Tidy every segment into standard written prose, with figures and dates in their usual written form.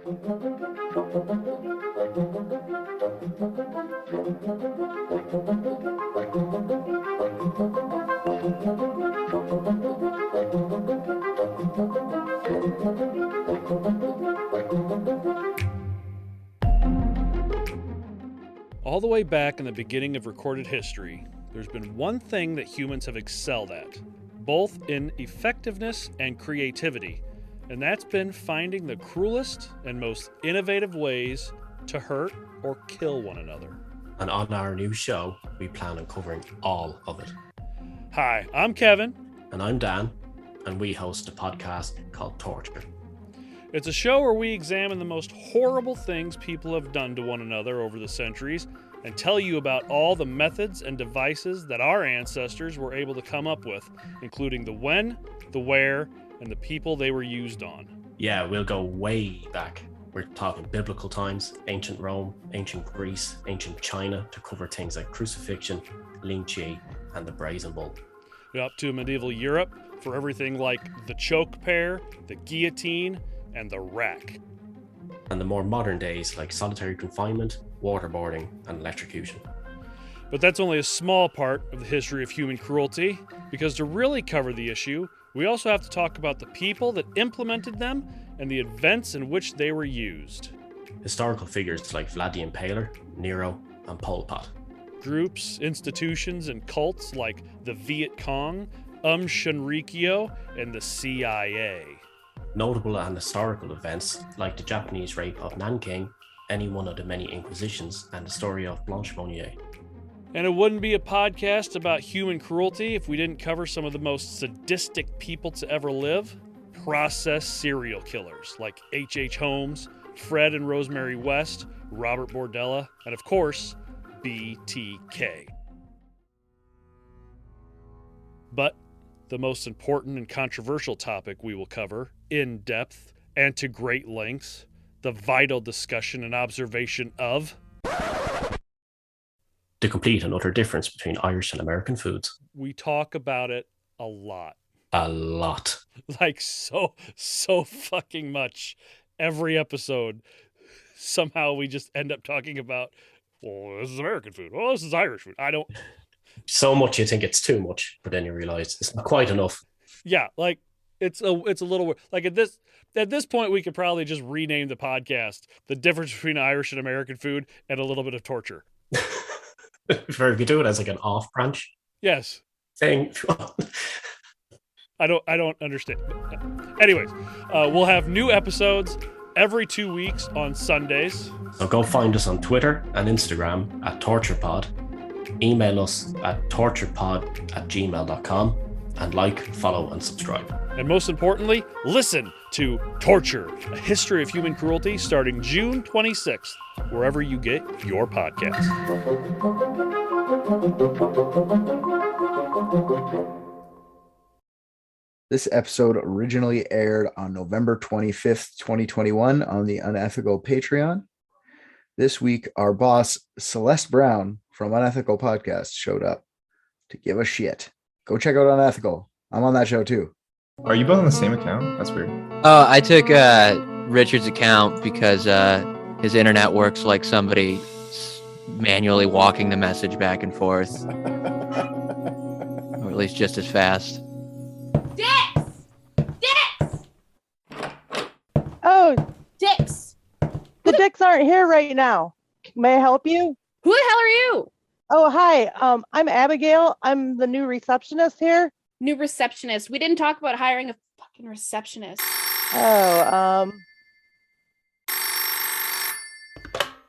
All the way back in the beginning of recorded history, there's been one thing that humans have excelled at, both in effectiveness and creativity, and that's been finding the cruelest and most innovative ways to hurt or kill one another. And on our new show, we plan on covering all of it. Hi, I'm Kevin. And I'm Dan, and we host a podcast called Torture. It's a show where we examine the most horrible things people have done to one another over the centuries and tell you about all the methods and devices that our ancestors were able to come up with, including the when, the where, and the people they were used on. Yeah, we'll go way back. We're talking biblical times, ancient Rome, ancient Greece, ancient China, to cover things like crucifixion, lynching, and the brazen bull. Up to medieval Europe for everything like the choke pear, the guillotine, and the rack. And the more modern days like solitary confinement, waterboarding, and electrocution. But that's only a small part of the history of human cruelty, because to really cover the issue, we also have to talk about the people that implemented them and the events in which they were used. Historical figures like Vlad the Impaler, Nero, and Pol Pot. Groups, institutions, and cults like the Viet Cong, Shinrikyo, and the CIA. Notable and historical events like the Japanese rape of Nanking, any one of the many inquisitions, and the story of Blanche Monnier. And it wouldn't be a podcast about human cruelty if we didn't cover some of the most sadistic people to ever live. Processed serial killers like H.H. Holmes, Fred and Rosemary West, Robert Bordella, and of course, BTK. But the most important and controversial topic we will cover in depth and to great lengths, the vital discussion and observation of the complete and utter difference between Irish and American foods. We talk about it a lot. A lot. Like so fucking much. Every episode, somehow we just end up talking about, well, this is American food. Well, this is Irish food. So much you think it's too much, but then you realize it's not quite enough. Yeah, like it's a little like at this point we could probably just rename the podcast "The Difference Between Irish and American Food" and a little bit of torture. If we could do it as like an off branch. Yes. Thing. I don't understand. Anyways, we'll have new episodes every 2 weeks on Sundays. So go find us on Twitter and Instagram at TorturePod. Email us at torturepod@gmail.com and like, follow, and subscribe. And most importantly, listen to Torture, a history of human cruelty, starting June 26th, wherever you get your podcasts. This episode originally aired on November 25th, 2021 on the Unethical Patreon. This week, our boss, Celeste Brown from Unethical Podcast, showed up to give a shit. Go check out Unethical. I'm on that show too. Are you both on the same account? That's weird. Oh, I took Richard's account because his internet works like somebody manually walking the message back and forth. Or at least just as fast. Dicks! Oh, Dicks! the dicks aren't here right now. May I help you? Who the hell are you? Oh, hi. I'm Abigail. I'm the new receptionist here. New receptionist. We didn't talk about hiring a fucking receptionist. Oh,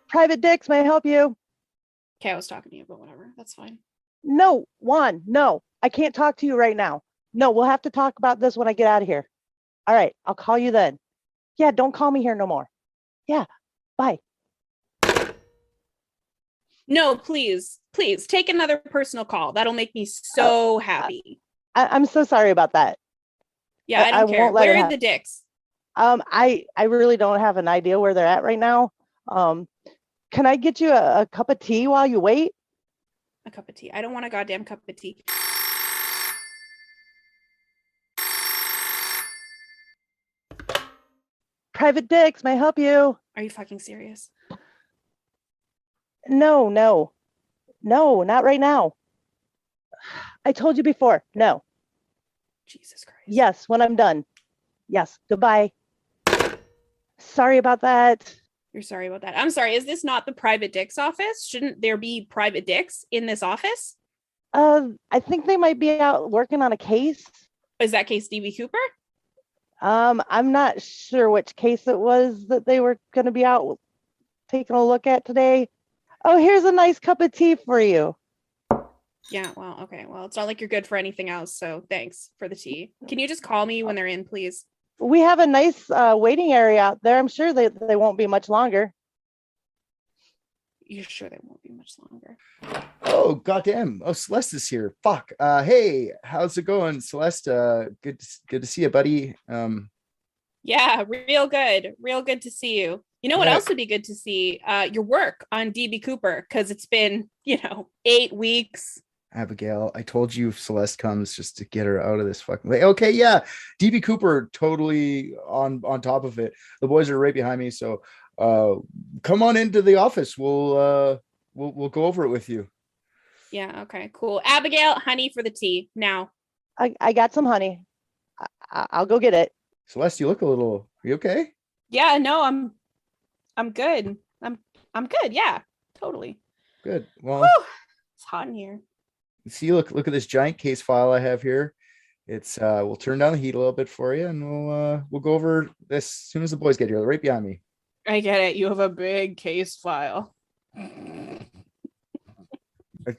Private Dicks, may I help you? Okay, I was talking to you, but whatever. That's fine. No, Juan, no. I can't talk to you right now. No, we'll have to talk about this when I get out of here. All right, I'll call you then. Yeah, don't call me here no more. Yeah, bye. No, please take another personal call. That'll make me so happy. I'm so sorry about that. Yeah, I don't care. won't let Where it are the dicks? I really don't have an idea where they're at right now. Can I get you a cup of tea while you wait? A cup of tea. I don't want a goddamn cup of tea. Private Dicks, may I help you? Are you fucking serious? No, not right now. I told you before. No. Jesus Christ. Yes, when I'm done. Yes, goodbye. Sorry about that. You're sorry about that. I'm sorry. Is this not the private dicks office? Shouldn't there be private dicks in this office? I think they might be out working on a case. Is that case DB Cooper? I'm not sure which case it was that they were going to be out taking a look at today. Oh, here's a nice cup of tea for you. Yeah, well, okay. Well, it's not like you're good for anything else, so thanks for the tea. Can you just call me when they're in, please? We have a nice waiting area out there. I'm sure they won't be much longer. You're sure they won't be much longer? Oh, goddamn. Oh, Celeste is here. Fuck. Hey, how's it going, Celeste? Good to see you, buddy. Yeah, real good. Real good to see you. You know what else would be good to see? Your work on DB Cooper, because it's been, 8 weeks. Abigail, I told you if Celeste comes just to get her out of this fucking way. Okay, yeah. DB Cooper totally on top of it. The boys are right behind me, so come on into the office. We'll go over it with you. Yeah, okay, cool. Abigail, honey for the tea now. I got some honey. I'll go get it. Celeste, you look a little. Are you okay? Yeah, no, I'm good. I'm good. Yeah, totally. Good. Well, whew, it's hot in here. See, look at this giant case file I have here. It's we'll turn down the heat a little bit for you, and we'll go over this as soon as the boys get here. They're right behind me. I get it. You have a big case file.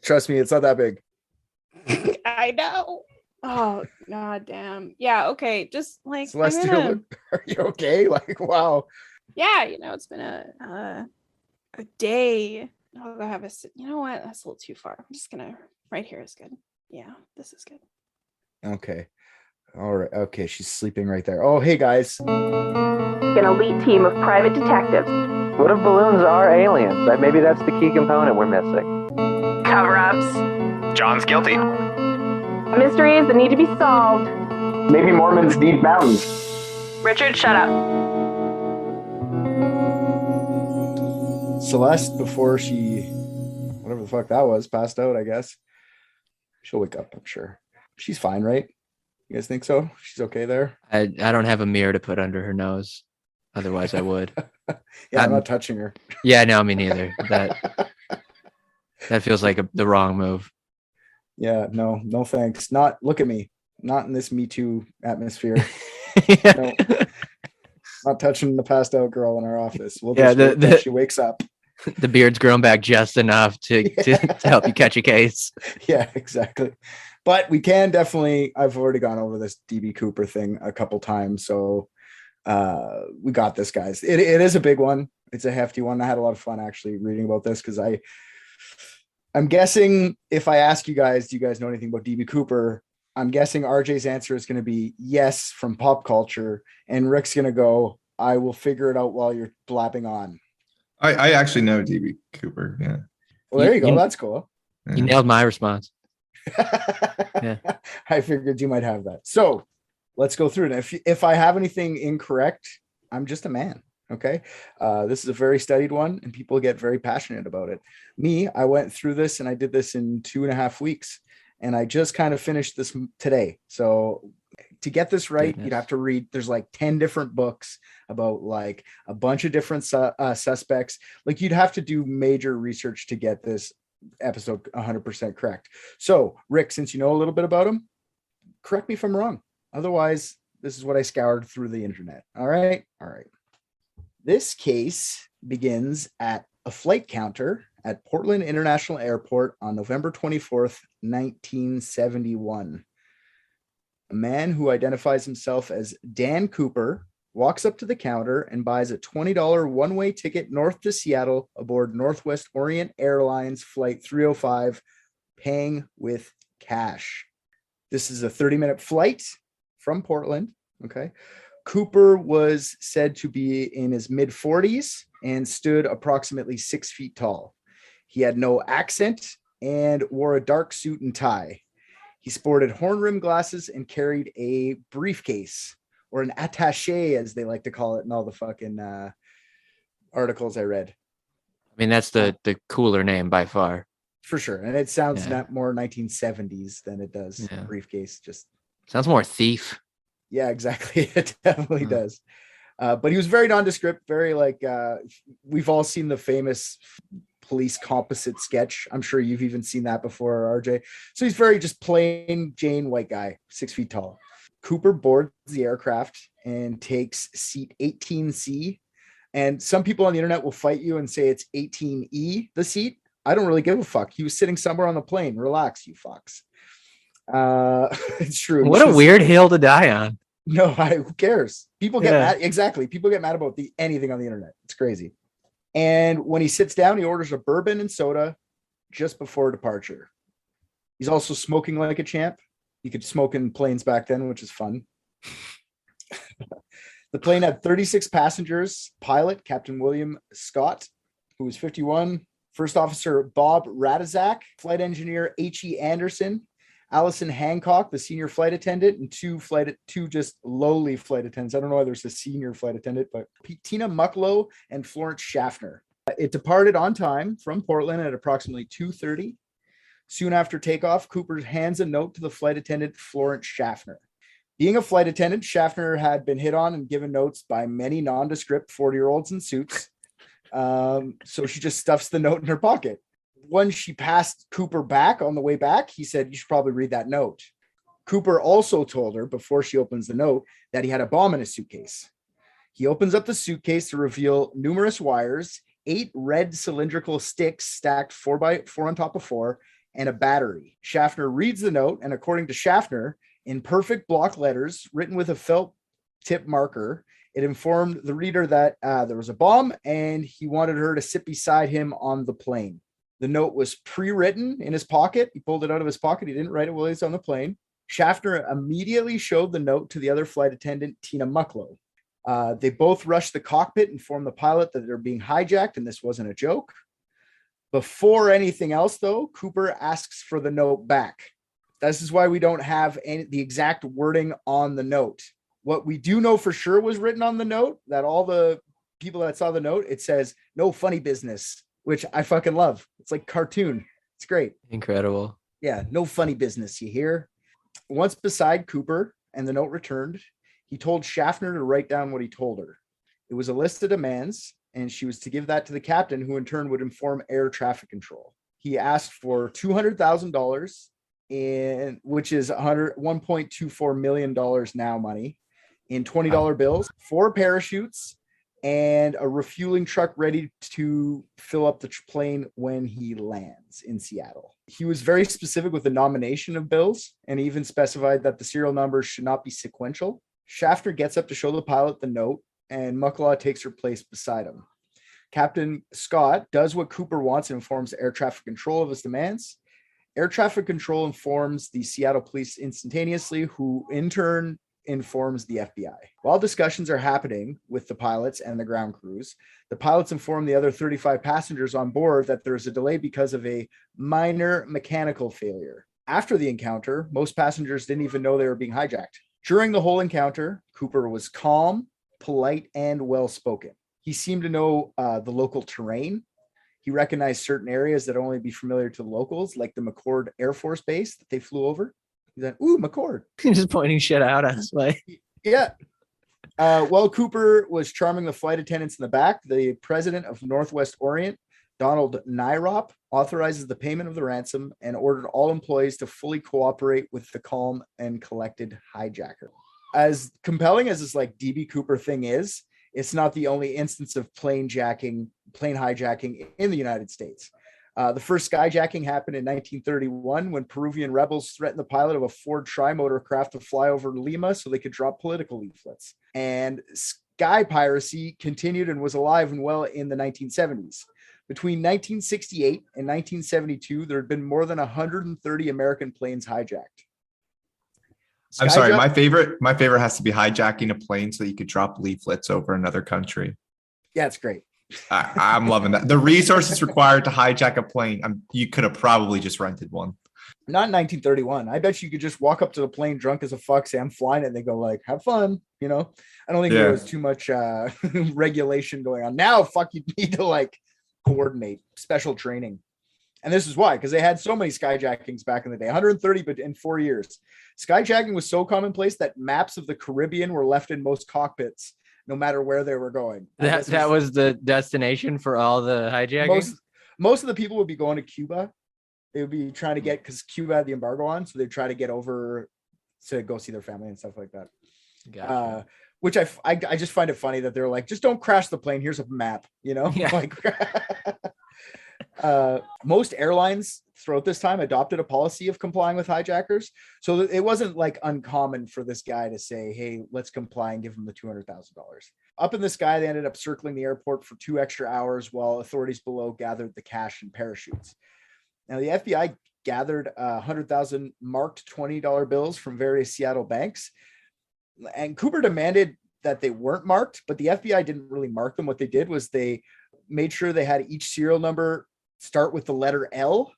Trust me, it's not that big. I know. Oh, god damn. Yeah, okay. Just like Celeste, are you okay? Like, wow. Yeah, it's been a day. I'll have a you know what? That's a little too far. I'm just gonna right here is good. Yeah, this is good. Okay. All right. Okay, she's sleeping right there. Oh, hey guys. An elite team of private detectives. What if balloons are aliens? Maybe that's the key component we're missing. Cover-ups. John's guilty. Mysteries that need to be solved. Maybe Mormons need mountains. Richard, shut up. Celeste, before she, whatever the fuck that was, passed out, I guess. She'll wake up, I'm sure. She's fine, right? You guys think so? She's okay there? I don't have a mirror to put under her nose. Otherwise, I would. Yeah, I'm not touching her. Yeah, no, me neither. That feels like the wrong move. Yeah, no thanks. Look at me. Not in this Me Too atmosphere. No. Not touching the passed out girl in our office. We'll just wait till she wakes up. The beard's grown back just enough to help you catch a case. Yeah, exactly. But we can definitely, I've already gone over this DB Cooper thing a couple times. So we got this, guys. It is a big one. It's a hefty one. I had a lot of fun actually reading about this because I'm guessing if I ask you guys, do you guys know anything about DB Cooper? I'm guessing RJ's answer is going to be yes from pop culture. And Rick's going to go, I will figure it out while you're blabbing on. I actually know DB Cooper. Yeah. Well, there you go. That's cool. You nailed my response. Yeah. I figured you might have that. So let's go through it. If I have anything incorrect, I'm just a man. Okay. This is a very studied one and people get very passionate about it. I went through this and I did this in 2.5 weeks and I just kind of finished this today. So to get this right, you'd have to read, there's like 10 different books about like a bunch of different suspects. Like you'd have to do major research to get this episode 100% correct. So Rick, since you know a little bit about him, correct me if I'm wrong. Otherwise, this is what I scoured through the internet. All right. This case begins at a flight counter at Portland International Airport on November 24th, 1971. A man who identifies himself as Dan Cooper walks up to the counter and buys a $20 one-way ticket north to Seattle aboard Northwest Orient Airlines Flight 305, paying with cash. This is a 30-minute flight from Portland. Okay. Cooper was said to be in his mid-40s and stood approximately 6 feet tall. He had no accent and wore a dark suit and tie. He sported horn rim glasses and carried a briefcase, or an attaché, as they like to call it in all the fucking articles I read. I mean, that's the cooler name by far. For sure. And it sounds Yeah. not more 1970s than it does Yeah. briefcase. Just Sounds more thief. yeah, exactly. It definitely does. But he was very nondescript, very like we've all seen the famous police composite sketch. I'm sure you've even seen that before, RJ. So he's very just plain Jane white guy, 6 feet tall. Cooper boards the aircraft and takes seat 18C. And some people on the internet will fight you and say it's 18E, the seat. I don't really give a fuck. He was sitting somewhere on the plane. Relax, you fucks. It's true. What a weird hill to die on. No, who cares? People get mad. Exactly. People get mad about anything on the internet. It's crazy. And when he sits down, he orders a bourbon and soda just before departure. He's also smoking like a champ. You could smoke in planes back then, which is fun. The plane had 36 passengers. Pilot, Captain William Scott, who was 51. First Officer Bob Radizak, flight engineer H.E. Anderson, Allison Hancock, the senior flight attendant, and two just lowly flight attendants. I don't know why there's a senior flight attendant, but Tina Mucklow and Florence Schaffner. It departed on time from Portland at approximately 2:30. Soon after takeoff, Cooper hands a note to the flight attendant, Florence Schaffner. Being a flight attendant, Schaffner had been hit on and given notes by many nondescript 40-year-olds in suits. So she just stuffs the note in her pocket. When she passed Cooper back on the way back, he said, "You should probably read that note." Cooper also told her before she opens the note that he had a bomb in his suitcase. He opens up the suitcase to reveal numerous wires, 8 red cylindrical sticks stacked 4x4 on top of 4, and a battery. Schaffner reads the note, and according to Schaffner, in perfect block letters written with a felt tip marker, it informed the reader that there was a bomb and he wanted her to sit beside him on the plane. The note was pre-written in his pocket. He pulled it out of his pocket. He didn't write it while he was on the plane. Schaffner immediately showed the note to the other flight attendant, Tina Mucklow. They both rushed the cockpit and informed the pilot that they're being hijacked and this wasn't a joke. Before anything else, though, Cooper asks for the note back. This is why we don't have the exact wording on the note. What we do know for sure was written on the note, that all the people that saw the note, it says, "No funny business," which I fucking love. It's like cartoon. It's great. Incredible. Yeah, no funny business, you hear? Once beside Cooper and the note returned, he told Schaffner to write down what he told her. It was a list of demands, and she was to give that to the captain, who in turn would inform air traffic control. He asked for $200,000, which is $1.24 million now money, in $20 bills, 4 parachutes, and a refueling truck ready to fill up the plane when he lands in Seattle. He was very specific with the nomination of bills, and even specified that the serial numbers should not be sequential. Schaffner gets up to show the pilot the note, and Mucklow takes her place beside him. Captain Scott does what Cooper wants and informs air traffic control of his demands. Air traffic control informs the Seattle police instantaneously, who in turn informs the FBI. While discussions are happening with the pilots and the ground crews, the pilots inform the other 35 passengers on board that there's a delay because of a minor mechanical failure. After the encounter, most passengers didn't even know they were being hijacked. During the whole encounter, Cooper was calm, polite, and well-spoken. He seemed to know the local terrain. He recognized certain areas that only be familiar to the locals, like the McCord Air Force Base that they flew over. He's like, "Ooh, McCord." He's just pointing shit out on his way. Yeah. While Cooper was charming the flight attendants in the back, the president of Northwest Orient, Donald Nyrop, authorizes the payment of the ransom and ordered all employees to fully cooperate with the calm and collected hijacker. As compelling as this like DB Cooper thing is, it's not the only instance of plane hijacking in the United States. The first skyjacking happened in 1931 when Peruvian rebels threatened the pilot of a Ford trimotor craft to fly over Lima so they could drop political leaflets. And sky piracy continued and was alive and well in the 1970s. Between 1968 and 1972, there had been more than 130 American planes hijacked. I'm sorry, my favorite has to be hijacking a plane so that you could drop leaflets over another country. Yeah, it's great. I'm loving that. The resources required to hijack a plane, you could have probably just rented one. Not in 1931. I bet you could just walk up to the plane drunk as a fuck, say I'm flying it, and they go like, have fun, you know? I don't think there was too much regulation going on. Now, fuck, you need to like coordinate special training. And this is why, because they had so many skyjackings back in the day, 130 but in 4 years. Skyjacking was so commonplace that maps of the Caribbean were left in most cockpits, no matter where they were going. That was the destination for all the hijacking? Most of the people would be going to Cuba. They would be trying to get, because Cuba had the embargo on, so they'd try to get over to go see their family and stuff like that. Gotcha. Which I just find it funny that they're like, just don't crash the plane. Here's a map, you know? Yeah. Like, most airlines throughout this time adopted a policy of complying with hijackers. So it wasn't like uncommon for this guy to say, hey, let's comply and give him the $200,000. Up in the sky, they ended up circling the airport for 2 extra hours while authorities below gathered the cash and parachutes. Now, the FBI gathered 100,000 marked $20 bills from various Seattle banks. And Cooper demanded that they weren't marked, but the FBI didn't really mark them. What they did was they made sure they had each serial number start with the letter L.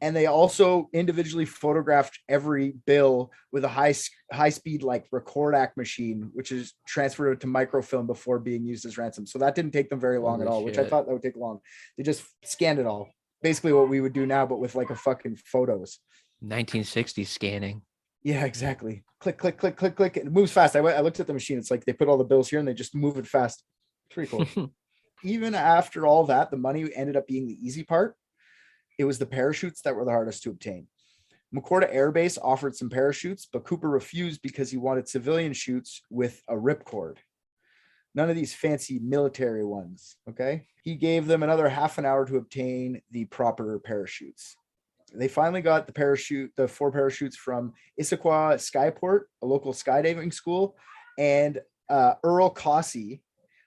And they also individually photographed every bill with a high speed like recordac machine, which is transferred to microfilm before being used as ransom. So that didn't take them very long at all, which I thought that would take long. They just scanned it all. Basically what we would do now, but with like a fucking photos. 1960s scanning. Yeah, exactly. Click, click, click, click, click. It moves fast. I looked at the machine. It's like they put all the bills here and they just move it fast. It's pretty cool. Even after all that, the money ended up being the easy part. It was the parachutes that were the hardest to obtain. McChord Air Base offered some parachutes, but Cooper refused because he wanted civilian chutes with a ripcord. None of these fancy military ones, okay? He gave them another half an hour to obtain the proper parachutes. They finally got the 4 parachutes from Issaquah Skyport, a local skydiving school, and Earl Cossey,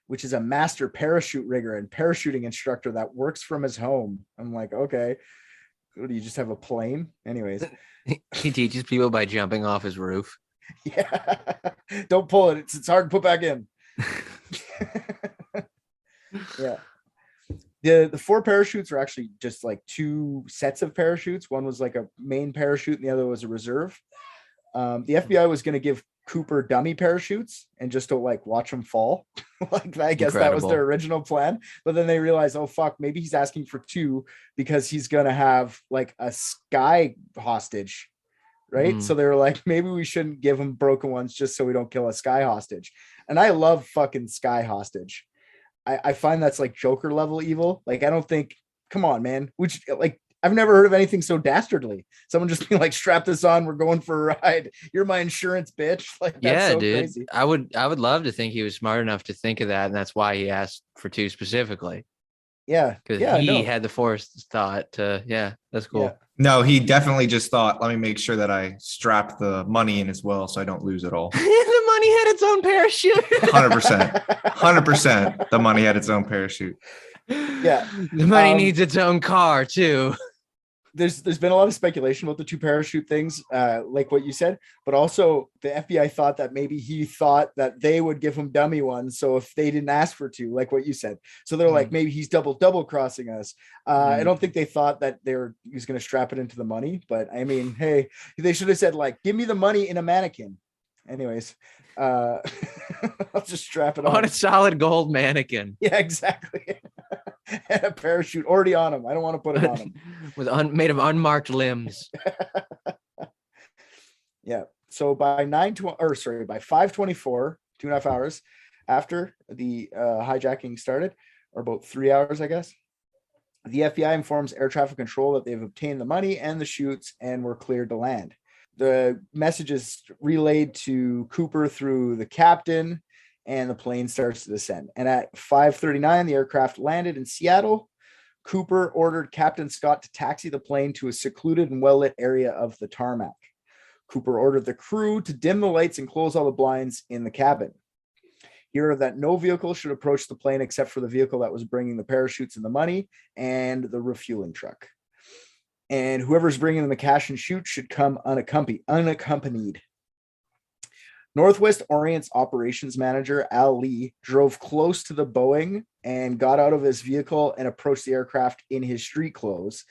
which is a master parachute rigger and parachuting instructor that works from his home. I'm like, okay, what, do you just have a plane? Anyways. He teaches people by jumping off his roof. Yeah. Don't pull it. It's hard to put back in. Yeah. The 4 parachutes are actually just like 2 sets of parachutes. One was like a main parachute and the other was a reserve. The FBI was going to give Cooper dummy parachutes and just to like watch him fall. Like, I guess that was their original plan. But then they realized, oh fuck, maybe he's asking for 2 because he's going to have like a sky hostage. Right. So they were like, maybe we shouldn't give him broken ones just so we don't kill a sky hostage. And I love fucking sky hostage. I find that's like Joker level evil. Like, I don't think, come on, man. Which, like, I've never heard of anything so dastardly. Someone just being like, strap this on, we're going for a ride. You're my insurance, bitch. Like, that's so dude. crazy. I would love to think he was smart enough to think of that, and that's why he asked for 2 specifically. Yeah. Because he had the forethought to, that's cool. Yeah. No, he definitely just thought, let me make sure that I strap the money in as well so I don't lose it all. The money had its own parachute. 100%. 100%. The money had its own parachute. Yeah. The money needs its own car too. There's been a lot of speculation about the 2 parachute things, like what you said, but also the FBI thought that maybe he thought that they would give him dummy ones. So if they didn't ask for 2, like what you said, so they're like, maybe he's double crossing us. I don't think they thought that he was going to strap it into the money, but I mean, hey, they should have said like, give me the money in a mannequin. Anyways, I'll just strap it on a solid gold mannequin. Yeah, exactly. And a parachute already on him. I don't want to put it on him. Made of unmarked limbs. Yeah. So by 5:24, 2.5 hours after the hijacking started, or about 3 hours, I guess, the FBI informs air traffic control that they've obtained the money and the chutes and were cleared to land. The message is relayed to Cooper through the captain, and the plane starts to descend. And at 5:39, the aircraft landed in Seattle. Cooper ordered Captain Scott to taxi the plane to a secluded and well-lit area of the tarmac. Cooper ordered the crew to dim the lights and close all the blinds in the cabin. He ordered that no vehicle should approach the plane except for the vehicle that was bringing the parachutes and the money and the refueling truck. And whoever's bringing the cash and chute should come unaccompanied. Northwest Orient's operations manager, Al Lee, drove close to the Boeing and got out of his vehicle and approached the aircraft in his street clothes.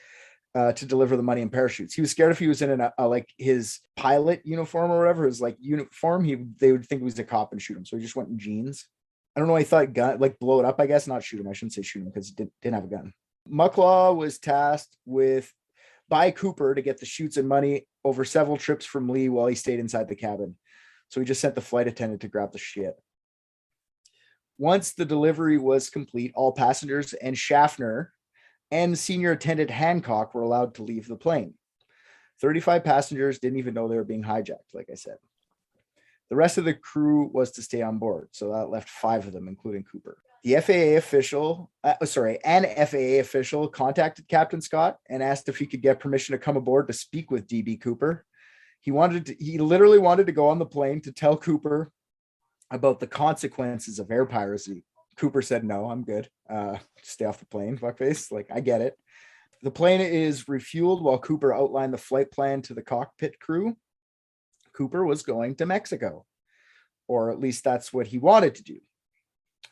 to deliver the money in parachutes. He was scared if he was in like his pilot uniform or whatever, his like uniform, they would think he was a cop and shoot him. So he just went in jeans. I don't know. I thought gun, like blow it up, I guess, not shoot him. I shouldn't say shoot him because he didn't have a gun. Mucklaw was tasked by Cooper to get the chutes and money over several trips from Lee while he stayed inside the cabin. So he just sent the flight attendant to grab the shit. Once the delivery was complete, all passengers and Schaffner and senior attendant Hancock were allowed to leave the plane. 35 passengers didn't even know they were being hijacked, like I said. The rest of the crew was to stay on board, so that left 5 of them, including Cooper. The FAA official, an FAA official contacted Captain Scott and asked if he could get permission to come aboard to speak with DB Cooper. He literally wanted to go on the plane to tell Cooper about the consequences of air piracy. Cooper said, no, I'm good. Stay off the plane, fuckface. Like, I get it. The plane is refueled while Cooper outlined the flight plan to the cockpit crew. Cooper was going to Mexico, or at least that's what he wanted to do.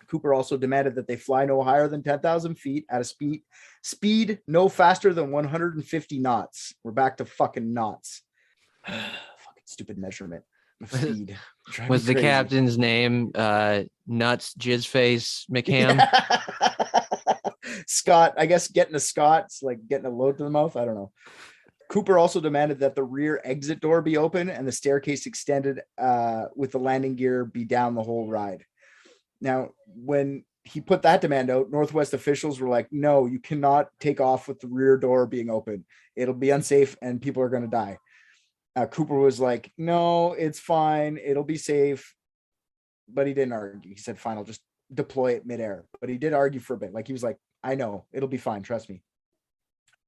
Cooper also demanded that they fly no higher than 10,000 feet at a speed no faster than 150 knots. We're back to fucking knots. Fucking stupid measurement of speed. Was the captain's name Nuts Jizzface McCam? Scott, I guess getting a Scott's like getting a load to the mouth. I don't know. Cooper also demanded that the rear exit door be open and the staircase extended with the landing gear be down the whole ride. Now, when he put that demand out, Northwest officials were like, no, you cannot take off with the rear door being open. It'll be unsafe and people are going to die. Cooper was like, no, it's fine. It'll be safe. But he didn't argue. He said, fine, I'll just deploy it midair. But he did argue for a bit. Like, he was like, I know, it'll be fine. Trust me.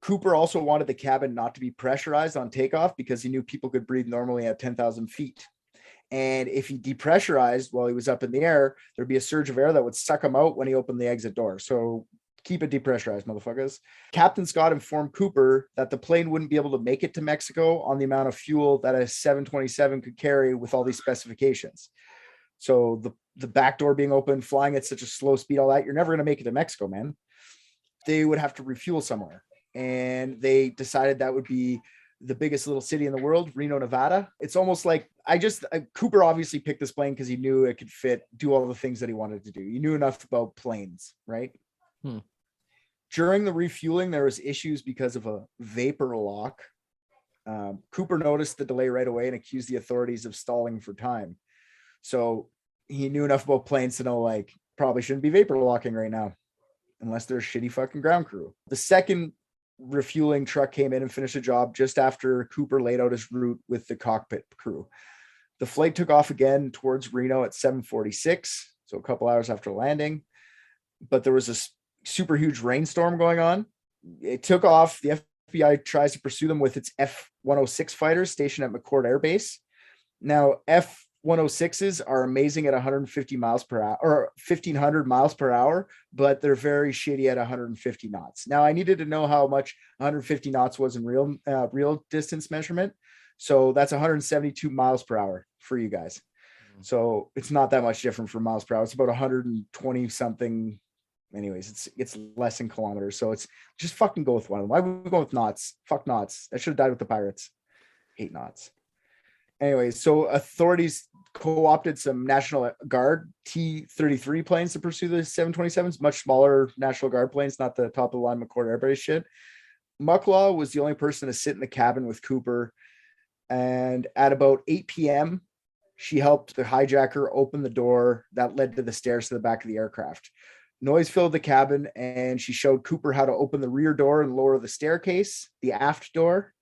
Cooper also wanted the cabin not to be pressurized on takeoff because he knew people could breathe normally at 10,000 feet. And if he depressurized while he was up in the air, there'd be a surge of air that would suck him out when he opened the exit door. So keep it depressurized, motherfuckers. Captain Scott informed Cooper that the plane wouldn't be able to make it to Mexico on the amount of fuel that a 727 could carry with all these specifications. So the back door being open, flying at such a slow speed, all that, you're never going to make it to Mexico, man. They would have to refuel somewhere. And they decided that would be the biggest little city in the world, Reno, Nevada. It's almost like Cooper obviously picked this plane because he knew it could do all the things that he wanted to do. He knew enough about planes, right? During the refueling, there was issues because of a vapor lock. Cooper noticed the delay right away and accused the authorities of stalling for time. So he knew enough about planes to know, like, probably shouldn't be vapor locking right now, unless they're a shitty fucking ground crew. The second refueling truck came in and finished the job just after Cooper laid out his route with the cockpit crew. The flight took off again towards Reno at 7:46, so a couple hours after landing, but there was a super huge rainstorm going on. It took off. The FBI tries to pursue them with its F-106 fighters stationed at McCord Air Base. Now, F-106s are amazing at 150 miles per hour or 1,500 miles per hour, but they're very shitty at 150 knots. Now, I needed to know how much 150 knots was in real distance measurement. So that's 172 miles per hour for you guys. So it's not that much different from miles per hour. It's about 120 something. Anyways, it's less in kilometers. So it's just fucking go with one of them. Why would we go with knots? Fuck knots. I should have died with the pirates. Hate knots. Anyways, so authorities co-opted some National Guard T-33 planes to pursue the 727s, much smaller National Guard planes, not the top of the line McCord Air Base shit. Mucklaw was the only person to sit in the cabin with Cooper. And at about 8 p.m., she helped the hijacker open the door that led to the stairs to the back of the aircraft. Noise filled the cabin, and she showed Cooper how to open the rear door and lower the staircase, the aft door.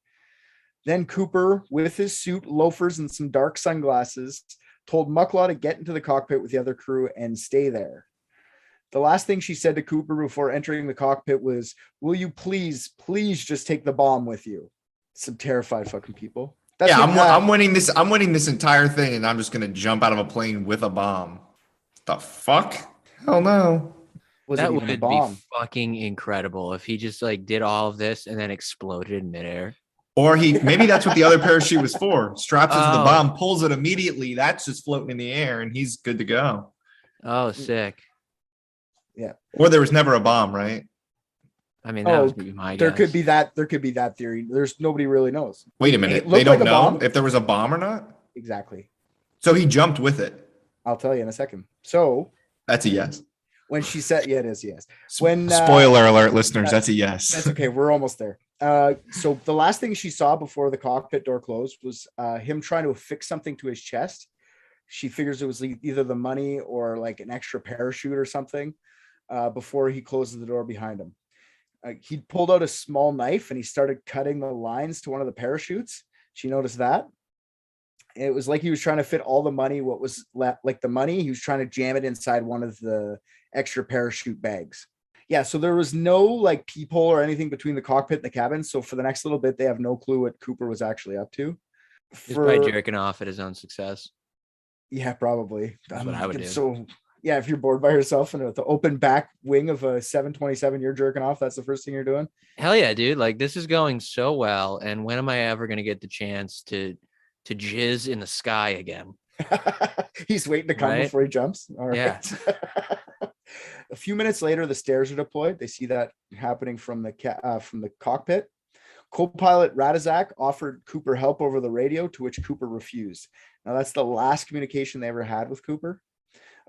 Then Cooper, with his suit, loafers, and some dark sunglasses, told Mucklaw to get into the cockpit with the other crew and stay there. The last thing she said to Cooper before entering the cockpit was, "Will you please just take the bomb with you?" Some terrified fucking people. I'm winning this. I'm winning this entire thing, and I'm just gonna jump out of a plane with a bomb. The fuck? Hell no. That would be fucking incredible if he just like did all of this and then exploded in midair. Or maybe that's what the other parachute was for. Straps into the bomb, pulls it immediately. That's just floating in the air, and he's good to go. Oh, sick. Yeah. Or there was never a bomb, right? I mean, that would be my there guess. could be that. There could be that theory. There's nobody really knows. Wait a It minute. looked They don't like a know bomb. if there was a bomb or not? Exactly. So he jumped with it. I'll tell you in a second. So That's a yes. when she said, yeah, it is a yes. When Spoiler alert, listeners, that's a yes. That's okay. We're almost there. So the last thing she saw before the cockpit door closed was him trying to affix something to his chest. She figures it was either the money or like an extra parachute or something before he closes the door behind him. He pulled out a small knife and he started cutting the lines to one of the parachutes. She noticed that. It was like he was trying to fit all the money, what was left, like the money, he was trying to jam it inside one of the extra parachute bags. Yeah, so there was no like peephole or anything between the cockpit and the cabin. So for the next little bit, they have no clue what Cooper was actually up to. He's probably jerking off at his own success. Yeah, probably. That's what I would do. So yeah, if you're bored by yourself and with the open back wing of a 727, you're jerking off. That's the first thing you're doing. Hell yeah, dude. Like this is going so well. And when am I ever going to get the chance to jizz in the sky again? He's waiting to come Right? before he jumps. All right. Yeah. A few minutes later, the stairs are deployed. They see that happening from the cockpit. Co-pilot Radizak offered Cooper help over the radio, to which Cooper refused. Now that's the last communication they ever had with Cooper.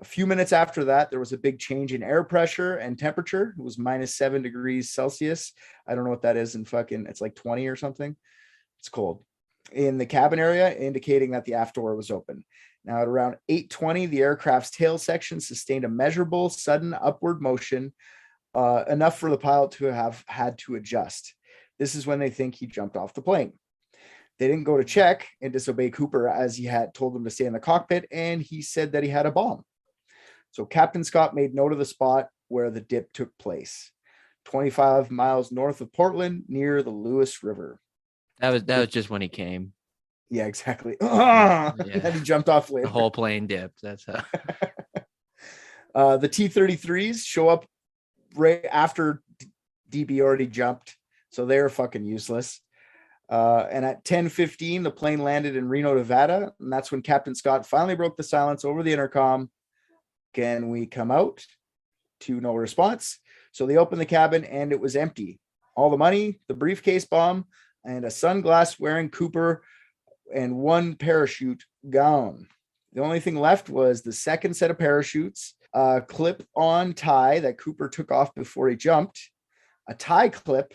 A few minutes after that, there was a big change in air pressure and temperature. It was -7 degrees Celsius. I don't know what that is in it's like 20 or something. It's cold in the cabin area, indicating that the aft door was open. Now at around 8:20, the aircraft's tail section sustained a measurable sudden upward motion, enough for the pilot to have had to adjust. This is when they think he jumped off the plane. They didn't go to check and disobey Cooper, as he had told them to stay in the cockpit, and he said that he had a bomb. So Captain Scott made note of the spot where the dip took place, 25 miles north of Portland, near the Lewis River. That was just when he came. Yeah, exactly. And he jumped off later. The whole plane dipped. That's how. The T-33s show up right after DB already jumped, so they're fucking useless. And at 10:15, the plane landed in Reno, Nevada, and that's when Captain Scott finally broke the silence over the intercom. Can we come out? To no response. So they opened the cabin and it was empty. All the money, the briefcase bomb, and a sunglass wearing Cooper and one parachute gone. The only thing left was the second set of parachutes, a clip-on tie that Cooper took off before he jumped, a tie clip,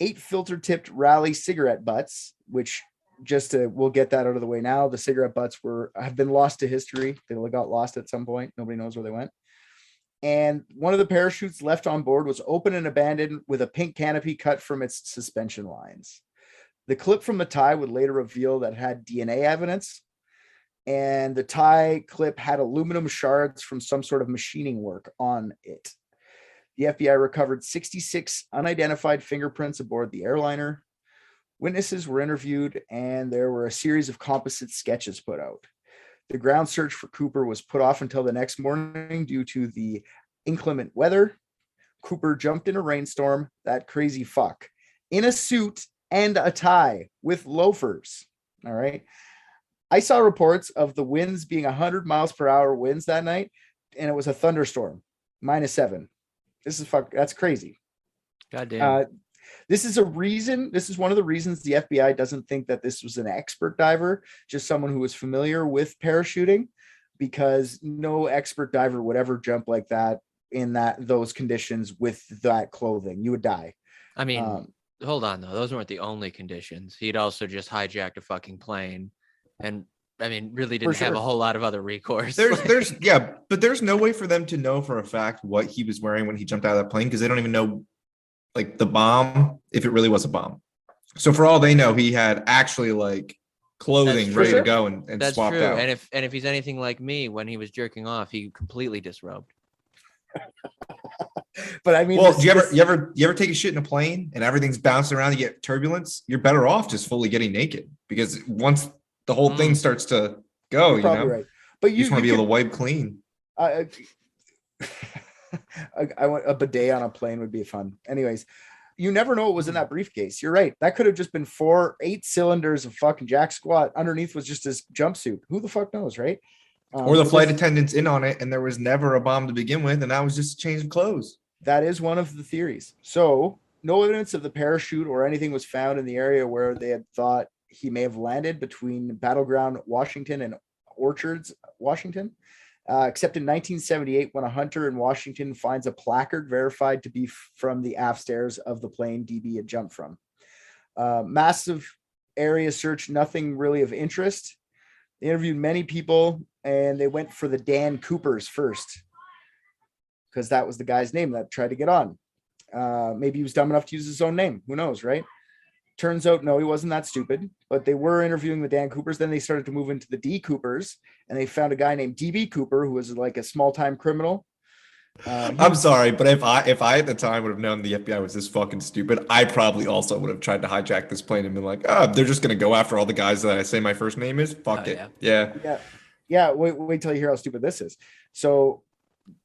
8 filter-tipped Raleigh cigarette butts, which we'll get that out of the way now. The cigarette butts have been lost to history. They got lost at some point. Nobody knows where they went. And one of the parachutes left on board was open and abandoned with a pink canopy cut from its suspension lines. The clip from the tie would later reveal that it had DNA evidence, and the tie clip had aluminum shards from some sort of machining work on it. The FBI recovered 66 unidentified fingerprints aboard the airliner. Witnesses were interviewed, and there were a series of composite sketches put out. The ground search for Cooper was put off until the next morning due to the inclement weather. Cooper jumped in a rainstorm, that crazy fuck, in a suit and a tie with loafers. All right. I saw reports of the winds being 100 miles per hour winds that night, and it was a thunderstorm, -7. That's crazy. Goddamn. This is one of the reasons the FBI doesn't think that this was an expert diver, just someone who was familiar with parachuting, because no expert diver would ever jump like that in those conditions with that clothing. You would die. I mean, hold on though. Those weren't the only conditions. He'd also just hijacked a fucking plane, and I mean, really didn't have a whole lot of other recourse. But there's no way for them to know for a fact what he was wearing when he jumped out of that plane, because they don't even know, like, the bomb, if it really was a bomb. So for all they know, he had actually like clothing ready to go and That's swapped true. out. And if he's anything like me, when he was jerking off, he completely disrobed. But I mean, well, do you ever take a shit in a plane and everything's bouncing around, you get turbulence? You're better off just fully getting naked, because once the whole thing starts to go, you're probably right. But you just want to be able to wipe clean. I want a bidet on a plane would be fun. Anyways, you never know what was in that briefcase. You're right. That could have just been 8 cylinders of fucking jack squat. Underneath was just his jumpsuit. Who the fuck knows, right? Or the flight attendants in on it, and there was never a bomb to begin with, and that was just a change of clothes. That is one of the theories. So No evidence of the parachute or anything was found in the area where they had thought he may have landed between Battleground, Washington, and Orchards, Washington, except in 1978 when a hunter in Washington finds a placard verified to be from the aft stairs of the plane DB had jumped from. Massive area search, nothing really of interest. They interviewed many people, and they went for the Dan Coopers first because that was the guy's name that tried to get on. Maybe he was dumb enough to use his own name. Who knows, right? Turns out, no, he wasn't that stupid, but they were interviewing the Dan Coopers. Then they started to move into the D Coopers, and they found a guy named DB Cooper, who was like a small-time criminal. I'm sorry, but if I at the time would have known the FBI was this fucking stupid, I probably also would have tried to hijack this plane and been like, oh, they're just going to go after all the guys that I say my first name is. Fuck it. Yeah. Wait till you hear how stupid this is. So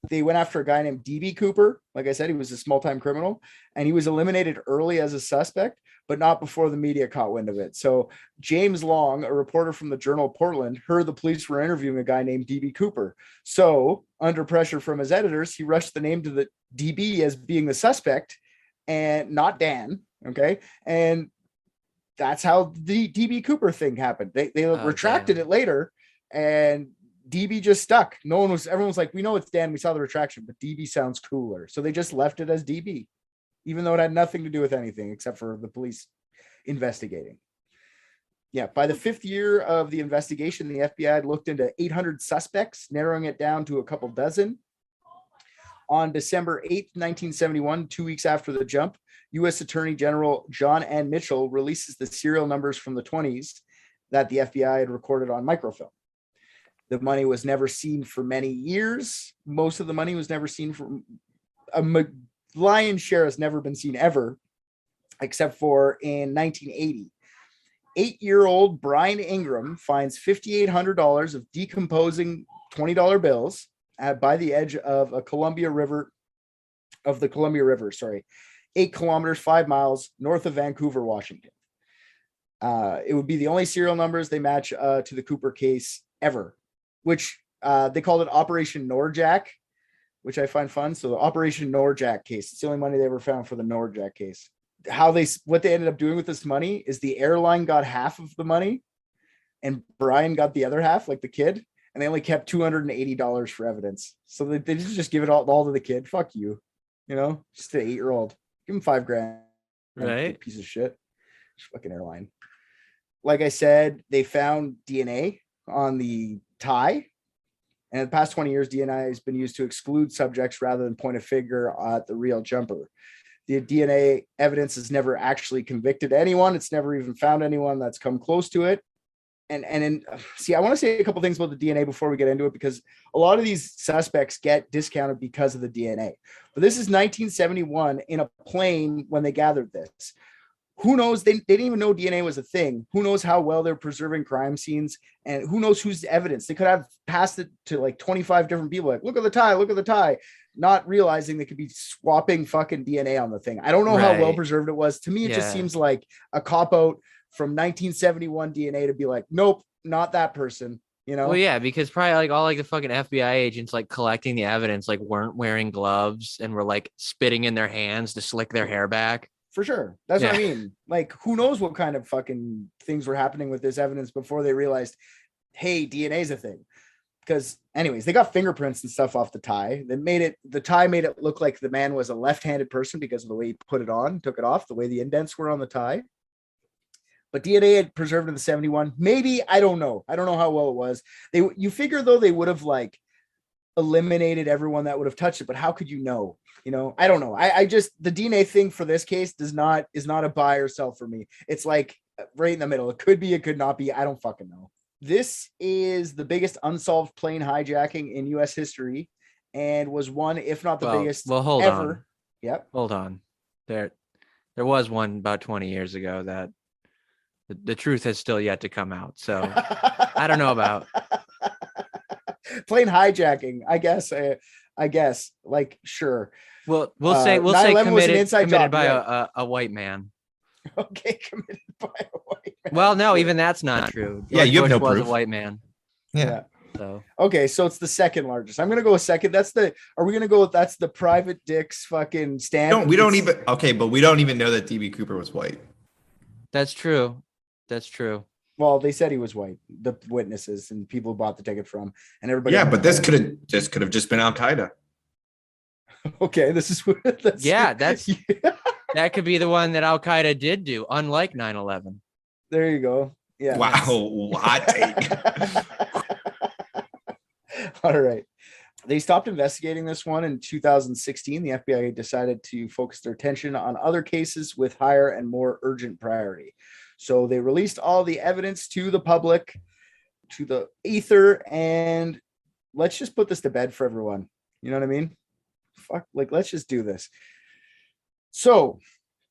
they went after a guy named DB Cooper. Like I said, he was a small-time criminal, and he was eliminated early as a suspect, but not before the media caught wind of it. So James Long, a reporter from the Journal of Portland, heard the police were interviewing a guy named DB Cooper. So under pressure from his editors, he rushed the name to the DB as being the suspect and not Dan. Okay. And that's how the DB Cooper thing happened. They retracted it later, and DB just stuck. Everyone was like, we know it's Dan. We saw the retraction, but DB sounds cooler. So they just left it as DB, even though it had nothing to do with anything except for the police investigating. Yeah. By the 5th year of the investigation, the FBI had looked into 800 suspects, narrowing it down to a couple dozen. On December 8th, 1971, 2 weeks after the jump, U.S. Attorney General John N. Mitchell releases the serial numbers from the 20s that the FBI had recorded on microfilm. The money was never seen for many years. Most of the money was never seen for lion's share has never been seen ever, except for in 1980. 8-year-old Brian Ingram finds $5,800 of decomposing $20 bills by the edge of the Columbia River, 8 kilometers, 5 miles north of Vancouver, Washington. It would be the only serial numbers they match to the Cooper case ever, which they called it Operation Norjack, which I find fun. So the Operation Norjack case, it's the only money they ever found for the Norjack case. What they ended up doing with this money is the airline got half of the money and Brian got the other half, like the kid, and they only kept $280 for evidence. So they just give it all to the kid. Fuck you. Just an 8-year-old. Give him $5,000. Right. Piece of shit. Just fucking airline. Like I said, they found DNA on the tie. And in the past 20 years, DNA has been used to exclude subjects rather than point a finger at the real jumper. The DNA evidence has never actually convicted anyone. It's never even found anyone that's come close to it. I want to say a couple things about the DNA before we get into it, because a lot of these suspects get discounted because of the DNA. But this is 1971 in a plane when they gathered this. Who knows? They didn't even know DNA was a thing. Who knows how well they're preserving crime scenes, and who knows whose evidence. They could have passed it to like 25 different people. Like, look at the tie, not realizing they could be swapping fucking DNA on the thing. I don't know how well preserved it was. To me, it just seems like a cop-out from 1971 DNA to be like, nope, not that person. Well, yeah, because probably like all like the fucking FBI agents like collecting the evidence like weren't wearing gloves and were like spitting in their hands to slick their hair back. For sure. That's what I mean. Like, who knows what kind of fucking things were happening with this evidence before they realized, hey, DNA is a thing. Because anyways, they got fingerprints and stuff off the tie. The tie made it look like the man was a left-handed person because of the way he put it on, took it off, the way the indents were on the tie. But DNA had preserved in the 71. Maybe, I don't know. I don't know how well it was. You figure though they would have like eliminated everyone that would have touched it, but how could you know? I don't know. I just, the DNA thing for this case is not a buy or sell for me. It's like right in the middle. It could be, it could not be. I don't fucking know. This is the biggest unsolved plane hijacking in U.S. history, and was one, if not the biggest hold ever. On. Yep. Hold on. There was one about 20 years ago that the truth has still yet to come out. So I don't know about plane hijacking. I guess like, sure. We'll say committed by a white man. Okay, committed by a white man. Well, no, even that's not true. Yeah, you have no was proof. A white man. Yeah. So Okay, so it's the second largest. I'm gonna go with second. That's the. Are we gonna go with that's the private dick's fucking stand? We don't even. Okay, but we don't even know that DB Cooper was white. that's true. That's true. Well, they said he was white. The witnesses and people who bought the ticket from, and everybody. Yeah, but this could have just been Al Qaeda. Okay, this is what. That's, That could be the one that Al Qaeda did do, unlike 9/11. There you go. Yeah. Wow, hot take. All right. They stopped investigating this one in 2016. The FBI decided to focus their attention on other cases with higher and more urgent priority. So they released all the evidence to the public, to the ether, and let's just put this to bed for everyone. You know what I mean? Fuck, like, let's just do this. So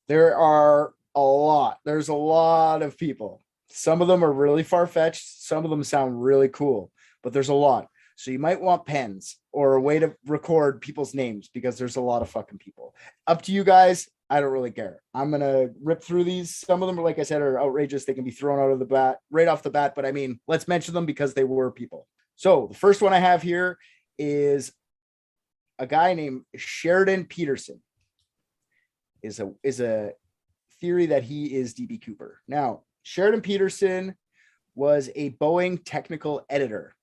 there's a lot of people. Some of them are really far-fetched. Some of them sound really cool, but there's a lot. So you might want pens or a way to record people's names because there's a lot of fucking people. Up to you guys. I don't really care. I'm going to rip through these. Some of them, like I said, are outrageous. They can be thrown out of the bat right off the bat. But I mean, let's mention them because they were people. So the first one I have here is a guy named Sheridan Peterson. Is a theory that he is DB Cooper. Now, Sheridan Peterson was a Boeing technical editor,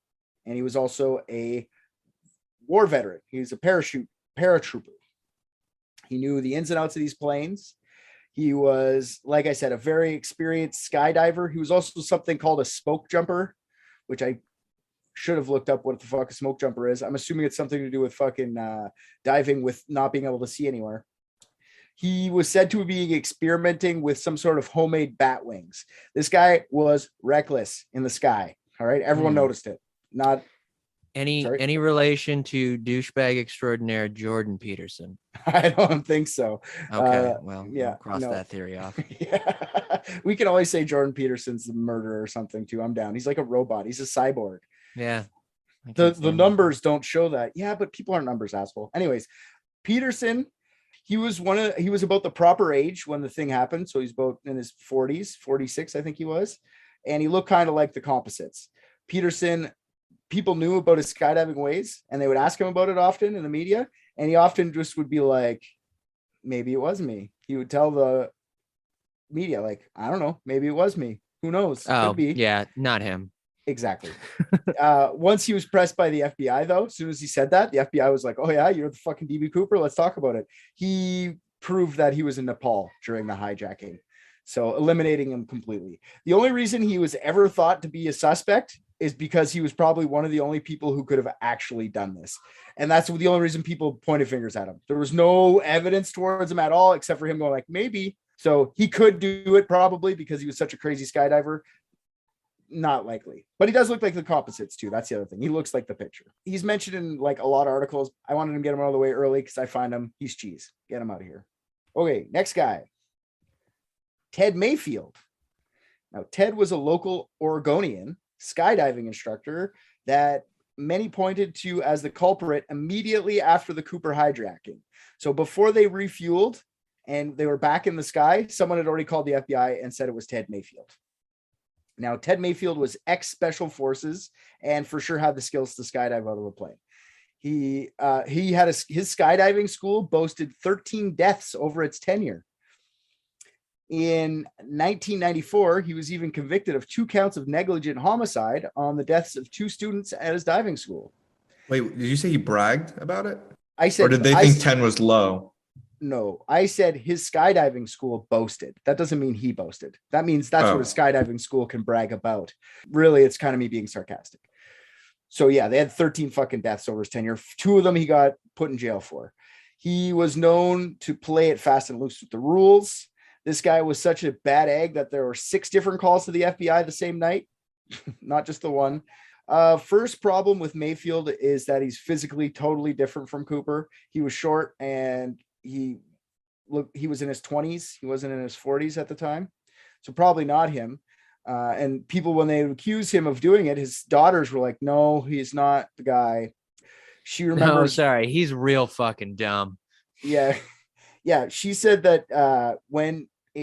and he was also a war veteran. He was a paratrooper. He knew the ins and outs of these planes. He was, like I said, a very experienced skydiver. He was also something called a smoke jumper, which I should have looked up what the fuck a smoke jumper is. I'm assuming it's something to do with fucking diving with not being able to see anywhere. He was said to be experimenting with some sort of homemade bat wings. This guy was reckless in the sky. All right. Everyone noticed it. Not any relation to douchebag extraordinaire Jordan Peterson? I don't think so. Okay. Well, yeah, we'll cross that theory off. Yeah. We can always say Jordan Peterson's the murderer or something too. I'm down. He's like a robot. He's a cyborg. Yeah. The numbers don't show that. Yeah, but people aren't numbers, asshole. Anyways, Peterson, he was about the proper age when the thing happened. So he's about in his 40s, 46, I think he was. And he looked kind of like the composites. Peterson, people knew about his skydiving ways and they would ask him about it often in the media. And he often just would be like, maybe it was me. He would tell the media, like, I don't know, maybe it was me. Who knows? Oh, could be. Yeah, not him. Exactly. Once he was pressed by the FBI, though, as soon as he said that, the FBI was like, oh, yeah, you're the fucking DB Cooper. Let's talk about it. He proved that he was in Nepal during the hijacking. So eliminating him completely. The only reason he was ever thought to be a suspect is because he was probably one of the only people who could have actually done this. And that's the only reason people pointed fingers at him. There was no evidence towards him at all, except for him going like, maybe. So he could do it probably because he was such a crazy skydiver. Not likely, but he does look like the composites too. That's the other thing. He looks like the picture. He's mentioned in like a lot of articles. I wanted to get him out of the way early because I find him. He's cheese. Get him out of here. Okay, next guy. Ted Mayfield. Now, Ted was a local Oregonian skydiving instructor that many pointed to as the culprit immediately after the Cooper hijacking. So before they refueled and they were back in the sky, someone had already called the FBI and said it was Ted Mayfield. Now, Ted Mayfield was ex-Special Forces and for sure had the skills to skydive out of a plane. He had his skydiving school boasted 13 deaths over its tenure. In 1994, he was even convicted of 2 counts of negligent homicide on the deaths of 2 students at his diving school. Wait, did you say he bragged about it? I said, or did they think 10 was low? No, I said his skydiving school boasted. That doesn't mean he boasted. That means that's what a skydiving school can brag about. Really, it's kind of me being sarcastic. So yeah, they had 13 fucking deaths over his tenure. 2 of them he got put in jail for. He was known to play it fast and loose with the rules. This guy was such a bad egg that there were 6 different calls to the FBI the same night, not just the one. First problem with Mayfield is that he's physically totally different from Cooper. He was short and he was in his 20s. He wasn't in his 40s at the time. So probably not him. And people, when they accuse him of doing it, his daughters were like, no, he's not the guy. She remembers. No, sorry. He's real fucking dumb. Yeah. Yeah. She said that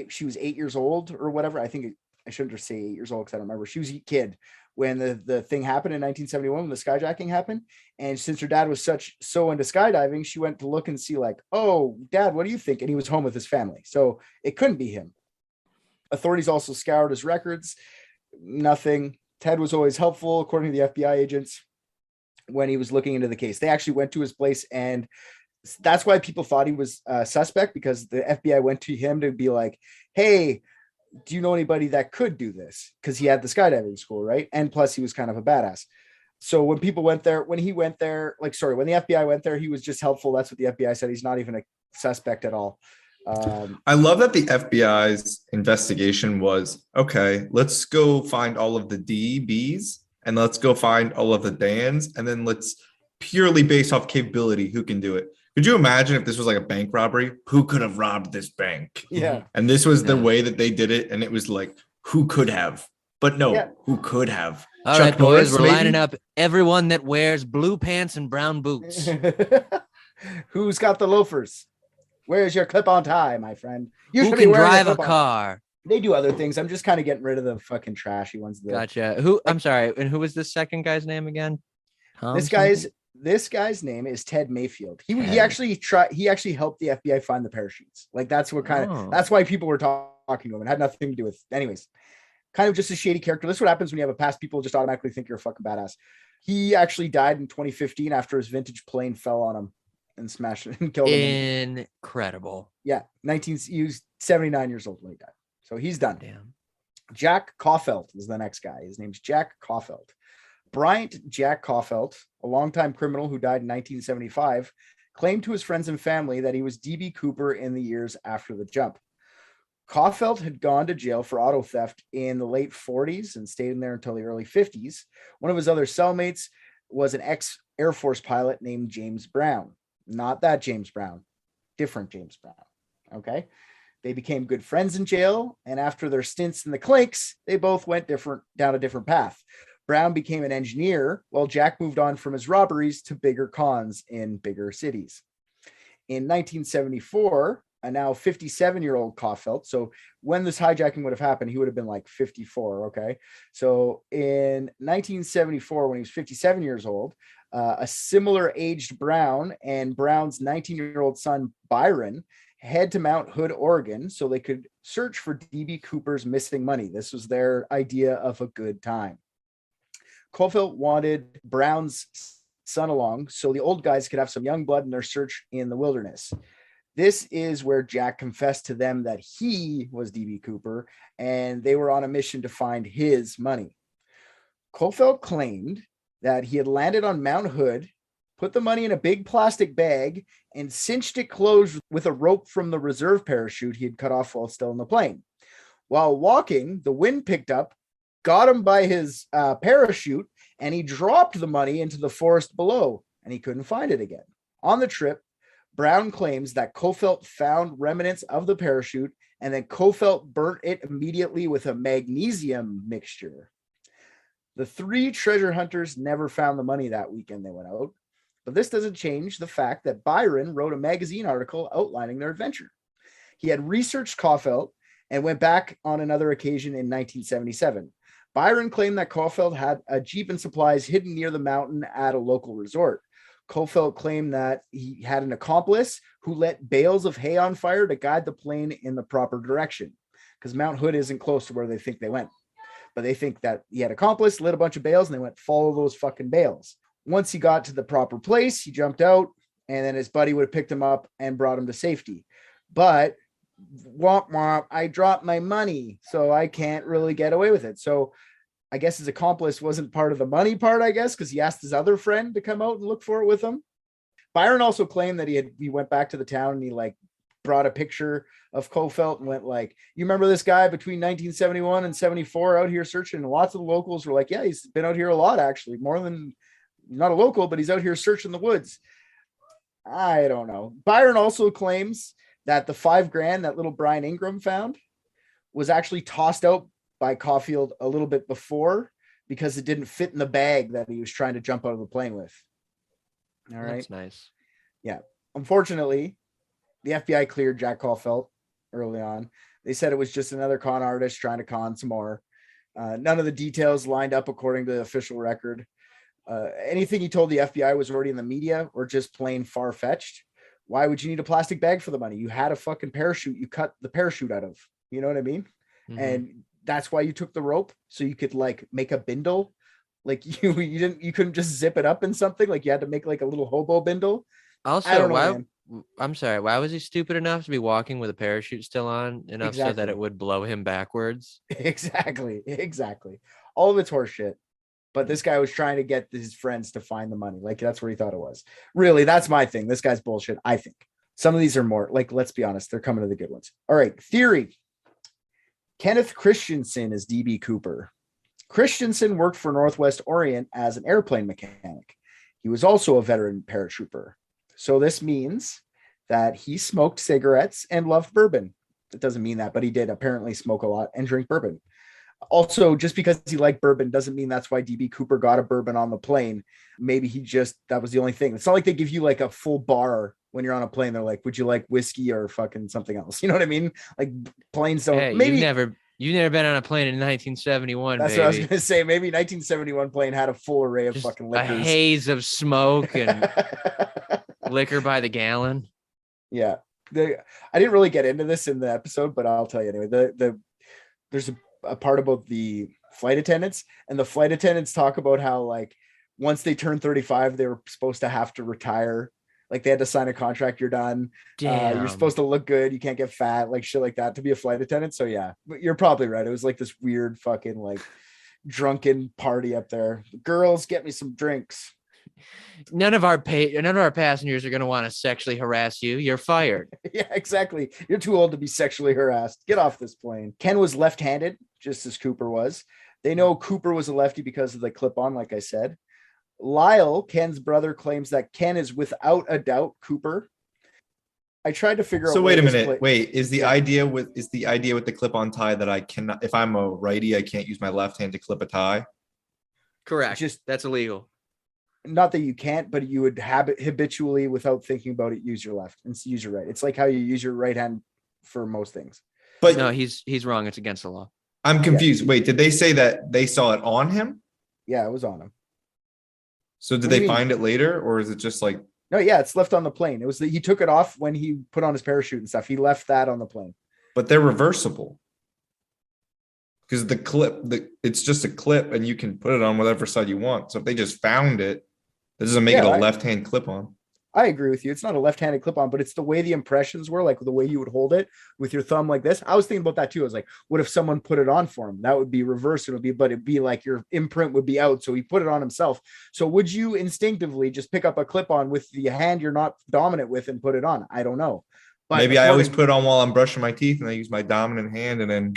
she was 8 years old or whatever. I think I shouldn't just say 8 years old because I don't remember. She was a kid when the thing happened in 1971, when the skyjacking happened. And since her dad was so into skydiving, she went to look and see like, oh, Dad, what do you think? And he was home with his family. So it couldn't be him. Authorities also scoured his records. Nothing. Ted was always helpful, according to the FBI agents, when he was looking into the case. They actually went to his place, and that's why people thought he was a suspect, because the FBI went to him to be like, hey, do you know anybody that could do this? Because he had the skydiving school, right? And plus he was kind of a badass. So when people went there, when the FBI went there, he was just helpful. That's what the FBI said. He's not even a suspect at all. I love that the FBI's investigation was, okay, let's go find all of the DBs and let's go find all of the Dans, and then let's purely based off capability, who can do it. Could you imagine if this was like a bank robbery? Who could have robbed this bank? Yeah. And this was the way that they did it. And it was like, who could have? But no, Yeah. who could have? All Chuck right, boys, Norris, we're maybe? lining up everyone that wears blue pants and brown boots. Who's got the loafers? Where's your clip-on tie, my friend? You Who should be can wearing drive a clip-on. car? They do other things. I'm just kind of getting rid of the fucking trashy ones. Gotcha. Who? I'm sorry. And who was this second guy's name again? Tom This guy's name is Ted Mayfield. He Ted. actually helped the FBI find the parachutes. Like that's what that's why people were talking to him. It had nothing to do with, anyways, kind of just a shady character. This is what happens when you have a past. People just automatically think you're a fucking badass. He actually died in 2015 after his vintage plane fell on him and smashed it and killed him. Incredible. Yeah, he was 79 years old when he died. So he's done. Damn. Jack Caufelt is the next guy. His name's Jack Caufelt. Bryant Jack Caufelt, a longtime criminal who died in 1975, claimed to his friends and family that he was D.B. Cooper in the years after the jump. Caufelt had gone to jail for auto theft in the late 40s and stayed in there until the early 50s. One of his other cellmates was an ex-Air Force pilot named James Brown. Not that James Brown, different James Brown. Okay. They became good friends in jail, and after their stints in the cliques, they both went down a different path. Brown became an engineer, while Jack moved on from his robberies to bigger cons in bigger cities. In 1974, a now 57-year-old Caufelt, so when this hijacking would have happened, he would have been like 54, okay? So in 1974, when he was 57 years old, a similar aged Brown and Brown's 19-year-old son, Byron, head to Mount Hood, Oregon, so they could search for D.B. Cooper's missing money. This was their idea of a good time. Caufelt wanted Brown's son along so the old guys could have some young blood in their search in the wilderness. This is where Jack confessed to them that he was D.B. Cooper and they were on a mission to find his money. Caufelt claimed that he had landed on Mount Hood, put the money in a big plastic bag, and cinched it closed with a rope from the reserve parachute he had cut off while still in the plane. While walking, the wind picked up, got him by his parachute, and he dropped the money into the forest below, and he couldn't find it again. On the trip, Brown claims that Caufelt found remnants of the parachute, and then Caufelt burnt it immediately with a magnesium mixture. The three treasure hunters never found the money that weekend they went out, but this doesn't change the fact that Byron wrote a magazine article outlining their adventure. He had researched Caufelt and went back on another occasion in 1977. Byron claimed that Caufelt had a jeep and supplies hidden near the mountain at a local resort. Caufelt claimed that he had an accomplice who lit bales of hay on fire to guide the plane in the proper direction, because Mount Hood isn't close to where they think they went. But they think that he had an accomplice, lit a bunch of bales, and they went, follow those fucking bales. Once he got to the proper place, he jumped out, and then his buddy would have picked him up and brought him to safety. But womp womp, I dropped my money, so I can't really get away with it. So I guess his accomplice wasn't part of the money part, I guess, because he asked his other friend to come out and look for it with him. Byron also claimed that he went back to the town and he like brought a picture of Caufelt and went like, you remember this guy between 1971 and 74 out here searching? And lots of the locals were like, yeah, he's been out here a lot, actually, more than, not a local, but he's out here searching the woods. I don't know. Byron also claims that the $5,000 that little Brian Ingram found was actually tossed out by Caufelt a little bit before because it didn't fit in the bag that he was trying to jump out of the plane with. All right. That's nice. Yeah. Unfortunately, the FBI cleared Jack Caufelt early on. They said it was just another con artist trying to con some more. None of the details lined up according to the official record. Anything he told the FBI was already in the media or just plain far-fetched. Why would you need a plastic bag for the money? You had a fucking parachute you cut the parachute out of. You know what I mean? Mhm. And that's why you took the rope, so you could like make a bindle. Like you couldn't just zip it up in something. Like you had to make like a little hobo bindle. I Also, don't know, why? man. I'm sorry. Why was he stupid enough to be walking with a parachute still on enough so that Exactly. it would blow him backwards? Exactly. All of it's horseshit. But this guy was trying to get his friends to find the money. Like that's what he thought it was. Really, that's my thing. This guy's bullshit, I think. Some of these are more like, let's be honest, they're coming to the good ones. All right. Theory. Kenneth Christensen is DB Cooper. Christensen worked for Northwest Orient as an airplane mechanic. He was also a veteran paratrooper. So this means that he smoked cigarettes and loved bourbon. It doesn't mean that, but he did apparently smoke a lot and drink bourbon. Also, just because he liked bourbon doesn't mean that's why DB Cooper got a bourbon on the plane. Maybe that was the only thing. It's not like they give you like a full bar when you're on a plane. They're like, would you like whiskey or fucking something else? You know what I mean? Like planes don't. Hey, maybe you've never been on a plane in 1971. That's baby. what I was going to say. Maybe 1971 plane had a full array of Just fucking a liquors. haze of smoke and liquor by the gallon. Yeah. I didn't really get into this in the episode, but I'll tell you anyway. There's a part about the flight attendants, and the flight attendants talk about how like once they turned 35, they were supposed to have to retire. Like they had to sign a contract. You're done. Damn. You're supposed to look good. You can't get fat, like shit like that to be a flight attendant. So yeah, but you're probably right. It was like this weird fucking like drunken party up there. Girls, get me some drinks. None of our passengers are going to want to sexually harass you. You're fired. Yeah, exactly. You're too old to be sexually harassed. Get off this plane. Ken was left-handed, just as Cooper was. They know Cooper was a lefty because of the clip-on, like I said. Lyle, Ken's brother, claims that Ken is without a doubt Cooper. I tried to figure out. So wait a minute. Wait, is the idea with the clip-on tie that I cannot, if I'm a righty, I can't use my left hand to clip a tie? Correct. That's illegal. Not that you can't, but you would habitually, without thinking about it, use your left and use your right. It's like how you use your right hand for most things. But no, he's wrong. It's against the law. I'm confused. Wait, did they say that they saw it on him? Yeah, it was on him. So did they find it later, or is it just like? No, yeah, it's left on the plane. It was he took it off when he put on his parachute and stuff. He left that on the plane. But they're reversible. Because the clip, it's just a clip, and you can put it on whatever side you want. So if they just found it, that doesn't make it a left-hand clip-on. I agree with you. It's not a left-handed clip-on, but it's the way the impressions were, like the way you would hold it with your thumb like this. I was thinking about that too. I was like, what if someone put it on for him? That would be reverse. But it'd be like your imprint would be out. So he put it on himself. So would you instinctively just pick up a clip-on with the hand you're not dominant with and put it on? I don't know. But maybe I always put it on while I'm brushing my teeth, and I use my dominant hand, and then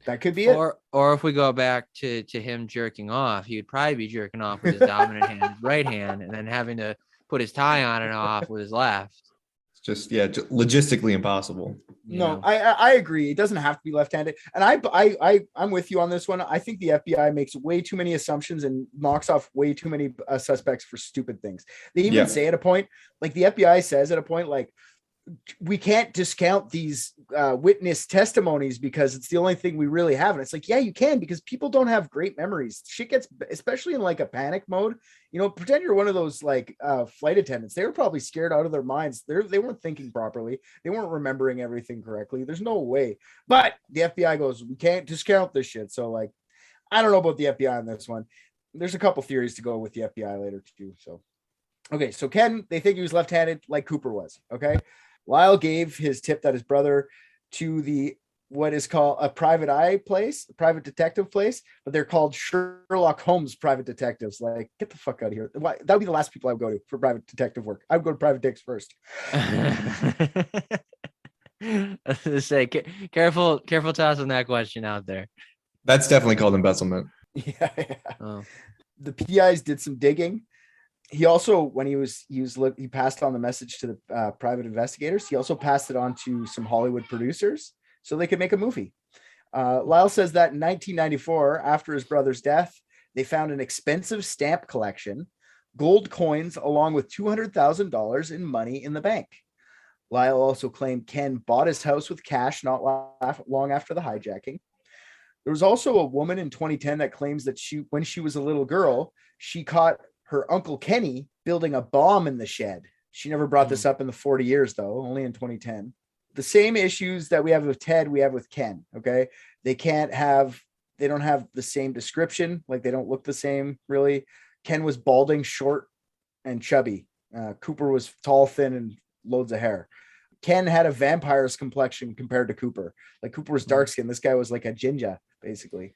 that could be it. Or if we go back to him jerking off, he would probably be jerking off with his dominant hand, right hand, and then having to put his tie on and off with his left. It's just logistically impossible. No, I agree. It doesn't have to be left-handed. And I'm with you on this one. I think the FBI makes way too many assumptions and knocks off way too many suspects for stupid things. They even say at a point, like the FBI says at a point, like, we can't discount these witness testimonies because it's the only thing we really have. And it's like, yeah, you can, because people don't have great memories. Shit gets, especially in like a panic mode, pretend you're one of those like flight attendants. They were probably scared out of their minds. They weren't thinking properly. They weren't remembering everything correctly. There's no way. But the FBI goes, we can't discount this shit. So like, I don't know about the FBI on this one. There's a couple theories to go with the FBI later too. So, okay. So Ken, they think he was left-handed like Cooper was. Okay. Lyle gave his tip that his brother to what is called a private private detective place, but they're called Sherlock Holmes private detectives. Like, get the fuck out of here. That would be the last people I would go to for private detective work. I would go to private dicks first. Say, careful toss on that question out there. That's definitely called embezzlement. Yeah. Oh. The PIs did some digging. He also, when he passed on the message to the private investigators. He also passed it on to some Hollywood producers so they could make a movie. Lyle says that in 1994, after his brother's death, they found an expensive stamp collection, gold coins, along with $200,000 in money in the bank. Lyle also claimed Ken bought his house with cash not long after the hijacking. There was also a woman in 2010 that claims that when she was a little girl, she caught her uncle Kenny building a bomb in the shed. She never brought this up in the 40 years, though, only in 2010. The same issues that we have with Ted, we have with Ken. Okay. They don't have the same description. Like, they don't look the same, really. Ken was balding, short, and chubby. Cooper was tall, thin, and loads of hair. Ken had a vampire's complexion compared to Cooper. Like, Cooper was dark skinned. This guy was like a ginger, basically.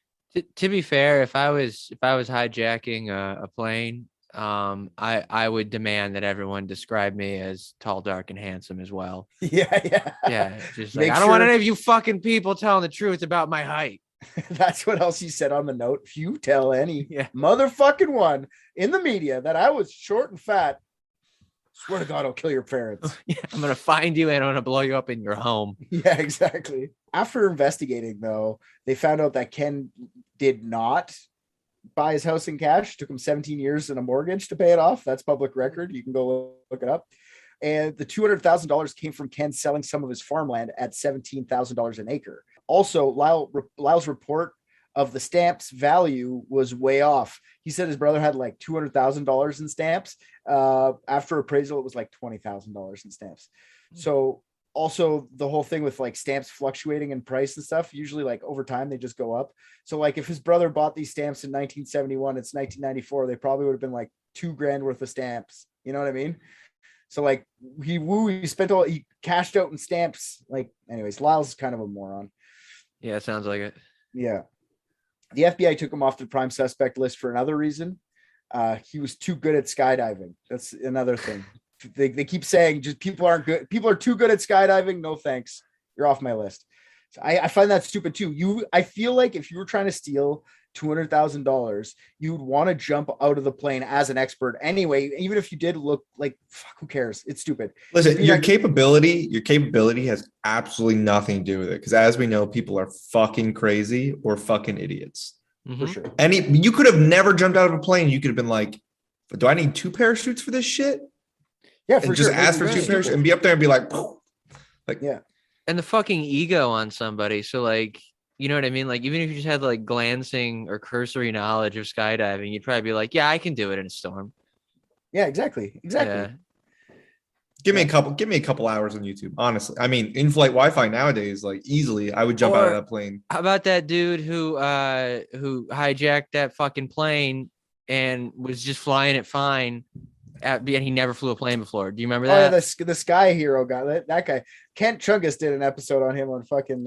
To be fair, if I was hijacking a plane, I would demand that everyone describe me as tall, dark, and handsome as well. Yeah. Just like, I don't want any of you fucking people telling the truth about my height. That's what else you said on the note. If you tell any motherfucking one in the media that I was short and fat, swear to God, I'll kill your parents. I'm gonna find you and I'm gonna blow you up in your home. Yeah, exactly. After investigating, though, they found out that Ken did not buy his house in cash. It took him 17 years and a mortgage to pay it off. That's public record. You can go look it up. And the $200,000 came from Ken selling some of his farmland at $17,000 an acre. Also, Lyle's report of the stamps value was way off. He said his brother had like $200,000 in stamps. After appraisal, it was like $20,000 in stamps. So also the whole thing with like stamps fluctuating in price and stuff, usually like over time, they just go up. So like if his brother bought these stamps in 1971, it's 1994, they probably would have been like $2,000 worth of stamps. You know what I mean? So like he cashed out in stamps. Like, anyways, Lyle's kind of a moron. Yeah, it sounds like it. Yeah. The FBI took him off the prime suspect list for another reason. He was too good at skydiving. That's another thing. They keep saying just people aren't good. People are too good at skydiving. No, thanks. You're off my list. So I find that stupid too. I feel like if you were trying to steal $200,000, you would want to jump out of the plane as an expert anyway. Even if you did look like, fuck, who cares? It's stupid. Listen, your capability has absolutely nothing to do with it. Because as we know, people are fucking crazy or fucking idiots. For sure. You could have never jumped out of a plane. You could have been like, do I need 2 parachutes for this shit? Yeah, for just sure. ask for 2 parachutes and be up there and be like, yeah. And the fucking ego on somebody. So like, you know what I mean? Like, even if you just had like glancing or cursory knowledge of skydiving, you'd probably be like, yeah, I can do it in a storm. Yeah, exactly. Yeah. Give me a couple hours on YouTube. Honestly, I mean, in-flight Wi-Fi nowadays, like easily, I would jump out of that plane. How about that dude who hijacked that fucking plane and was just flying it fine? And he never flew a plane before. Do you remember that? Oh, yeah, the Sky Hero guy. That guy. Kent Chungus did an episode on him on fucking.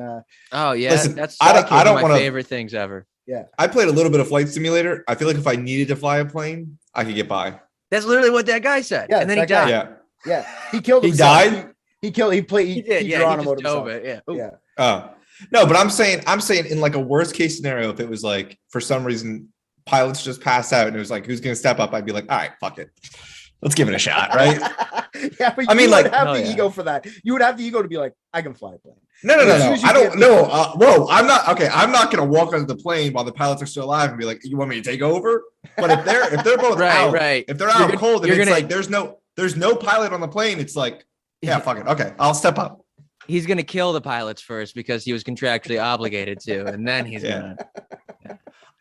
Oh yeah, listen, that's I don't one of my favorite things ever. Yeah, I played a little bit of Flight Simulator. I feel like if I needed to fly a plane, I could get by. That's literally what that guy said. Yeah, and then he died. Yeah, he killed. He himself. died. He did. He just dove it. Yeah. Yeah. No, but I'm saying in like a worst case scenario, if it was like for some reason pilots just passed out and it was like, who's gonna step up? I'd be like, all right, fuck it. Let's give it a shot, right? Yeah, but you would have the ego for that. You would have the ego to be like, I can fly a plane. No. I don't know. Whoa, I'm not okay. I'm not gonna walk onto the plane while the pilots are still alive and be like, you want me to take over? But if they're both out, if they're out cold, and it's like there's no pilot on the plane, it's like, yeah, fuck it. Okay, I'll step up. He's gonna kill the pilots first because he was contractually obligated to, and then he's gonna.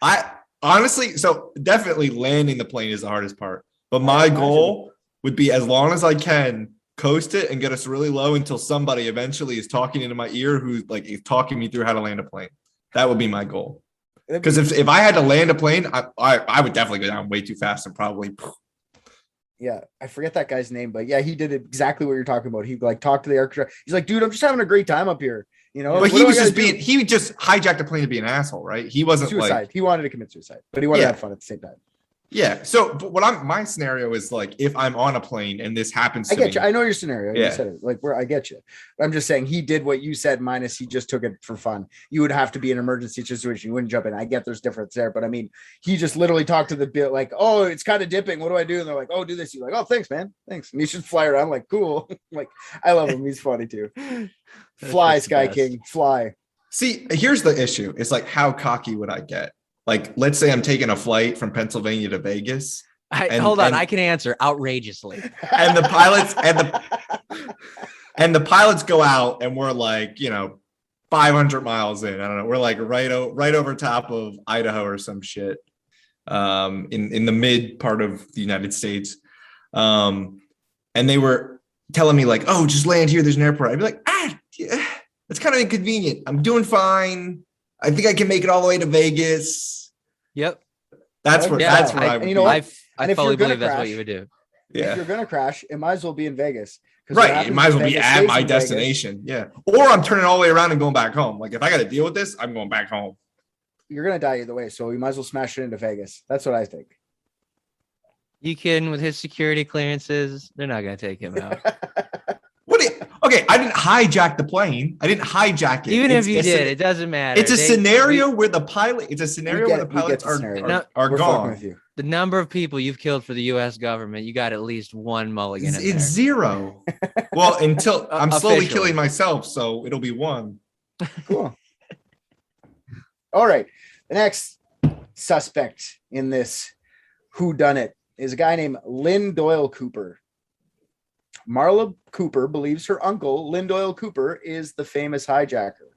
I honestly, so definitely landing the plane is the hardest part. But my goal would be, as long as I can, coast it and get us really low until somebody eventually is talking into my ear who's like is talking me through how to land a plane. That would be my goal. Because if I had to land a plane, I would definitely go down way too fast and probably. Yeah, I forget that guy's name, but yeah, he did exactly what you're talking about. He like talked to the aircraft. He's like, dude, I'm just having a great time up here. You know, but he just hijacked a plane to be an asshole, right? He wasn't suicide. Like, he wanted to commit suicide, but he wanted to have fun at the same time. Yeah. So, but my scenario is like, if I'm on a plane and this happens to me. I get you. I know your scenario. Yeah. You said it. Like, I get you. I'm just saying he did what you said, minus he just took it for fun. You would have to be an emergency situation. You wouldn't jump in. I get there's difference there, but I mean, he just literally talked to the bit like, oh, it's kind of dipping. What do I do? And they're like, oh, do this. He's like, oh, thanks, man. Thanks. And you should fly around. Like, cool. Like, I love him. He's funny too. Fly, Sky King. Fly. See, here's the issue. It's like, how cocky would I get? Like, let's say I'm taking a flight from Pennsylvania to Vegas. Hold on, I can answer outrageously. And the pilots and the pilots go out, and we're like, 500 miles in. I don't know. We're like right over top of Idaho or some shit. In the mid part of the United States. And they were telling me like, oh, just land here. There's an airport. I'd be like, yeah, that's kind of inconvenient. I'm doing fine. I think I can make it all the way to Vegas. Yep. That's where I would. You know what? I fully believe that's what you would do. Yeah. If you're going to crash, it might as well be in Vegas. Right. It might as well be at my destination. Yeah. Or I'm turning all the way around and going back home. Like if I got to deal with this, I'm going back home. You're going to die either way. So you might as well smash it into Vegas. That's what I think. You kidding? With his security clearances, they're not going to take him out. Okay, I didn't hijack the plane. I didn't hijack it. Even if you did, it doesn't matter. It's a scenario where the pilot. It's a scenario where the pilots are gone. With you. The number of people you've killed for the U.S. government, you got at least one mulligan. It's zero. Well, until I'm slowly killing myself, so it'll be one. Cool. All right. The next suspect in this whodunit is a guy named Lynn Doyle Cooper. Marla Cooper believes her uncle, Lynn Doyle Cooper, is the famous hijacker.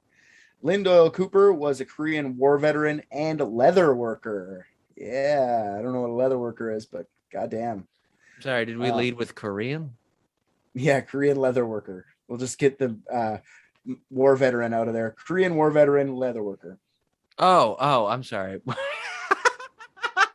Lynn Doyle Cooper was a Korean war veteran and leather worker. Yeah, I don't know what a leather worker is, but goddamn. Sorry, did we lead with Korean? Yeah, Korean leather worker. We'll just get the war veteran out of there. Korean war veteran, leather worker. Oh, I'm sorry.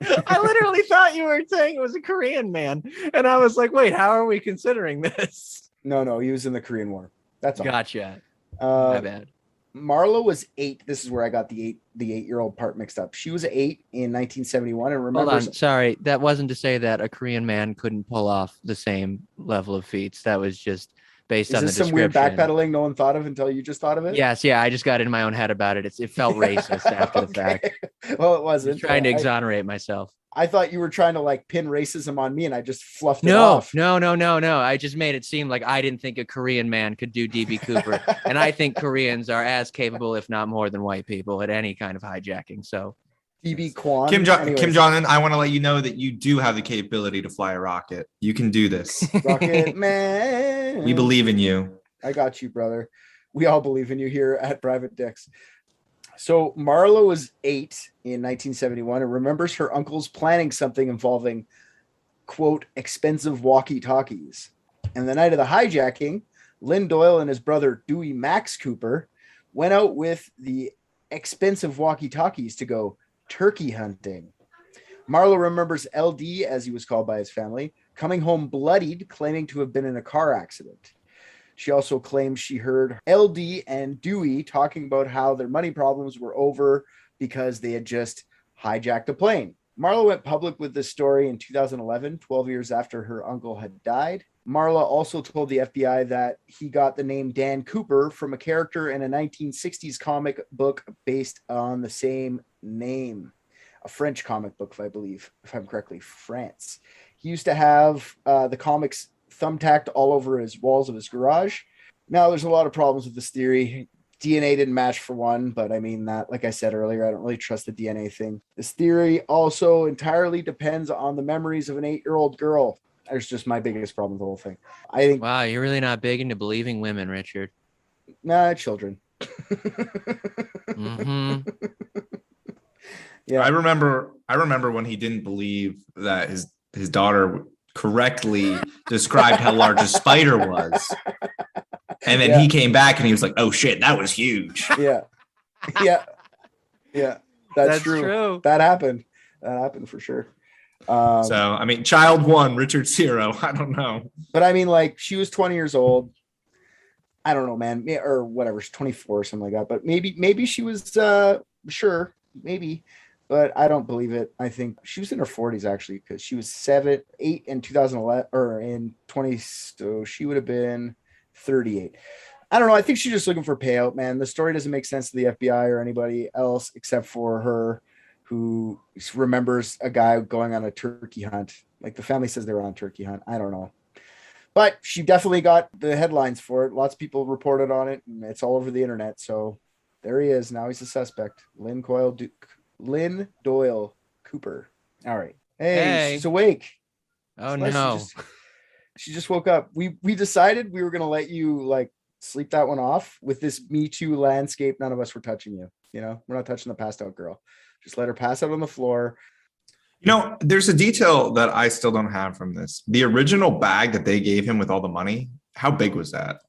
I literally thought you were saying it was a Korean man. And I was like, wait, how are we considering this? No, he was in the Korean War. That's all. Gotcha. My bad. Marla was 8. This is where I got the 8-year-old part mixed up. She was 8 in 1971. And remember, hold on. Sorry, that wasn't to say that a Korean man couldn't pull off the same level of feats. That was just based on the description. Is this some weird backpedaling no one thought of until you just thought of it? Yes, yeah. I just got in my own head about it. It felt racist after the fact. Well, it wasn't. I'm trying to exonerate myself. I thought you were trying to like pin racism on me, and I just fluffed it off. No. I just made it seem like I didn't think a Korean man could do DB Cooper, and I think Koreans are as capable, if not more, than white people at any kind of hijacking. So, DB Kwan, Kim Jong-un, I want to let you know that you do have the capability to fly a rocket. You can do this. Rocket man. We believe in you. I got you, brother. We all believe in you here at Private Dicks. So Marla was 8 in 1971 and remembers her uncle's planning something involving, quote, expensive walkie-talkies. And the night of the hijacking, Lynn Doyle and his brother Dewey Max Cooper went out with the expensive walkie-talkies to go turkey hunting. Marla remembers LD, as he was called by his family, coming home bloodied, claiming to have been in a car accident. She also claims she heard LD and Dewey talking about how their money problems were over because they had just hijacked a plane. Marla went public with this story in 2011, 12 years after her uncle had died. Marla also told the FBI that he got the name Dan Cooper from a character in a 1960s comic book based on the same name. A French comic book, if I believe, if I'm correctly, France. He used to have the comics thumbtacked all over his walls of his garage. Now, there's a lot of problems with this theory. DNA didn't match for one, but I mean that, like I said earlier, I don't really trust the DNA thing. This theory also entirely depends on the memories of an 8-year-old girl. There's just my biggest problem with the whole thing. I think. Wow, you're really not big into believing women, Richard. Nah, children. Mm-hmm. Yeah, I remember when he didn't believe that his daughter correctly described how large a spider was. And then he came back and he was like, oh shit, that was huge. Yeah. That's true. That happened for sure. So I mean, child 1, Richard 0. I don't know. But I mean, like, she was 20 years old. I don't know, man, or whatever, she's 24 or something like that. But maybe she was sure, maybe. But I don't believe it. I think she was in her 40s actually, because she was 8 in 2011 or in 20. So she would have been 38. I don't know. I think she's just looking for payout, man. The story doesn't make sense to the FBI or anybody else except for her, who remembers a guy going on a turkey hunt. Like, the family says they were on a turkey hunt. I don't know. But she definitely got the headlines for it. Lots of people reported on it, and it's all over the internet. So there he is. Now he's a suspect. Lynn Doyle Cooper. All right. Hey, she's awake. Oh, no. She just woke up. We decided we were going to let you, like, sleep that one off. With this Me Too landscape, none of us were touching you. You know, we're not touching the passed out girl. Just let her pass out on the floor. You know, there's a detail that I still don't have from this. The original bag that they gave him with all the money, how big was that?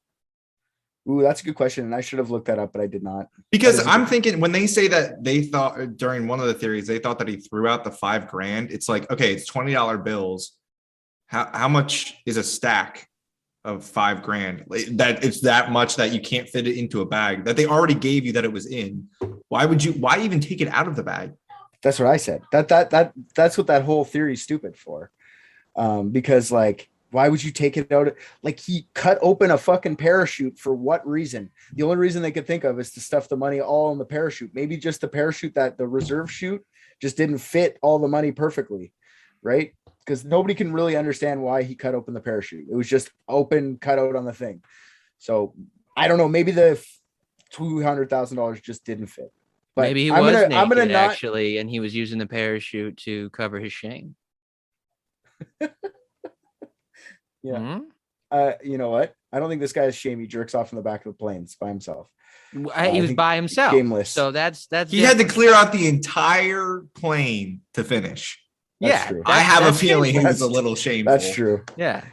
Ooh, that's a good question. And I should have looked that up, but I did not. Because I'm thinking when they say that they thought during one of the theories, they thought that he threw out the $5,000. It's like, okay, it's $20 bills. How much is a stack of $5,000? Like, that it's that much that you can't fit it into a bag that they already gave you that it was in. Why even take it out of the bag? That's what I said. That's what that whole theory is stupid for. Because like, why would you take it out? Like, he cut open a fucking parachute for what reason? The only reason they could think of is to stuff the money all in the parachute. Maybe just the parachute, that the reserve chute just didn't fit all the money perfectly, right? Because nobody can really understand why he cut open the parachute. It was just open, cut out on the thing. So I don't know. Maybe the $200,000 just didn't fit. But maybe he was naked, actually, and he was using the parachute to cover his shame. Yeah. You know what? I don't think this guy is shame. He jerks off in the back of the planes by himself. He was by himself. Shameless. So that's he had to clear out the entire plane to finish. That's true. I have a feeling he was a little shameful. That's true. Yeah.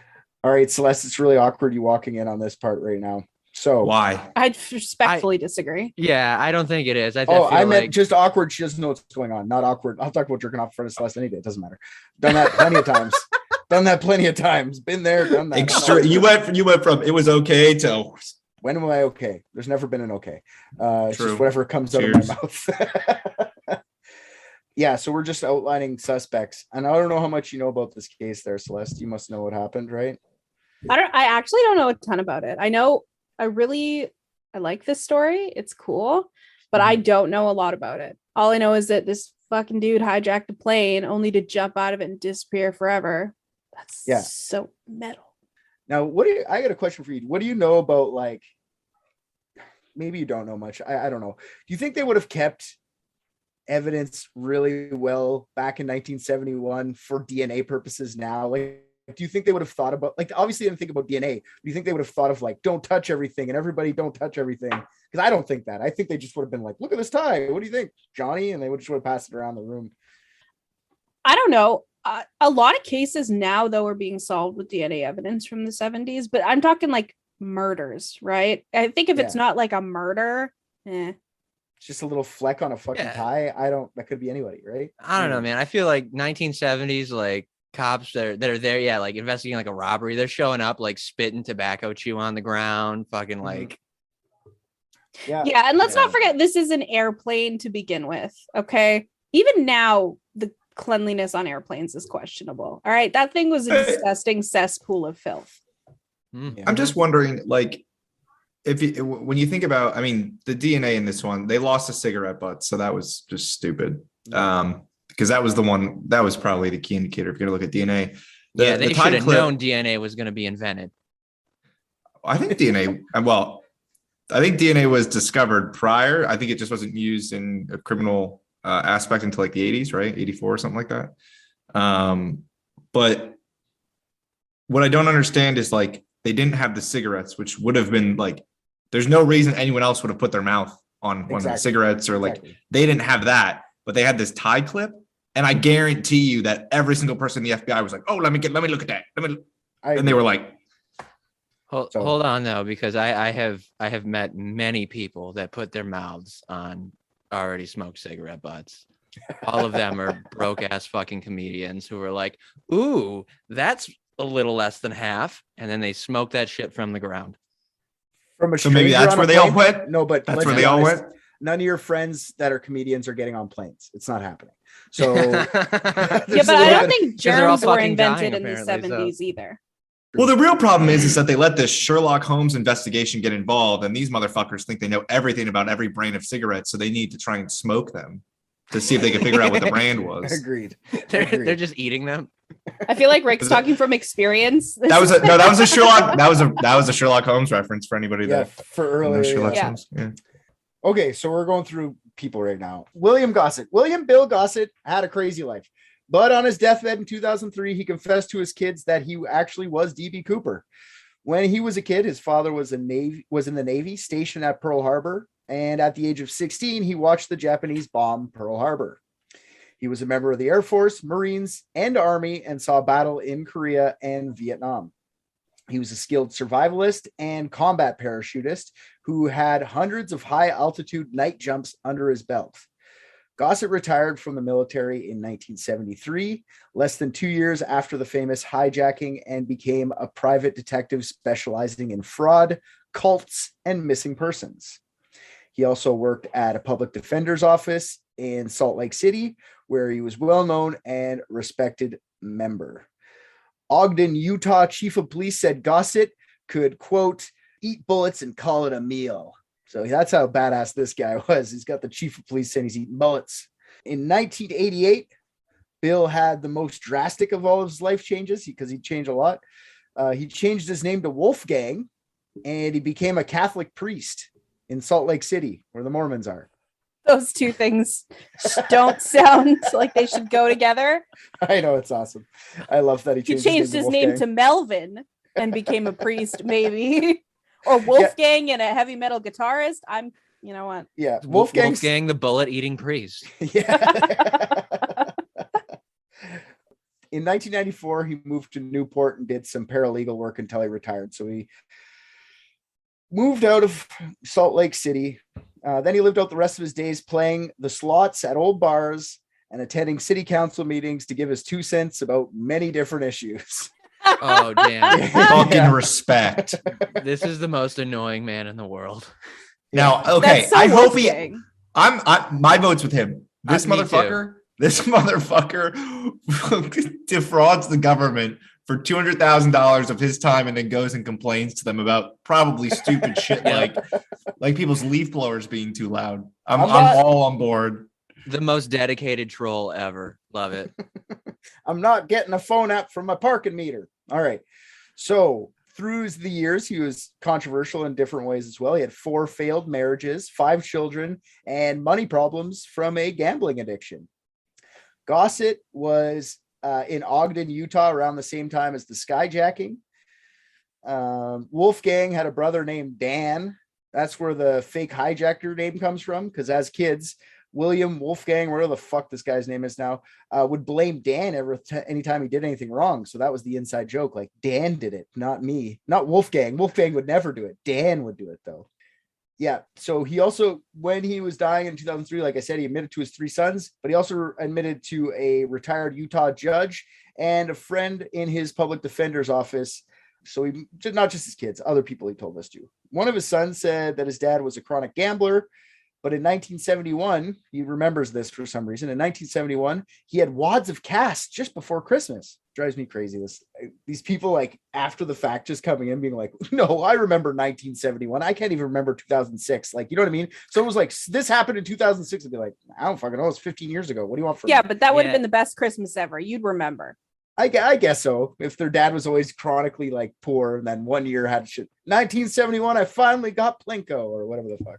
All right, Celeste, it's really awkward you walking in on this part right now. So why? I'd respectfully disagree. Yeah, I don't think it is. I meant just awkward. She doesn't know what's going on. Not awkward. I'll talk about jerking off in front of Celeste any day. It doesn't matter. Done that plenty of times. Done that plenty of times. Been there, done that. You went from it was okay to when am I okay? There's never been an okay. It's just whatever comes out of my mouth. Yeah, so we're just outlining suspects, and I don't know how much you know about this case there, Celeste. You must know what happened, right? I actually don't know a ton about it. I know I like this story. It's cool, but I don't know a lot about it. All I know is that this fucking dude hijacked a plane only to jump out of it and disappear forever. That's so metal. Now, I got a question for you. What do you know about, like, maybe you don't know much. I don't know. Do you think they would have kept evidence really well back in 1971 for DNA purposes now? Like, do you think they would have thought about, like, obviously they didn't think about DNA. Do you think they would have thought of, like, don't touch everything and everybody don't touch everything? Because I don't think that. I think they just would have been like, look at this tie. What do you think, Johnny? And they would just would have passed it around the room. I don't know. A lot of cases now, though, are being solved with DNA evidence from the 70s, but I'm talking like murders, right? I think if it's not like a murder, it's just a little fleck on a fucking tie. That could be anybody, right? I don't know, man. I feel like 1970s, like cops that are there, like investigating like a robbery. They're showing up, like spitting tobacco chew on the ground, fucking like. Yeah, and let's not forget this is an airplane to begin with. Okay, even now the cleanliness on airplanes is questionable. All right, that thing was a disgusting cesspool of filth. I'm just wondering, like, when you think about, I mean, the DNA in this one, they lost a cigarette butt, so that was just stupid. Because that was the one that was probably the key indicator if you're gonna look at DNA. They should have known DNA was going to be invented. I think DNA. Well, I think DNA was discovered prior. I think it just wasn't used in a criminal aspect until like the 80s, right? 84 or something like that. But what I don't understand is, like, they didn't have the cigarettes, which would have been like, there's no reason anyone else would have put their mouth on one of the cigarettes, or like they didn't have that, but they had this tie clip. And I guarantee you that every single person in the FBI was like, oh, let me look at that. And they were like, hold on though, because I have met many people that put their mouths on already smoked cigarette butts. All of them are broke ass fucking comedians who were like, ooh, that's a little less than half, and then they smoke that shit from the ground. So maybe that's where they all went. No, but that's where they all went. None of your friends that are comedians are getting on planes. It's not happening. So but I don't think germs were invented in the 70s either. Well, the real problem is that they let this Sherlock Holmes investigation get involved, and these motherfuckers think they know everything about every brand of cigarettes, so they need to try and smoke them to see if they can figure out what the brand was. Agreed. They're just eating them. I feel like Rick's talking from experience. That was a Sherlock Holmes reference for anybody that for earlier. Sherlock Holmes. Yeah. Okay, so we're going through people right now. William Bill Gossett had a crazy life, but on his deathbed in 2003, he confessed to his kids that he actually was DB Cooper. When he was a kid, his father was in the Navy, stationed at Pearl Harbor, and at the age of 16, he watched the Japanese bomb Pearl Harbor. He was a member of the Air Force, Marines, and Army, and saw battle in Korea and Vietnam. He was a skilled survivalist and combat parachutist who had hundreds of high-altitude night jumps under his belt. Gossett retired from the military in 1973, less than 2 years after the famous hijacking, and became a private detective specializing in fraud, cults, and missing persons. He also worked at a public defender's office in Salt Lake City, where he was well-known and respected member. Ogden, Utah chief of police said Gossett could, quote, eat bullets and call it a meal. So that's how badass this guy was. He's got the chief of police saying he's eating bullets. In 1988, Bill had the most drastic of all of his life changes because he changed a lot. He changed his name to Wolfgang, and he became a Catholic priest in Salt Lake City, where the Mormons are. Those two things don't sound like they should go together. I know, it's awesome. I love that he changed his name to Melvin and became a priest, maybe. Or Wolfgang and a heavy metal guitarist. You know what? Yeah, Wolfgang, the bullet-eating priest. Yeah. In 1994, he moved to Newport and did some paralegal work until he retired. So he moved out of Salt Lake City. Then he lived out the rest of his days playing the slots at old bars and attending city council meetings to give his 2 cents about many different issues. Oh, damn. Fucking respect. This is the most annoying man in the world. Now, okay, So I hope Wolfgang. my vote's with him. This Me motherfucker defrauds the government for $200,000 of his time and then goes and complains to them about probably stupid shit like people's leaf blowers being too loud. I'm all on board. The most dedicated troll ever. Love it. I'm not getting a phone app from my parking meter. All right. So through the years, he was controversial in different ways as well. He had 4 failed marriages, 5 children, and money problems from a gambling addiction. Gossett was in Ogden, Utah, around the same time as the Skyjacking. Wolfgang had a brother named Dan. That's where the fake hijacker name comes from, because as kids, William Wolfgang, whatever the fuck this guy's name is now, would blame Dan anytime he did anything wrong. So that was the inside joke. Like, Dan did it, not me, not Wolfgang. Wolfgang would never do it. Dan would do it, though. Yeah. So he also, when he was dying in 2003, like I said, he admitted to his 3 sons, but he also admitted to a retired Utah judge and a friend in his public defender's office. So he, not just his kids, other people he told this to. One of his sons said that his dad was a chronic gambler. But in 1971, he remembers this for some reason. In 1971, he had wads of cash just before Christmas. Drives me crazy. These people, like, after the fact, just coming in being like, no, I remember 1971. I can't even remember 2006. Like, you know what I mean? So it was like, this happened in 2006. And be like, I don't fucking know. It's 15 years ago. What do you want from me? Yeah, but that would have been the best Christmas ever. You'd remember. I guess so. If their dad was always chronically, like, poor, and then one year had shit. 1971, I finally got Plinko, or whatever the fuck.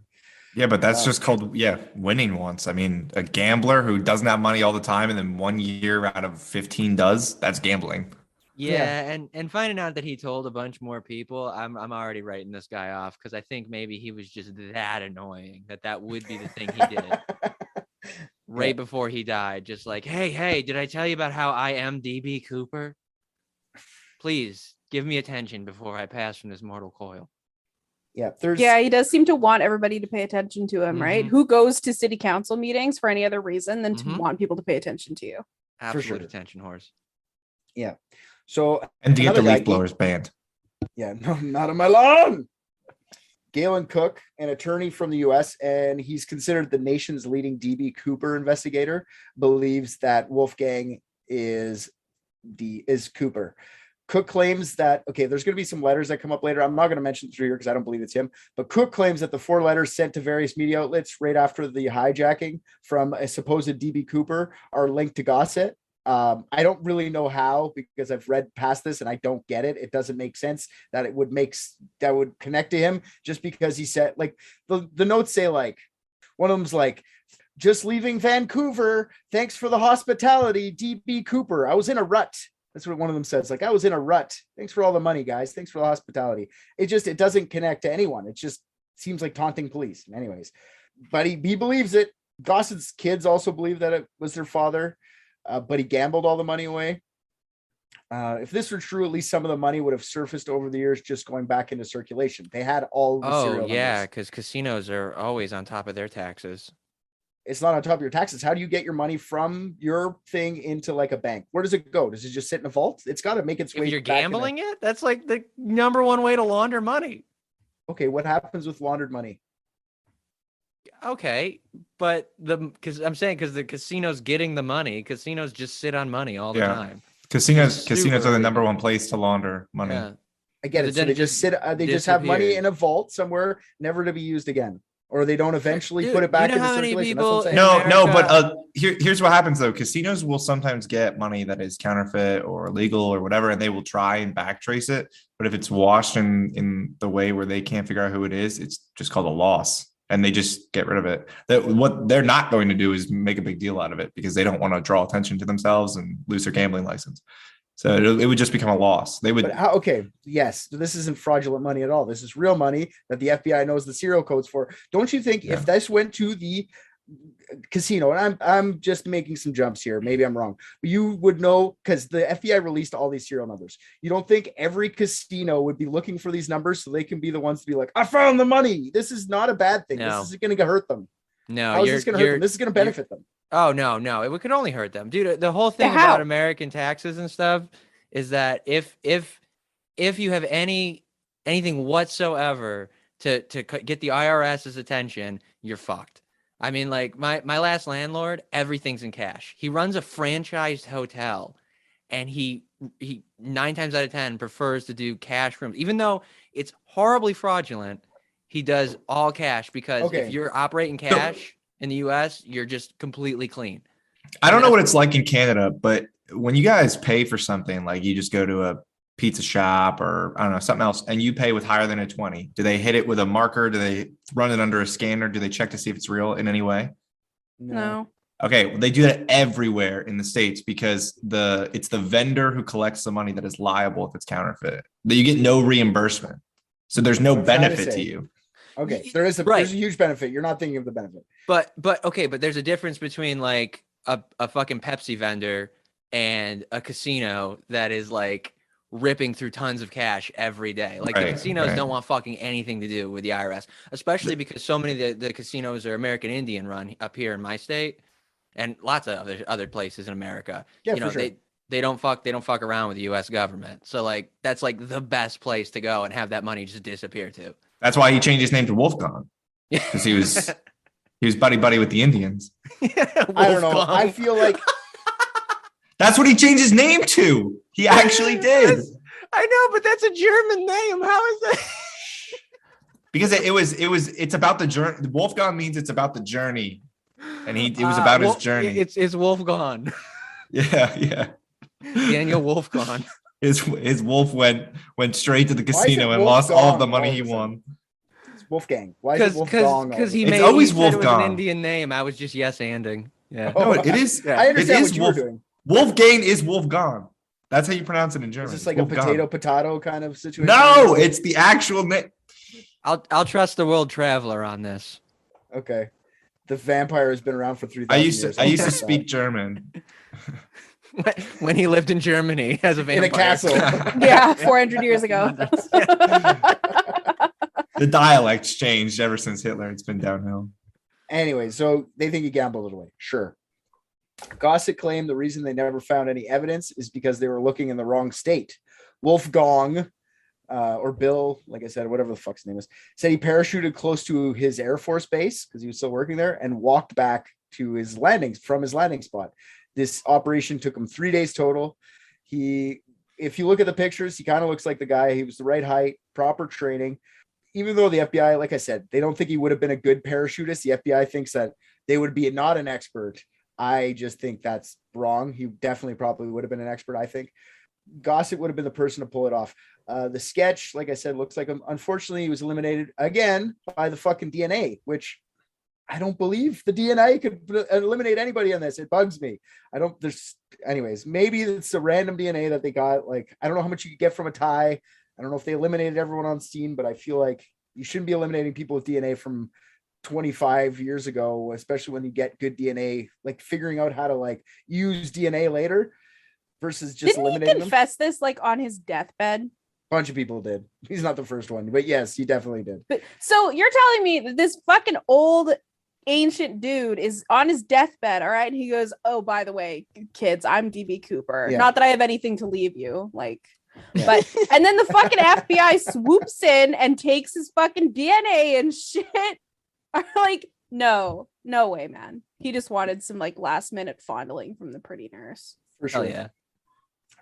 Yeah, but that's just called, winning once. I mean, a gambler who doesn't have money all the time and then 1 year out of 15 does, that's gambling. Yeah. And finding out that he told a bunch more people, I'm already writing this guy off, because I think maybe he was just that annoying that would be the thing he did right before he died. Just like, hey, did I tell you about how I am DB Cooper? Please give me attention before I pass from this mortal coil. Yeah, he does seem to want everybody to pay attention to him, right? Who goes to city council meetings for any other reason than to want people to pay attention to you? Absolute attention horse. Yeah. So, and to get the leaf blowers banned. Yeah, no, not on my lawn. Galen Cook, an attorney from the U.S., and he's considered the nation's leading DB Cooper investigator, believes that Wolfgang is Cooper. Cook claims that, there's going to be some letters that come up later. I'm not going to mention through here because I don't believe it's him. But Cook claims that the 4 letters sent to various media outlets right after the hijacking from a supposed DB Cooper are linked to Gossett. I don't really know how, because I've read past this and I don't get it. It doesn't make sense that it would that would connect to him, just because he said, like, the notes say, like, one of them's like, just leaving Vancouver. Thanks for the hospitality, DB Cooper. I was in a rut. That's what one of them says. Like, I was in a rut. Thanks for all the money, guys. Thanks for the hospitality. It doesn't connect to anyone. It just seems like taunting police. Anyways, but he believes it. Gossip's kids also believe that it was their father, but he gambled all the money away. If this were true, at least some of the money would have surfaced over the years, just going back into circulation. They had all the serial numbers. Because casinos are always on top of their taxes. It's not on top of your taxes. How do you get your money from your thing into like a bank? Where does it go? Does it just sit in a vault? It's got to make its way. If you're gambling it, that's like the number one way to launder money. Okay, what happens with laundered money? Okay, but because the casino's getting the money. Casinos just sit on money all the time. Casinos are the number one place to launder money. Yeah. I get it. So they just sit. They just have money in a vault somewhere, never to be used again, or they don't eventually put it back into circulation. But here's what happens though. Casinos will sometimes get money that is counterfeit or illegal or whatever, and they will try and backtrace it. But if it's washed in the way where they can't figure out who it is, it's just called a loss. And they just get rid of it. What they're not going to do is make a big deal out of it because they don't want to draw attention to themselves and lose their gambling license. So it would just become a loss. They would. Okay. Yes. This isn't fraudulent money at all. This is real money that the FBI knows the serial codes for. Don't you think if this went to the casino, and I'm just making some jumps here, maybe I'm wrong, but you would know because the FBI released all these serial numbers. You don't think every casino would be looking for these numbers so they can be the ones to be like, I found the money. This is not a bad thing. No. This isn't going to hurt them. No, how is this going to hurt them? This is going to benefit them. Oh no, it could only hurt them, dude. The whole thing about American taxes and stuff is that if you have anything whatsoever to get the IRS's attention, you're fucked. I mean, like my last landlord, everything's in cash. He runs a franchised hotel, and he 9 times out of 10 prefers to do cash rooms, even though it's horribly fraudulent. He does all cash because if you're operating cash in the U.S., you're just completely clean. I don't know what it's like in Canada, but when you guys pay for something, like you just go to a pizza shop or I don't know, something else, and you pay with higher than a 20, do they hit it with a marker? Do they run it under a scanner? Do they check to see if it's real in any way? No. Okay, well, they do that everywhere in the States because it's the vendor who collects the money that is liable if it's counterfeit. That you get no reimbursement. So there's no benefit to you. Okay, there's a huge benefit. You're not thinking of the benefit. But there's a difference between like a fucking Pepsi vendor and a casino that is like ripping through tons of cash every day. Like the casinos don't want fucking anything to do with the IRS, especially because so many of the casinos are American Indian run up here in my state and lots of other places in America. Yeah, you know, they don't fuck around with the US government. So like that's like the best place to go and have that money just disappear to. That's why he changed his name to Wolfgang. Because he was buddy with the Indians. I don't know. I feel like that's what he changed his name to. He actually did. I know, but that's a German name. How is that? Because it's about the journey. Wolfgang means it's about the journey. And it was about his journey. It's Wolfgang. Yeah. Daniel Wolfgang. His wolf went straight to the casino and lost all of the money he won. It's Wolfgang. Why is it Wolfgang? Because he always said Wolfgang. It was an Indian name. I was just yes-anding. Yeah. No, it is. I understand what you were doing. Wolfgang is Wolfgang. That's how you pronounce it in German. Is this like Wolfgang. A potato kind of situation? No, it's the actual name. I'll trust the world traveler on this. Okay. The vampire has been around for 3,000 years. I used to speak German. When he lived in Germany as a vampire. In a castle. Yeah, 400 years ago. The dialect's changed ever since Hitler. It's been downhill. Anyway, so they think he gambled it away. Sure. Gossett claimed the reason they never found any evidence is because they were looking in the wrong state. Wolfgang, or Bill, like I said, whatever the fuck's name is, said he parachuted close to his Air Force base because he was still working there and walked back to his landing spot. This operation took him 3 days total. If you look at the pictures, he kind of looks like the guy. He was the right height, proper training. Even though the FBI, like I said, they don't think he would have been a good parachutist. The FBI thinks that they would be not an expert. I just think that's wrong. He definitely probably would have been an expert, I think. Gossett would have been the person to pull it off. The sketch, like I said, looks like him. Unfortunately, he was eliminated again by the fucking DNA, which I don't believe the DNA could eliminate anybody on this. It bugs me. Anyways, maybe it's a random DNA that they got. Like, I don't know how much you could get from a tie. I don't know if they eliminated everyone on scene, but I feel like you shouldn't be eliminating people with DNA from 25 years ago, especially when you get good DNA, like figuring out how to like use DNA later versus just Didn't eliminating he confess this like on his deathbed? Bunch of people did. He's not the first one, but yes, he definitely did. But so you're telling me that this fucking old ancient dude is on his deathbed, all right? And he goes, "Oh, by the way, kids, I'm DB Cooper. Yeah. Not that I have anything to leave you." Like, but and then the fucking FBI swoops in and takes his fucking DNA and shit. I'm like, no way, man. He just wanted some like last minute fondling from the pretty nurse. For sure. Hell yeah.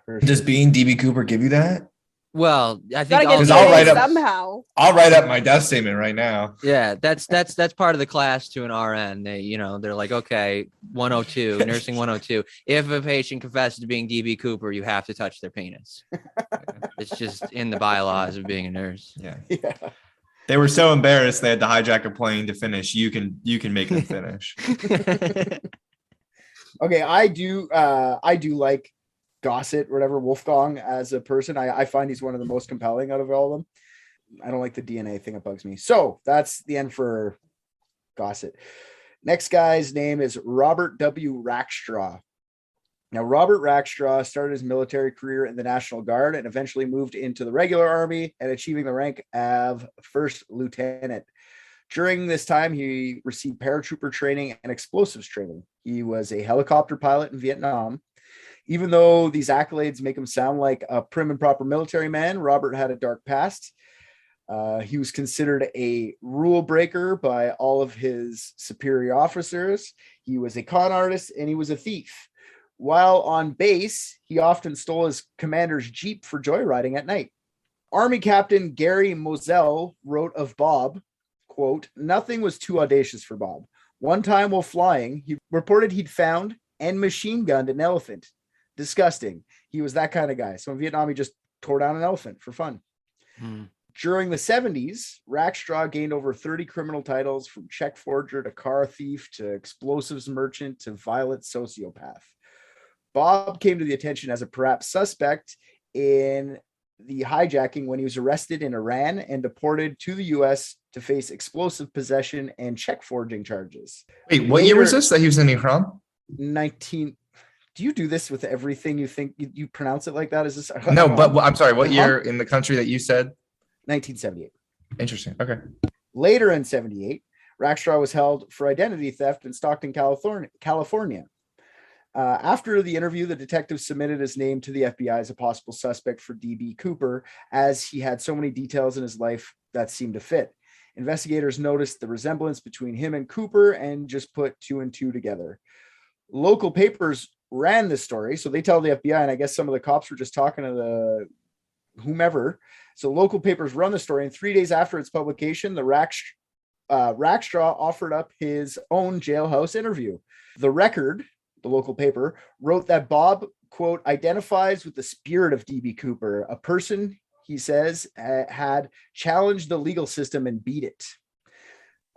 For sure. Does being DB Cooper give you that? Well, I Gotta think get Because I'll DNA write up- somehow. I'll write up my death statement right now. yeah, that's part of the class to an RN. They're like, okay, 102, nursing 102. If a patient confesses to being DB Cooper, you have to touch their penis. It's just in the bylaws of being a nurse. Yeah. Yeah. They were so embarrassed they had to hijack a plane to finish. You can make them finish. Okay, I do like Gossett, whatever, Wolfgang as a person. I find he's one of the most compelling out of all of them. I don't like the DNA thing. It bugs me. So that's the end for Gossett. Next guy's name is Robert W. Rackstraw. Now, Robert Rackstraw started his military career in the National Guard and eventually moved into the regular army and achieving the rank of first lieutenant. During this time, he received paratrooper training and explosives training. He was a helicopter pilot in Vietnam. Even though these accolades make him sound like a prim and proper military man, Robert had a dark past. He was considered a rule breaker by all of his superior officers. He was a con artist and he was a thief. While on base, he often stole his commander's Jeep for joyriding at night. Army Captain Gary Moselle wrote of Bob, quote, "Nothing was too audacious for Bob. One time while flying, he reported he'd found and machine gunned an elephant. Disgusting. He was that kind of guy. So in Vietnam, he just tore down an elephant for fun." During the 70s, Rackstraw gained over 30 criminal titles, from check forger to car thief to explosives merchant to violent sociopath. Bob came to the attention as a perhaps suspect in the hijacking when he was arrested in Iran and deported to the U.S. to face explosive possession and check forging charges. Wait, what year was this that he was in Iran? 19. Do you do this with everything you think you pronounce it like that? Is this No, but I'm sorry. What year in the country that you said? 1978. Interesting. Okay. Later in 78, Rackstraw was held for identity theft in Stockton, California. After the interview, the detective submitted his name to the FBI as a possible suspect for DB Cooper, as he had so many details in his life that seemed to fit. Investigators noticed the resemblance between him and Cooper and just put two and two together. Local papers ran this story, so they tell the FBI, and I guess some of the cops were just talking to the whomever. So local papers run the story, and 3 days after its publication, the Rackstraw offered up his own jailhouse interview. The Record, the local paper, wrote that Bob, quote, identifies with the spirit of DB Cooper, a person, he says, had challenged the legal system and beat it.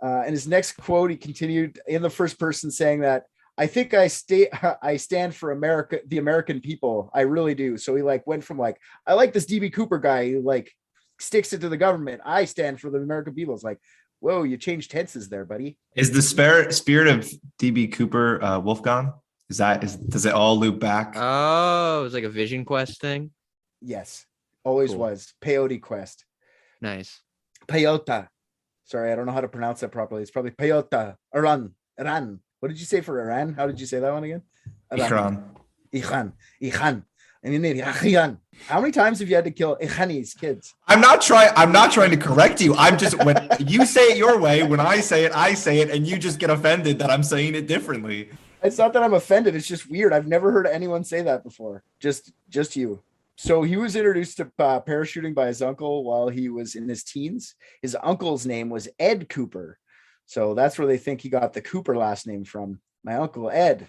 In his next quote, he continued in the first person saying that, "I think I stand for America, the American people. I really do." So he like went from like, I like this DB Cooper guy who like sticks it to the government. I stand for the American people. It's like, whoa, you changed tenses there, buddy. Is the spirit of DB Cooper Wolfgang? Does it all loop back? Oh, it was like a Vision Quest thing. Yes, always Cool. was. Peyote Quest. Nice. Peyote. Sorry, I don't know how to pronounce that properly. It's probably Peyote. Iran. What did you say for Iran? How did you say that one again? Iran. Iran. And you need Iran. How many times have you had to kill Ihani's kids? I'm not trying to correct you. I'm just, when you say it your way, when I say it, and you just get offended that I'm saying it differently. It's not that I'm offended. It's just weird. I've never heard anyone say that before. Just you. So he was introduced to parachuting by his uncle while he was in his teens. His uncle's name was Ed Cooper. So that's where they think he got the Cooper last name from. My uncle, Ed.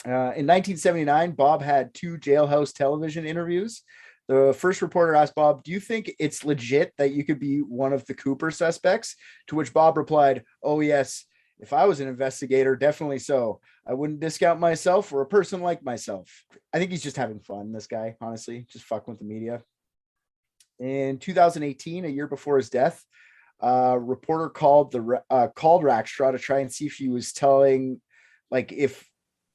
In 1979, Bob had 2 jailhouse television interviews. The first reporter asked Bob, "Do you think it's legit that you could be one of the Cooper suspects?" To which Bob replied, "Oh, yes. If I was an investigator, definitely so. I wouldn't discount myself or a person like myself. I think he's just having fun, this guy, honestly, just fucking with the media. In 2018, a year before his death, a reporter called Rackstraw to try and see if he was telling, like, if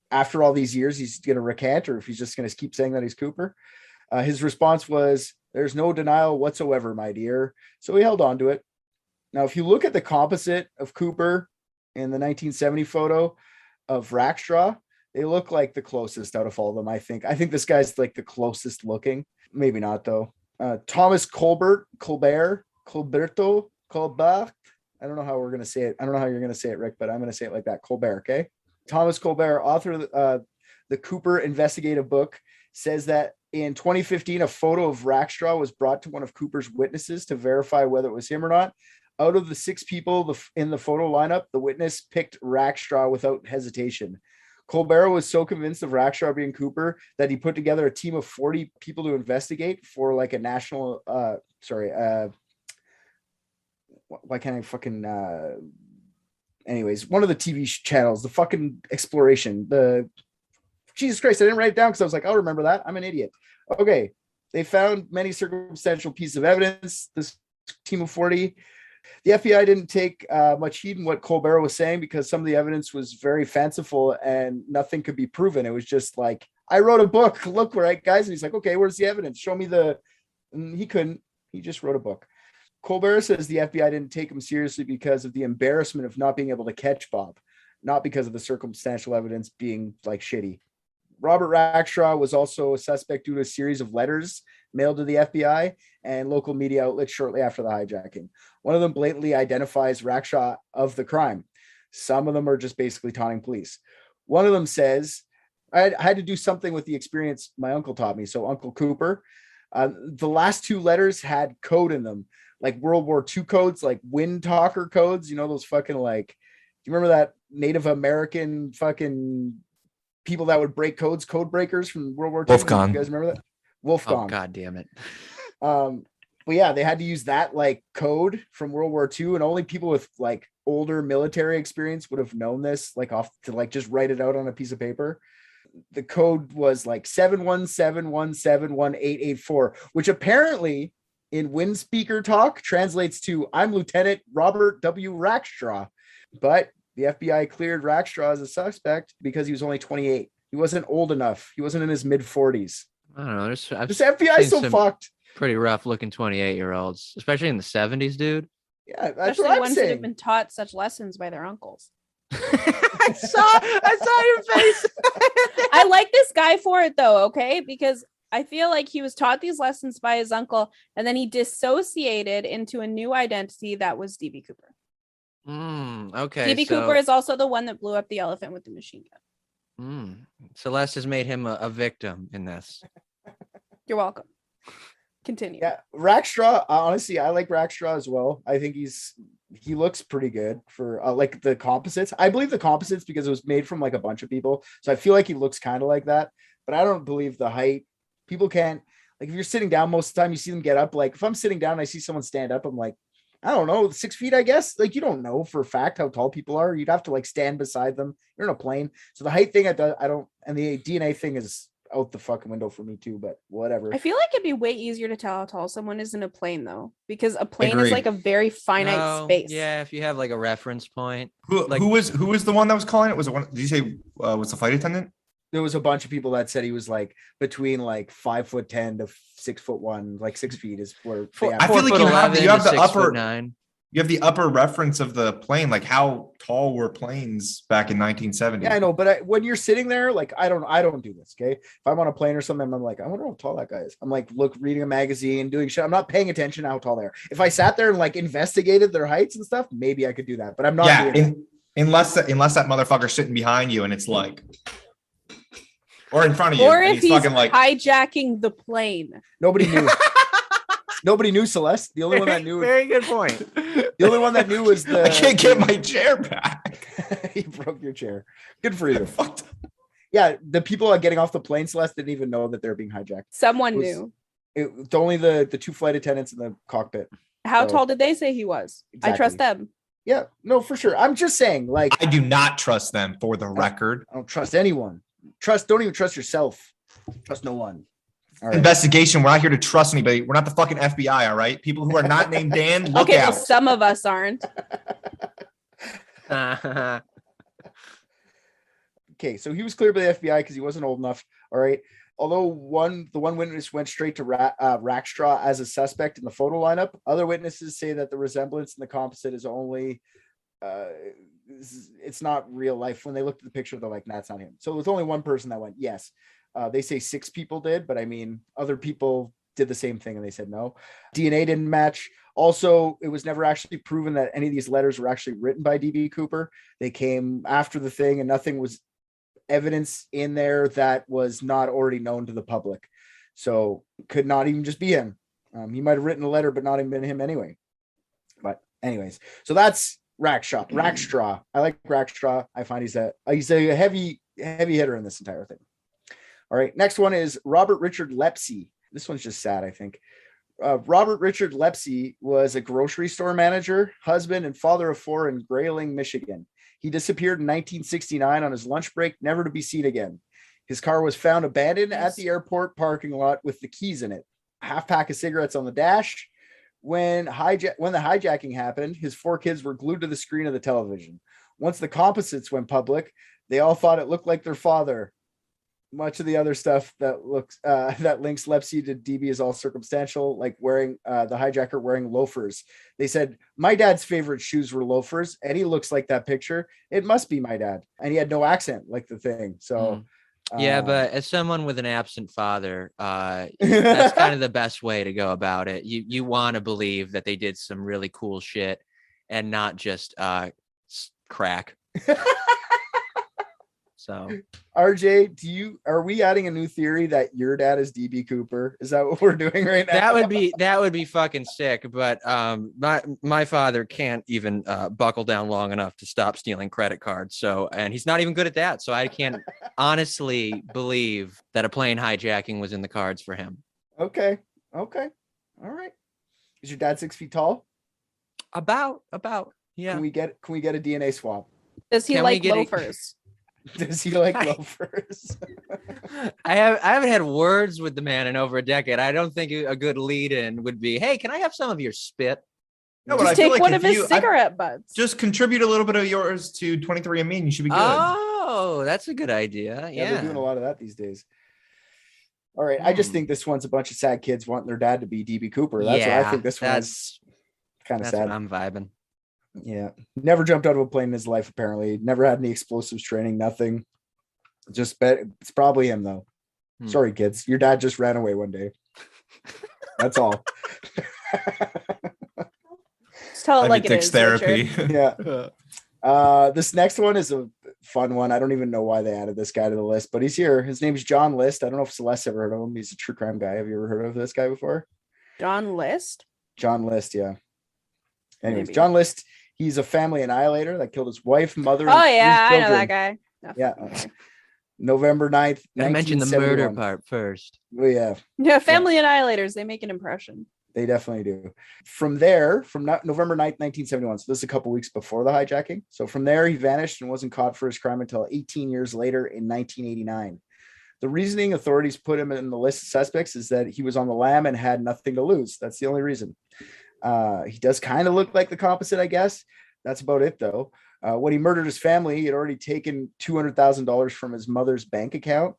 after all these years he's going to recant or if he's just going to keep saying that he's Cooper. His response was, "There's no denial whatsoever, my dear." So he held on to it. Now, if you look at the composite of Cooper in the 1970 photo of Rackstraw, they look like the closest out of all of them, I think. I think this guy's like the closest looking. Maybe not, though. Thomas Colbert. I don't know how we're going to say it. I don't know how you're going to say it, Rick, but I'm going to say it like that. Colbert, okay? Thomas Colbert, author of the Cooper investigative book, says that in 2015, a photo of Rackstraw was brought to one of Cooper's witnesses to verify whether it was him or not. Out of the 6 people in the photo lineup, the witness picked Rackstraw without hesitation. Colbert was so convinced of Rackstraw being Cooper that he put together a team of 40 people to investigate for like a national, why can't I fucking, anyways, one of the TV channels, the fucking Exploration, Jesus Christ, I didn't write it down because I was like, I'll remember that. I'm an idiot. Okay. They found many circumstantial pieces of evidence. This team of 40. The FBI didn't take much heed in what Colbert was saying because some of the evidence was very fanciful and nothing could be proven. It was just like, I wrote a book. Look, right, guys. And he's like, okay, where's the evidence? Show me and he couldn't. He just wrote a book. Colbert says the FBI didn't take him seriously because of the embarrassment of not being able to catch Bob, not because of the circumstantial evidence being like shitty. Robert Rackstraw was also a suspect due to a series of letters mailed to the FBI and local media outlets shortly after the hijacking. One of them blatantly identifies Rackstraw of the crime. Some of them are just basically taunting police. One of them says, I had to do something with the experience my uncle taught me. So Uncle Cooper, the last 2 letters had code in them, like World War II codes, like wind talker codes, you know, those fucking like, do you remember that Native American fucking people that would break codes, code breakers from World War II? Wolfgang. You guys remember that? Wolfgang. Oh, God damn it. But yeah, they had to use that like code from World War II, and only people with like older military experience would have known this, like off to like just write it out on a piece of paper. The code was like 717171884, which apparently in wind speaker talk translates to "I'm Lieutenant Robert W. Rackstraw." But the FBI cleared Rackstraw as a suspect because he was only 28. He wasn't old enough. He wasn't in his mid 40s. I don't know. This FBI is so fucked. Pretty rough looking 28-year-olds, especially in the 70s, dude. Yeah, that's Especially what I'm ones saying. that have been taught such lessons by their uncles. I saw your face. I like this guy for it though, okay? Because I feel like he was taught these lessons by his uncle, and then he dissociated into a new identity that was DB Cooper. Okay. DB Cooper is also the one that blew up the elephant with the machine gun. Celeste has made him a victim in this. You're welcome. Continue. Yeah, Rackstraw. Honestly, I like Rackstraw as well. I think he looks pretty good for like the composites. I believe the composites because it was made from like a bunch of people, so I feel like he looks kind of like that. But I don't believe the height. People can't, like, if you're sitting down most of the time, you see them get up. Like if I'm sitting down and I see someone stand up, I'm like, I don't know, 6 feet, I guess. Like you don't know for a fact how tall people are. You'd have to like stand beside them. You're in a plane, so the height thing I don't, and the DNA thing is out the fucking window for me too, but whatever. I feel like it'd be way easier to tell how tall someone is in a plane though, because a plane is Agreed. like a very finite space. Yeah, if you have like a reference point. Who was the one that was calling it? Was it one? Did you say was the flight attendant? There was a bunch of people that said he was like between like 5'10" to 6'1", like 6 feet is where I feel like you have the upper 6'9". You have the upper reference of the plane, like how tall were planes back in 1970? Yeah, I know, but when you're sitting there, like I don't do this. Okay, if I'm on a plane or something, I'm like, I wonder how tall that guy is. I'm like, reading a magazine, doing shit. I'm not paying attention to how tall they are. If I sat there and like investigated their heights and stuff, maybe I could do that. But I'm not. Yeah, unless that motherfucker's sitting behind you and it's like, or in front of you, or and if he's fucking like hijacking the plane. Nobody knew. Nobody knew Celeste. The only one that knew. Very good point. The only one that knew was I can't get my chair back. You broke your chair. Good for you. Yeah, the people getting off the plane, Celeste, didn't even know that they're being hijacked. Someone knew. It's only the 2 flight attendants in the cockpit. How tall did they say he was? Exactly. I trust them. Yeah, no, for sure. I'm just saying, like, I do not trust them, for the record. I don't trust anyone. Don't even trust yourself. Trust no one. All right. Investigation. We're not here to trust anybody. We're not the fucking FBI, all right? People who are not named Dan, look Okay, out. well, some of us aren't. Okay, so he was cleared by the FBI because he wasn't old enough. All right. Although the one witness went straight to Rackstraw as a suspect in the photo lineup, other witnesses say that the resemblance in the composite is only, it's not real life. When they looked at the picture, they're like, nah, it's not him. So there's only one person that went, yes. They say 6 people did, but I mean, other people did the same thing and they said no. DNA didn't match. Also, it was never actually proven that any of these letters were actually written by DB Cooper. They came after the thing and nothing was evidence in there that was not already known to the public. So could not even just be him. He might have written a letter, but not even been him anyway. But anyways, so that's Rackstraw. I like Rackstraw. I find he's a heavy hitter in this entire thing. All right. Next one is Robert Richard Lepsey. This one's just sad, I think. Robert Richard Lepsey was a grocery store manager, husband, and father of 4 in Grayling, Michigan. He disappeared in 1969 on his lunch break, never to be seen again. His car was found abandoned at the airport parking lot with the keys in it. A half pack of cigarettes on the dash. When the hijacking happened, his 4 kids were glued to the screen of the television. Once the composites went public, they all thought it looked like their father. Much of the other stuff that links Lepsey to DB is all circumstantial, like wearing the hijacker wearing loafers. They said my dad's favorite shoes were loafers, and he looks like that picture. It must be my dad, and he had no accent like the thing. So, yeah, but as someone with an absent father, that's kind of the best way to go about it. You want to believe that they did some really cool shit, and not just crack. So, RJ, are we adding a new theory that your dad is DB Cooper? Is that what we're doing right now? That would be fucking sick. But my father can't even buckle down long enough to stop stealing credit cards. So, and he's not even good at that. So I can't honestly believe that a plane hijacking was in the cards for him. Okay. All right. Is your dad 6 feet tall? About. Yeah. Can we get a DNA swab? Does he like loafers? Does he like loafers? I haven't had words with the man in over a decade. I don't think a good lead-in would be, hey, can I have some of your spit? No, just take one of his cigarette butts. Just contribute a little bit of yours to 23andMe and you should be good. Oh, that's a good idea. Yeah. They're doing a lot of that these days. All right. I just think this one's a bunch of sad kids wanting their dad to be DB Cooper. That's what I think this one's kind of sad. What I'm vibing. Yeah. Never jumped out of a plane in his life, apparently. Never had any explosives training, nothing. Just bet it's probably him, though. Sorry, kids. Your dad just ran away one day. That's all. Just tell it like it is. Therapy. Yeah. This next one is a fun one. I don't even know why they added this guy to the list, but he's here. His name's John List. I don't know if Celeste ever heard of him. He's a true crime guy. Have you ever heard of this guy before? John List? John List, yeah. Anyways, Maybe. John List, he's a family annihilator that killed his wife, mother, Oh, and yeah, 3 I know children. that guy. No. Yeah. November 9th, I mentioned the 1971. murder part first. Oh, yeah. Yeah, family annihilators, they make an impression. They definitely do. From there, from November 9th, 1971, so this is a couple weeks before the hijacking. So from there, he vanished and wasn't caught for his crime until 18 years later in 1989. The reasoning authorities put him in the list of suspects is that he was on the lam and had nothing to lose. That's the only reason. He does kind of look like the composite, I guess. That's about it, though. When he murdered his family, he had already taken $200,000 from his mother's bank account.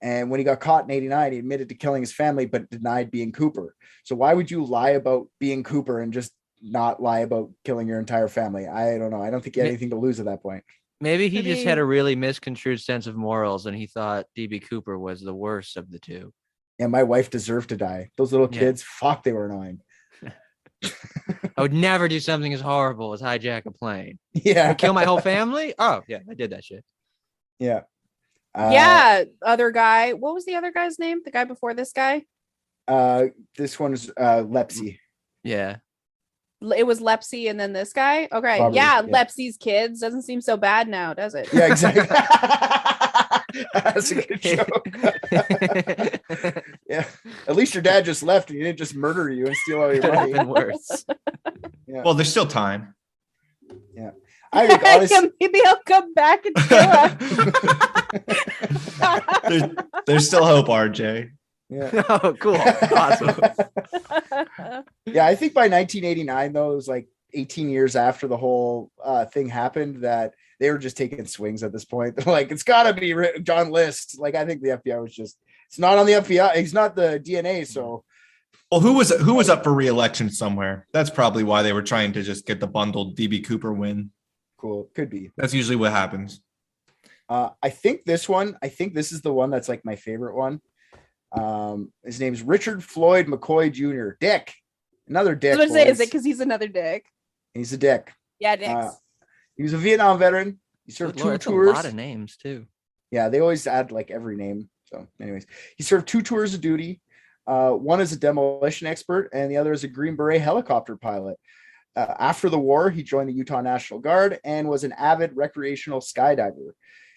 And when he got caught in 89, he admitted to killing his family, but denied being Cooper. So why would you lie about being Cooper and just not lie about killing your entire family? I don't know. I don't think he had anything to lose at that point. Maybe he just had a really misconstrued sense of morals and he thought DB Cooper was the worst of the two. And my wife deserved to die. Those little kids, fuck, they were annoying. I would never do something as horrible as hijack a plane. Yeah. Kill my whole family? Oh, yeah, I did that shit. Yeah. Other guy. What was the other guy's name? The guy before this guy? This one is Lepsey. Yeah. It was Lepsey and then this guy? Okay. Probably, yeah, yeah. Lepsey's kids. Doesn't seem so bad now, does it? Yeah, exactly. That's a good joke. Yeah. At least your dad just left and he didn't just murder you and steal all your money. Even worse. Yeah. Well, there's still time. I think honestly, maybe I'll come back and kill us. There's still hope, RJ. yeah. Oh, cool. Awesome. Yeah, I think by 1989, though, it was like 18 years after the whole thing happened that they were just taking swings at this point. They're like, it's got to be John List. Like, I think the FBI was just, it's not on the FBI. He's not the DNA. So, Well, who was up for re-election somewhere? That's probably why they were trying to just get the bundled DB Cooper win. cool. Could be. That's usually what happens. I think this is the one that's like my favorite one. His name's Richard Floyd McCoy Jr. Dick. Another dick. I was gonna say, is it boys. because he's another dick? He's a dick. Yeah, dicks. He was a Vietnam veteran. He served Good two Lord, that's tours. a lot of names too. Yeah, they always add like every name. So, anyways, he served 2 tours of duty. One as a demolition expert, and the other as a Green Beret helicopter pilot. After the war, he joined the Utah National Guard and was an avid recreational skydiver.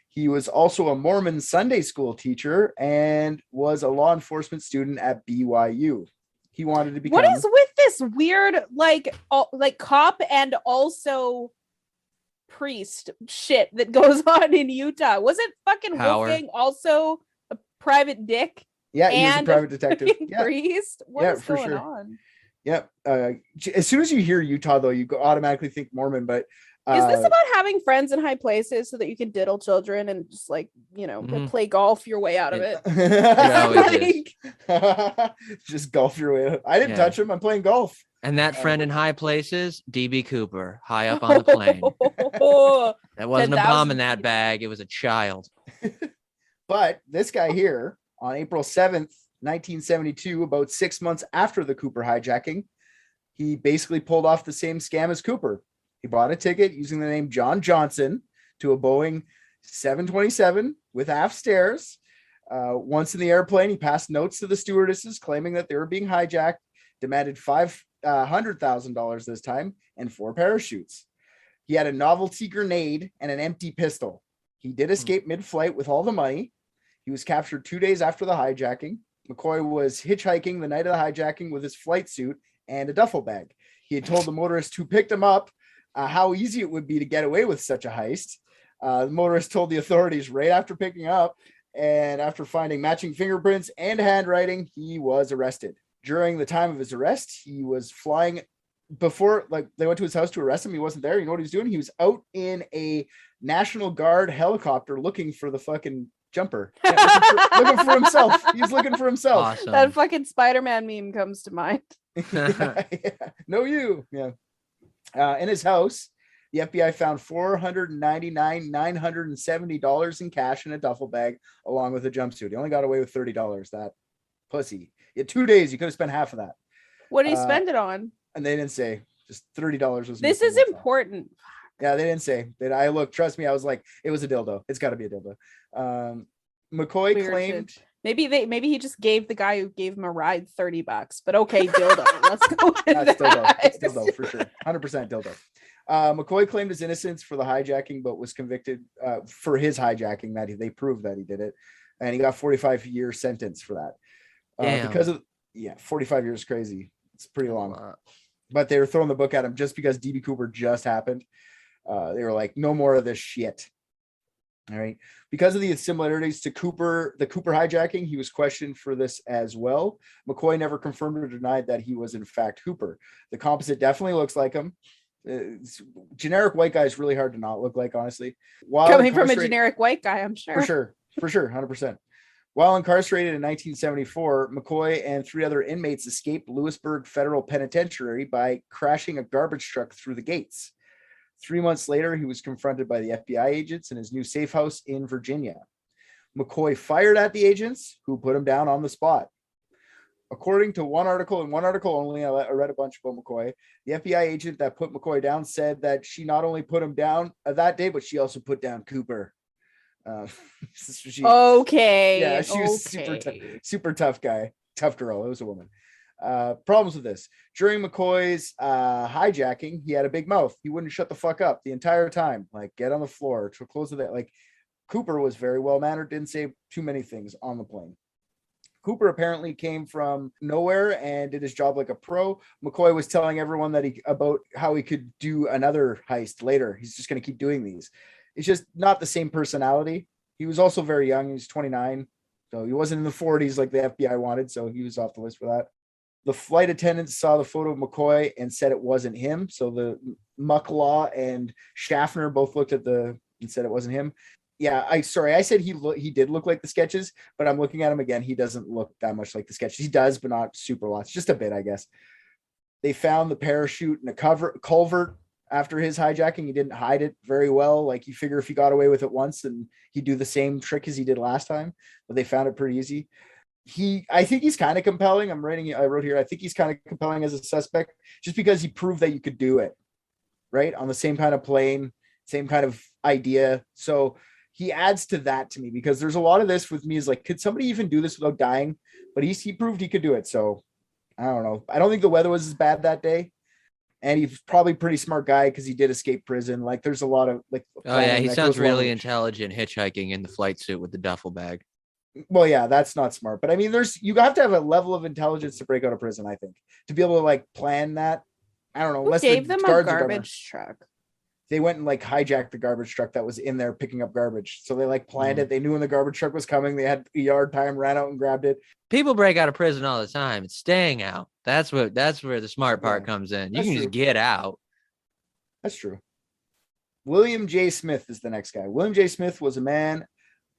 He was also a Mormon Sunday school teacher and was a law enforcement student at BYU. He wanted to become. What is with this weird like cop and also priest shit that goes on in Utah? Wasn't fucking Howard. Wolfgang also a private dick Yeah, he was a and private detective. fucking Yeah, priest? What is for going sure. on? yeah. As soon as you hear Utah, though, you automatically think Mormon. But Is this about having friends in high places so that you can diddle children and just like, Mhm. play golf your way out of it? It always is. just golf your way? I didn't Yeah. touch him. I'm playing golf. And that friend in high places, DB Cooper, high up on the plane. That wasn't a bomb in that bag. It was a child. But this guy here, on April 7th, 1972, about 6 months after the Cooper hijacking, he basically pulled off the same scam as Cooper. He bought a ticket using the name John Johnson to a Boeing 727 with aft stairs. Once in the airplane, he passed notes to the stewardesses claiming that they were being hijacked, demanded $500,000 this time, and 4 parachutes. He had a novelty grenade and an empty pistol. He did escape mid-flight with all the money. He was captured 2 days after the hijacking. McCoy was hitchhiking the night of the hijacking with his flight suit and a duffel bag. He had told the motorist who picked him up how easy it would be to get away with such a heist. The motorist told the authorities right after picking up, and after finding matching fingerprints and handwriting, he was arrested. During the time of his arrest, he was flying before, like, they went to his house to arrest him. He wasn't there. You know what he was doing? He was out in a National Guard helicopter looking for the fucking jumper. Yeah, looking for himself. He's looking for himself. Awesome. That fucking Spider-Man meme comes to mind. Yeah. No, you. Yeah. In his house, the FBI found $499,970 in cash in a duffel bag, along with a jumpsuit. He only got away with $30. That pussy. In 2 days, you could have spent half of that. What did he spend it on? And they didn't say. Just $30 was. This missing. is That's all. important. Yeah, they didn't say. I look. Trust me. I was like, it was a dildo. It's got to be a dildo. McCoy Weird claimed. shit. Maybe he just gave the guy who gave him a ride $30, but okay, dildo. Let's go with That's dildo. that. It's dildo for sure. 100% dildo. McCoy claimed his innocence for the hijacking, but was convicted for his hijacking. That they proved that he did it, and he got 45-year sentence for that. Damn. Because of 45 years is crazy. It's pretty long. But they were throwing the book at him just because DB Cooper just happened. They were like, no more of this shit. All right. Because of the similarities to the Cooper hijacking, he was questioned for this as well. McCoy never confirmed or denied that he was in fact Cooper. The composite definitely looks like him. Generic white guy is really hard to not look like, honestly. While Coming from a incarcerated- generic white guy, I'm sure. For sure, 100%. While incarcerated in 1974, McCoy and 3 other inmates escaped Lewisburg Federal Penitentiary by crashing a garbage truck through the gates. 3 months later, he was confronted by the FBI agents in his new safe house in Virginia. McCoy fired at the agents, who put him down on the spot. According to one article, and one article only, I read a bunch about McCoy, the FBI agent that put McCoy down said that she not only put him down that day, but she also put down Cooper. Okay. Yeah, she was super tough guy, tough girl. It was a woman. Problems with this. During McCoy's hijacking, he had a big mouth. He wouldn't shut the fuck up the entire time. Like, get on the floor, close to that. Like, Cooper was very well mannered, didn't say too many things on the plane. Cooper apparently came from nowhere and did his job like a pro. McCoy was telling everyone about how he could do another heist later. He's just going to keep doing these. It's just not the same personality. He was also very young. He was 29. So he wasn't in the 40s like the FBI wanted. So he was off the list for that. The flight attendants saw the photo of McCoy and said it wasn't him. So the Mucklaw and Schaffner both looked at and said it wasn't him. Yeah, I said he did look like the sketches, but I'm looking at him again. He doesn't look that much like the sketches. He does, but not super lots, just a bit, I guess. They found the parachute in a culvert after his hijacking. He didn't hide it very well. Like, you figure if he got away with it once, then he'd do the same trick as he did last time, but they found it pretty easy. I think he's kind of compelling. I wrote here, I think he's kind of compelling as a suspect just because he proved that you could do it, right? On the same kind of plane, same kind of idea. So he adds to that to me, because there's a lot of this with me is like, could somebody even do this without dying? But he proved he could do it. So I don't know. I don't think the weather was as bad that day. And he's probably a pretty smart guy because he did escape prison. Like, there's a lot of like. Oh yeah, he sounds really intelligent hitchhiking in the flight suit with the duffel bag. Well, yeah, that's not smart. But I mean, you have to have a level of intelligence to break out of prison, I think, to be able to like plan that. I don't know. Who gave them a garbage truck? They went and like hijacked the garbage truck that was in there picking up garbage. So they like planned it. They knew when the garbage truck was coming. They had a yard time, ran out and grabbed it. People break out of prison all the time. It's staying out. That's where the smart part comes in. You can just get out. That's true. William J. Smith is the next guy. William J. Smith was a man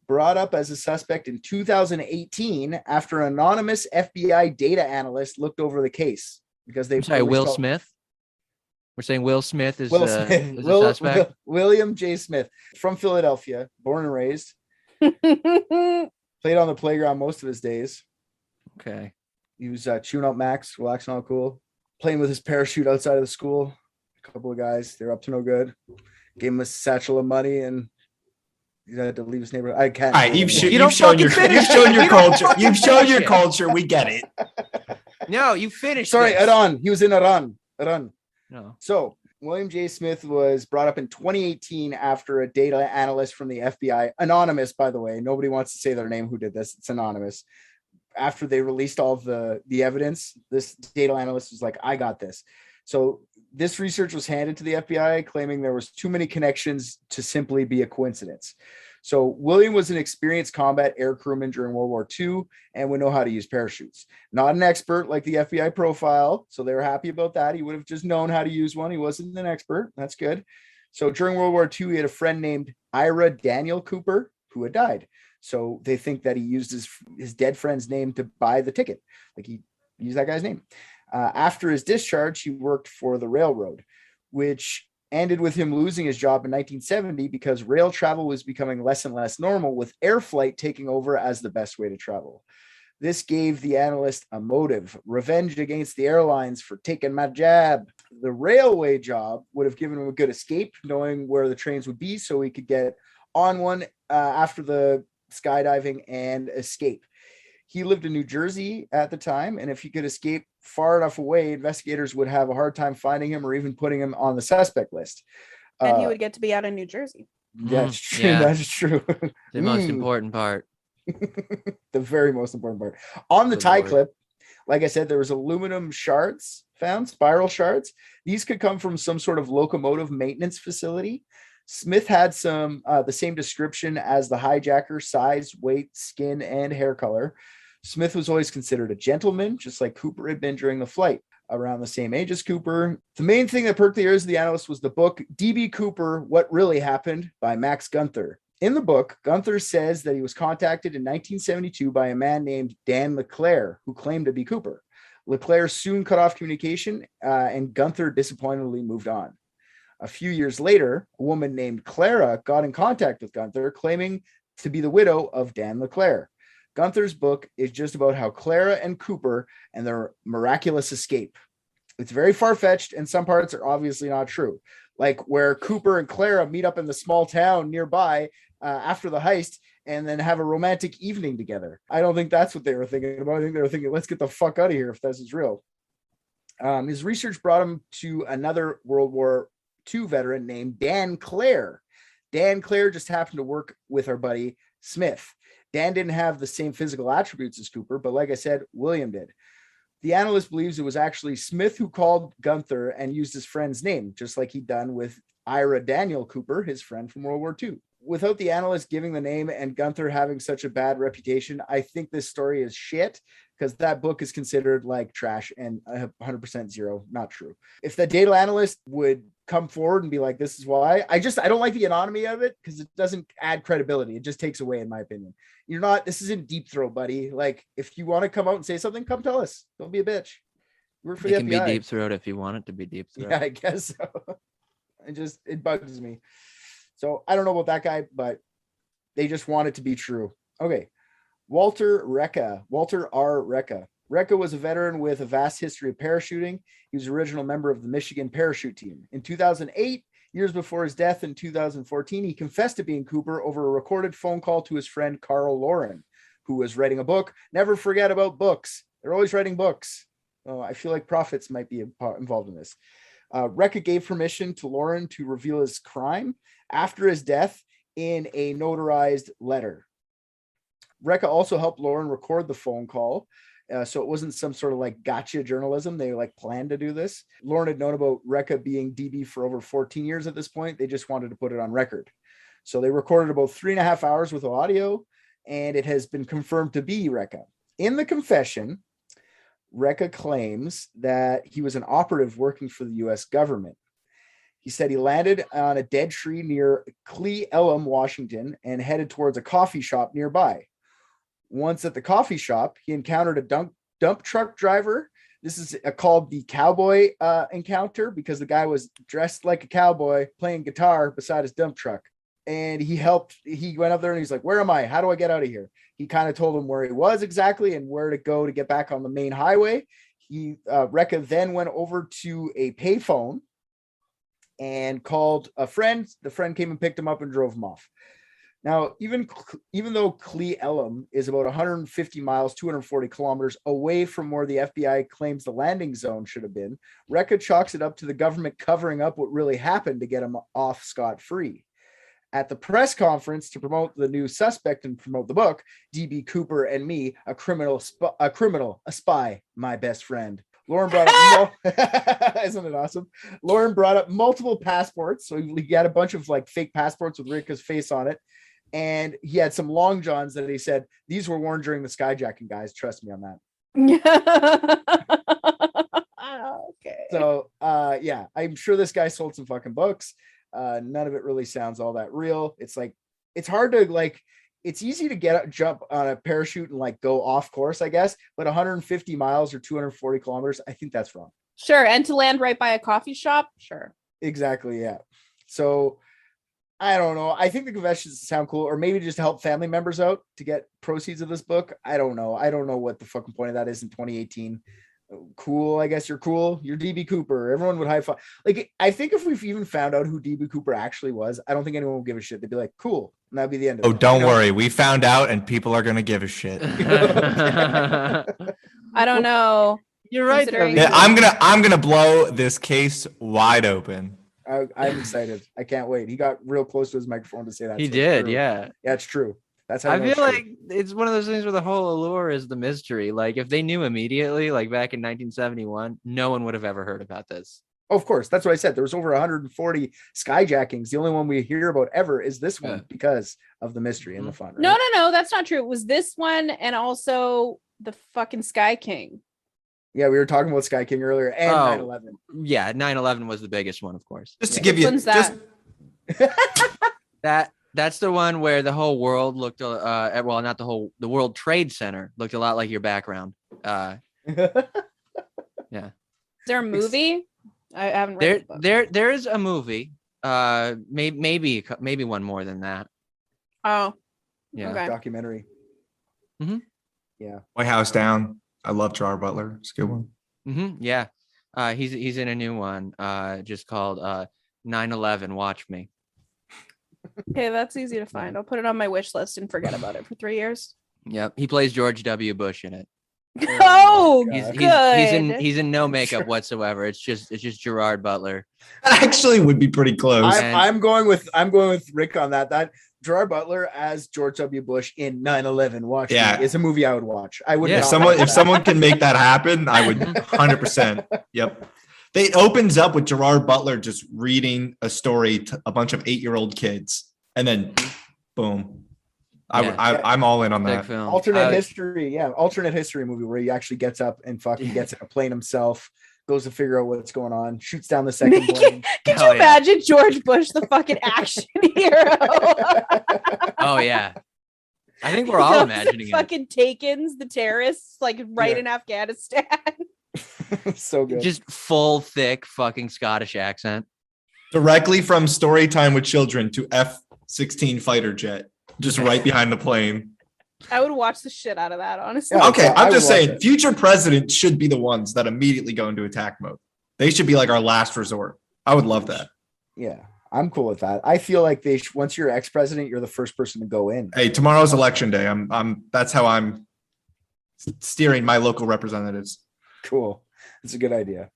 brought up as a suspect in 2018 after an anonymous FBI data analyst looked over the case because they. Will Smith. We're saying Will Smith is a suspect. William J. Smith from Philadelphia, born and raised. Played on the playground most of his days. Okay. He was chewing up Max, relaxing all cool, playing with his parachute outside of the school. A couple of guys, they're up to no good. Gave him a satchel of money and he had to leave his neighborhood. I can't. All right, you've shown your culture. You've shown your culture. We get it. No, you finished. Sorry, Iran. He was in Iran. No. So William J. Smith was brought up in 2018 after a data analyst from the FBI, anonymous, by the way. Nobody wants to say their name who did this. It's anonymous. After they released all of the evidence, this data analyst was like, I got this. So this research was handed to the FBI, claiming there was too many connections to simply be a coincidence. So William was an experienced combat air crewman during World War II and would know how to use parachutes. Not an expert like the FBI profile, so they were happy about that. He would have just known how to use one. He wasn't an expert. That's good. So during World War II, he had a friend named Ira Daniel Cooper who had died. So they think that he used his dead friend's name to buy the ticket. Like, he used that guy's name. After his discharge, he worked for the railroad, which ended with him losing his job in 1970 because rail travel was becoming less and less normal, with air flight taking over as the best way to travel. This gave the analyst a motive: revenge against the airlines for taking my job. The railway job would have given him a good escape, knowing where the trains would be, so he could get on one after the skydiving and escape. He lived in New Jersey at the time, and if he could escape far enough away, investigators would have a hard time finding him or even putting him on the suspect list. And he would get to be out of New Jersey. That's true. Yeah. That's true. The most important part. The very most important part. On the tie clip, like I said, there was aluminum shards found, spiral shards. These could come from some sort of locomotive maintenance facility. Smith had the same description as the hijacker: size, weight, skin, and hair color. Smith was always considered a gentleman, just like Cooper had been during the flight, around the same age as Cooper. The main thing that perked the ears of the analyst was the book D.B. Cooper, What Really Happened by Max Gunther. In the book, Gunther says that he was contacted in 1972 by a man named Dan LeClaire, who claimed to be Cooper. LeClaire soon cut off communication, and Gunther disappointedly moved on. A few years later, a woman named Clara got in contact with Gunther, claiming to be the widow of Dan LeClaire. Gunther's book is just about how Clara and Cooper and their miraculous escape. It's very far-fetched, and some parts are obviously not true. Like where Cooper and Clara meet up in the small town nearby after the heist and then have a romantic evening together. I don't think that's what they were thinking about. I think they were thinking, let's get the fuck out of here if this is real. His research brought him to another World War II veteran named Dan Clare. Dan Clare just happened to work with our buddy Smith. Dan didn't have the same physical attributes as Cooper, but like I said, William did. The analyst believes it was actually Smith who called Gunther and used his friend's name, just like he'd done with Ira Daniel Cooper, his friend from World War II. Without the analyst giving the name and Gunther having such a bad reputation, I think this story is shit, because that book is considered like trash and 100% zero, not true. If the data analyst would come forward and be like, this is why, I don't like the anonymity of it, because it doesn't add credibility. It just takes away, in my opinion. This isn't Deep Throat, buddy. Like, if you want to come out and say something, come tell us. Don't be a bitch. Work for It the can FBI. be Deep Throat if you want it to be Deep Throat. Yeah, I guess so. It bugs me. So I don't know about that guy, but they just want it to be true. Okay. Walter R. Recca. Recca was a veteran with a vast history of parachuting. He was the original member of the Michigan parachute team. In 2008, years before his death in 2014, he confessed to being Cooper over a recorded phone call to his friend Carl Lauren, who was writing a book. Never forget about books. They're always writing books. Oh, I feel like prophets might be involved in this. Recca gave permission to Lauren to reveal his crime after his death in a notarized letter. Recca also helped Lauren record the phone call. So it wasn't some sort of like gotcha journalism. They like planned to do this. Lauren had known about Recca being DB for over 14 years at this point. They just wanted to put it on record. So they recorded about 3.5 hours with audio, and it has been confirmed to be Recca. In the confession, Recca claims that he was an operative working for the U.S. government. He said he landed on a dead tree near Cle Elum, Washington, and headed towards a coffee shop nearby. Once at the coffee shop, he encountered a dump truck driver. This is called the cowboy encounter, because the guy was dressed like a cowboy playing guitar beside his dump truck. And he went up there and he's like, where am I? How do I get out of here? He kind of told him where he was exactly and where to go to get back on the main highway. Recca then went over to a payphone and called a friend. The friend came and picked him up and drove him off. Now, even though Cle Elum is about 150 miles, 240 kilometers away from where the FBI claims the landing zone should have been, Recca chalks it up to the government covering up what really happened to get him off scot-free. At the press conference to promote the new suspect and promote the book, DB Cooper and Me, a spy, my best friend. Lauren brought up, isn't it awesome? Lauren brought up multiple passports. So he had a bunch of like fake passports with Recca's face on it. And he had some long johns that he said, these were worn during the skyjacking, guys. Trust me on that. Okay. So, yeah, I'm sure this guy sold some fucking books. None of it really sounds all that real. It's like, it's hard to like, it's easy to jump on a parachute and like go off course, I guess, but 150 miles or 240 kilometers, I think that's wrong. Sure. And to land right by a coffee shop. Sure. Exactly. Yeah. So I don't know. I think the confessions sound cool, or maybe just help family members out to get proceeds of this book. I don't know. I don't know what the fucking point of that is in 2018. Cool. I guess you're cool. You're DB Cooper. Everyone would high five. Like, I think if we've even found out who DB Cooper actually was, I don't think anyone will give a shit. They'd be like, cool. And that'd be the end of it. Oh, don't worry. We found out and people are going to give a shit. I don't know. You're right. Yeah, I'm gonna blow this case wide open. I'm excited. I can't wait. He got real close to his microphone to say that. He did. Yeah. Yeah, it's true. That's how I feel like it's one of those things where the whole allure is the mystery. Like if they knew immediately, like back in 1971, no one would have ever heard about this. Oh, of course. That's what I said. There was over 140 skyjackings. The only one we hear about ever is this one because of the mystery and the fun. Right? No, that's not true. It was this one and also the fucking Sky King. Yeah, we were talking about Sky King earlier and 9/11. Yeah, 9/11 was the biggest one, of course. Just to give you just that's the one where the whole world looked well, not the World Trade Center looked a lot like your background. Yeah. Is there a movie? I haven't read the book. There is a movie. Maybe one more than that. Oh. Yeah. Okay. Documentary. Mm-hmm. Yeah. White House Down. I love Gerard Butler. It's a good one. Mm-hmm. Yeah. He's in a new one just called 9/11 Watch Me. Okay, that's easy to find. I'll put it on my wish list and forget about it for 3 years. Yep. He plays George W. Bush in it. Oh, my He's God. good. he's in no makeup whatsoever. It's just Gerard Butler. That actually would be pretty close. I'm going with Rick on that. That Gerard Butler as George W. Bush in 9/11. Watch Yeah. me. It's a movie I would watch. I would. Yeah. not If someone can make that happen, I would 100%. Yep. It opens up with Gerard Butler just reading a story to a bunch of 8-year-old kids, and then boom. I'm all in on Big that. film. alternate history movie where he actually gets up and fucking gets in a plane himself, goes to figure out what's going on, shoots down the second plane. Could Oh, you yeah. imagine George Bush, the fucking action hero? Oh yeah. I think we're all imagining it. Fucking Takens, the terrorists, like right Yeah. in Afghanistan. So good. Just full thick fucking Scottish accent. Directly from Storytime with Children to F-16 fighter jet, just right behind the plane. I would watch the shit out of that, honestly. Yeah. Okay, I I'm would just watch saying, it. future presidents should be the ones that immediately go into attack mode. They should be like our last resort. I would love that. Yeah, I'm cool with that. I feel like once you're ex-president, you're the first person to go in. Hey, tomorrow's election day. That's how I'm steering my local representatives. Cool. That's a good idea.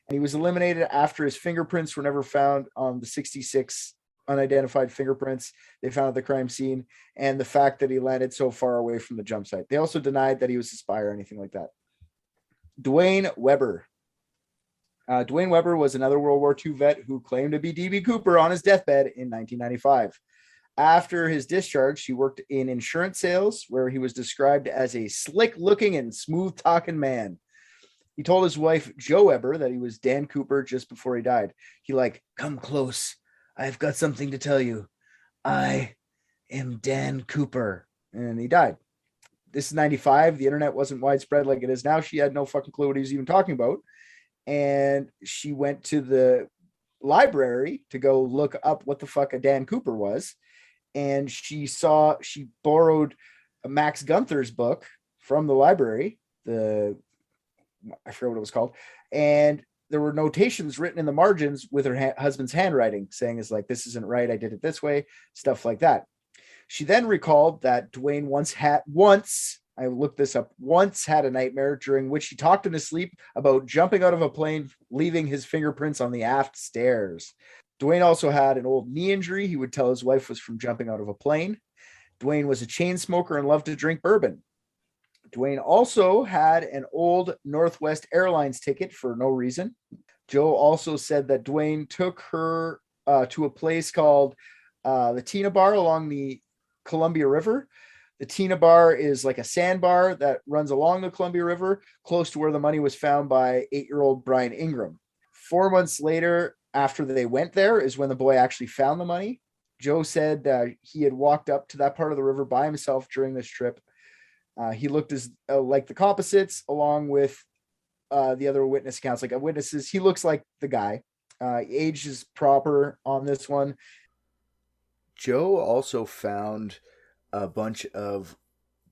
And he was eliminated after his fingerprints were never found on the 66 unidentified fingerprints they found at the crime scene, and the fact that he landed so far away from the jump site. They also denied that he was a spy or anything like that. Dwayne Weber. Dwayne Weber was another World War II vet who claimed to be D.B. Cooper on his deathbed in 1995. After his discharge, he worked in insurance sales, where he was described as a slick-looking and smooth-talking man. He told his wife, Jo Weber, that he was Dan Cooper just before he died. He come close. I've got something to tell you. I am Dan Cooper. And he died. This is 95. The internet wasn't widespread like it is now. She had no fucking clue what he was even talking about. And she went to the library to go look up what the fuck a Dan Cooper was. And she borrowed Max Gunther's book from the library. I forget what it was called. And there were notations written in the margins with her husband's handwriting saying, this isn't right. I did it this way, stuff like that. She then recalled that Dwayne once had a nightmare during which he talked in his sleep about jumping out of a plane, leaving his fingerprints on the aft stairs. Dwayne also had an old knee injury he would tell his wife was from jumping out of a plane. Dwayne was a chain smoker and loved to drink bourbon. Dwayne also had an old Northwest Airlines ticket for no reason. Joe also said that Dwayne took her to a place called the Tina Bar along the Columbia River. The Tina Bar is like a sandbar that runs along the Columbia River, close to where the money was found by 8-year-old Brian Ingram. 4 months later, after they went there, is when the boy actually found the money. Joe said that he had walked up to that part of the river by himself during this trip. He looked as like the composites, along with the other witness accounts. Like witnesses, he looks like the guy. Age is proper on this one. Joe also found a bunch of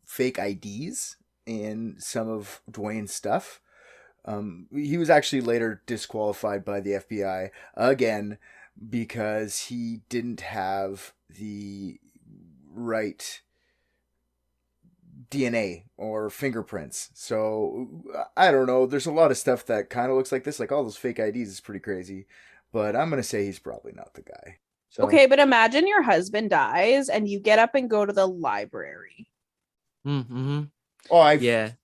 fake IDs in some of Dwayne's stuff. He was actually later disqualified by the FBI again because he didn't have the right DNA or fingerprints. So I don't know. There's a lot of stuff that kind of looks like this, like all those fake IDs is pretty crazy, but I'm going to say he's probably not the guy. So, Okay, but imagine your husband dies and you get up and go to the library. Mm-hmm. Oh, I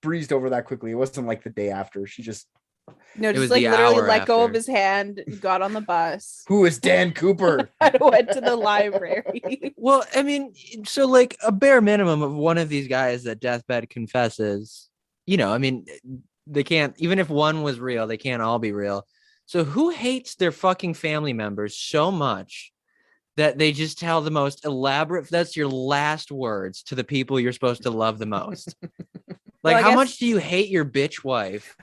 breezed over that quickly. It wasn't like the day after. She just was just like the literally hour let go of after. his hand, got on the bus, who is Dan Cooper? and went to the library. Well, I mean, so like a bare minimum of one of these guys that deathbed confesses, I mean, they can't, even if one was real, they can't all be real. So who hates their fucking family members so much that they just tell the most elaborate, that's your last words to the people you're supposed to love the most? Like, Well, how much do you hate your bitch wife?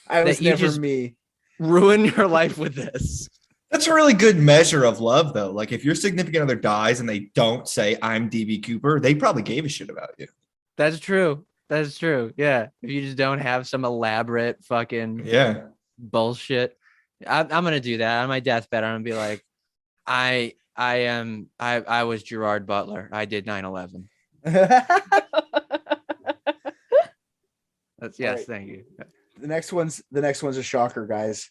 I was that you never just me. ruin your life with this? That's a really good measure of love, though. Like, if your significant other dies and they don't say, I'm DB Cooper, they probably gave a shit about you. That's true. That's true. Yeah. If you just don't have some elaborate fucking bullshit. I'm going to do that on my deathbed. I'm going to be like, I was Gerard Butler. I did 9/11. That's yes, right. thank you. The next one's a shocker, guys.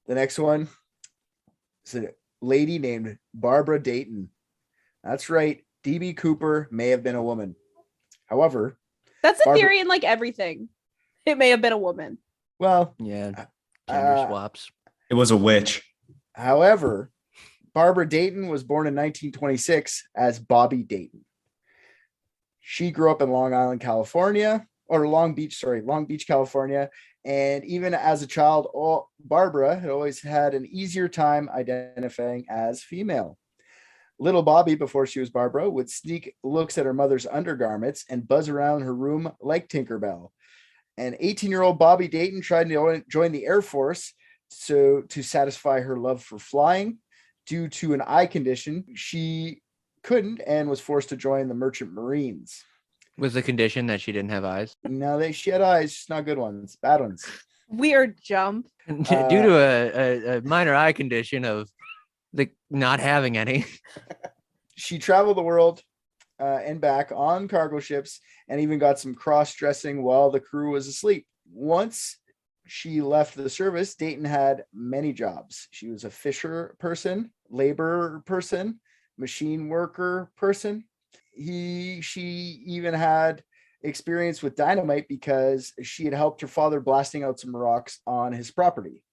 The next one is a lady named Barbara Dayton. That's right. DB Cooper may have been a woman. However, That's a Barbara- theory in like everything. It may have been a woman. well, Yeah, gender uh, swaps. It was a witch. however, Barbara Dayton was born in 1926 as Bobby Dayton. She grew up in Long Beach, California. And even as a child, Barbara had always had an easier time identifying as female. Little Bobby, before she was Barbara, would sneak looks at her mother's undergarments and buzz around her room like Tinkerbell. And 18-year-old Bobby Dayton tried to join the Air Force to satisfy her love for flying. Due to an eye condition, she couldn't and was forced to join the Merchant Marines. Was the condition that she didn't have eyes? No, she had eyes, just not good ones, bad ones. Weird jump. Due to a minor eye condition of the not having any. She traveled the world and back on cargo ships and even got some cross-dressing while the crew was asleep. Once she left the service, Dayton had many jobs. She was a fisher person, labor person, machine worker person. She even had experience with dynamite because she had helped her father blasting out some rocks on his property.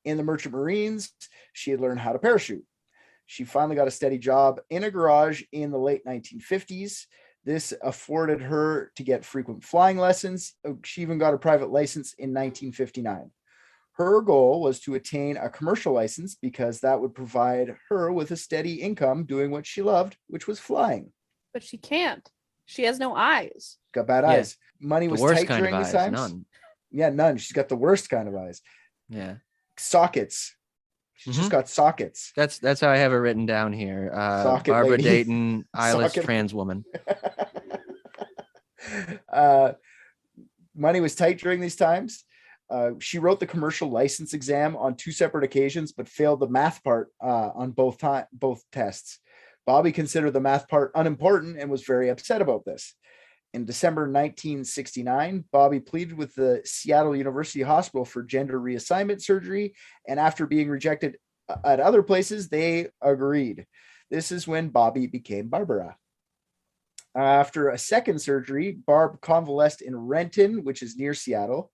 In the Merchant Marines, she had learned how to parachute. She finally got a steady job in a garage in the late 1950s. This afforded her to get frequent flying lessons. She even got a private license in 1959. Her goal was to attain a commercial license because that would provide her with a steady income doing what she loved, which was flying. But she can't. She has no eyes. Got bad Yeah. eyes. Money was The worst tight kind of during these eyes, times. none. Yeah, none. She's got the worst kind of eyes. Yeah. Sockets. She's just got sockets. That's how I have it written down here. Socket Barbara lady. Dayton, eyeless Socket. trans woman. Money was tight during these times. She wrote the commercial license exam on 2 separate occasions, but failed the math part on both tests. Bobby considered the math part unimportant and was very upset about this. In December 1969, Bobby pleaded with the Seattle University Hospital for gender reassignment surgery, and after being rejected at other places, they agreed. This is when Bobby became Barbara. After a second surgery, Barb convalesced in Renton, which is near Seattle.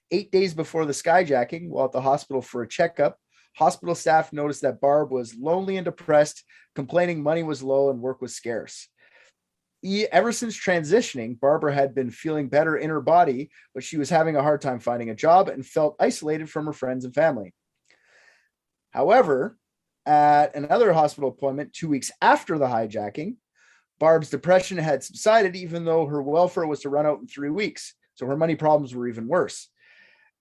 8 days before the skyjacking, while at the hospital for a checkup, hospital staff noticed that Barb was lonely and depressed, complaining money was low and work was scarce. Ever since transitioning, Barbara had been feeling better in her body, but she was having a hard time finding a job and felt isolated from her friends and family. However, at another hospital appointment 2 weeks after the hijacking, Barb's depression had subsided, even though her welfare was to run out in 3 weeks. So her money problems were even worse.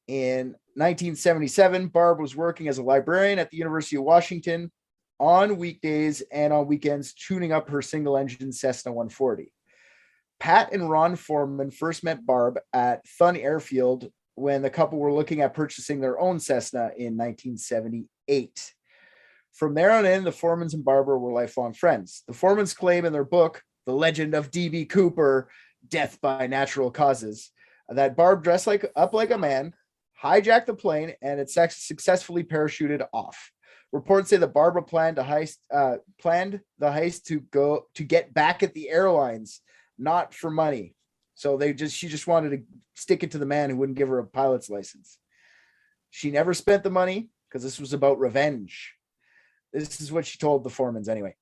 In 1977, Barb was working as a librarian at the University of Washington on weekdays and on weekends, tuning up her single-engine Cessna 140. Pat and Ron Foreman first met Barb at Thun Airfield when the couple were looking at purchasing their own Cessna in 1978. From there on in, the Foremans and Barbara were lifelong friends. The Foremans claim in their book, The Legend of D.B. Cooper, Death by Natural Causes, that Barb dressed up like a man, hijacked the plane, and it successfully parachuted off. Reports say that Barbara planned the heist to get back at the airlines, not for money. So she just wanted to stick it to the man who wouldn't give her a pilot's license. She never spent the money because this was about revenge. This is what she told the Foremans anyway.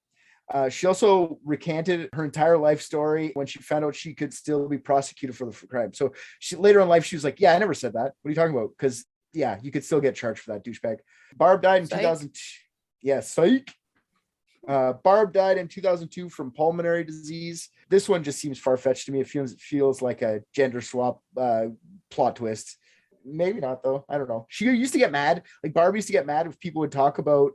She also recanted her entire life story when she found out she could still be prosecuted for the crime. So later in life, she was like, yeah, I never said that. What are you talking about? Because yeah, you could still get charged for that, douchebag. Barb died in 2002. Yeah, psych. Barb died in 2002 from pulmonary disease. This one just seems far-fetched to me. It feels like a gender swap plot twist. Maybe not, though. I don't know. She used to get mad. Like, Barb used to get mad if people would talk about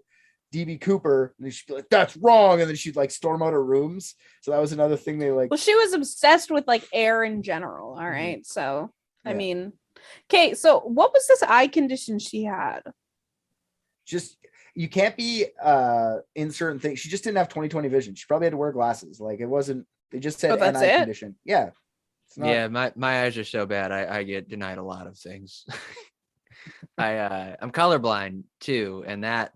DB Cooper, and she'd be like, that's wrong. And then she'd like storm out her rooms. So that was another thing they like. Well, she was obsessed with like air in general. All right. So, I mean, okay. So what was this eye condition she had? Just, you can't be in certain things. She just didn't have 20/20 vision. She probably had to wear glasses. Like, it wasn't, they just said an eye condition. Yeah. It's not, Yeah, my eyes are so bad. I get denied a lot of things. I'm colorblind too, and that's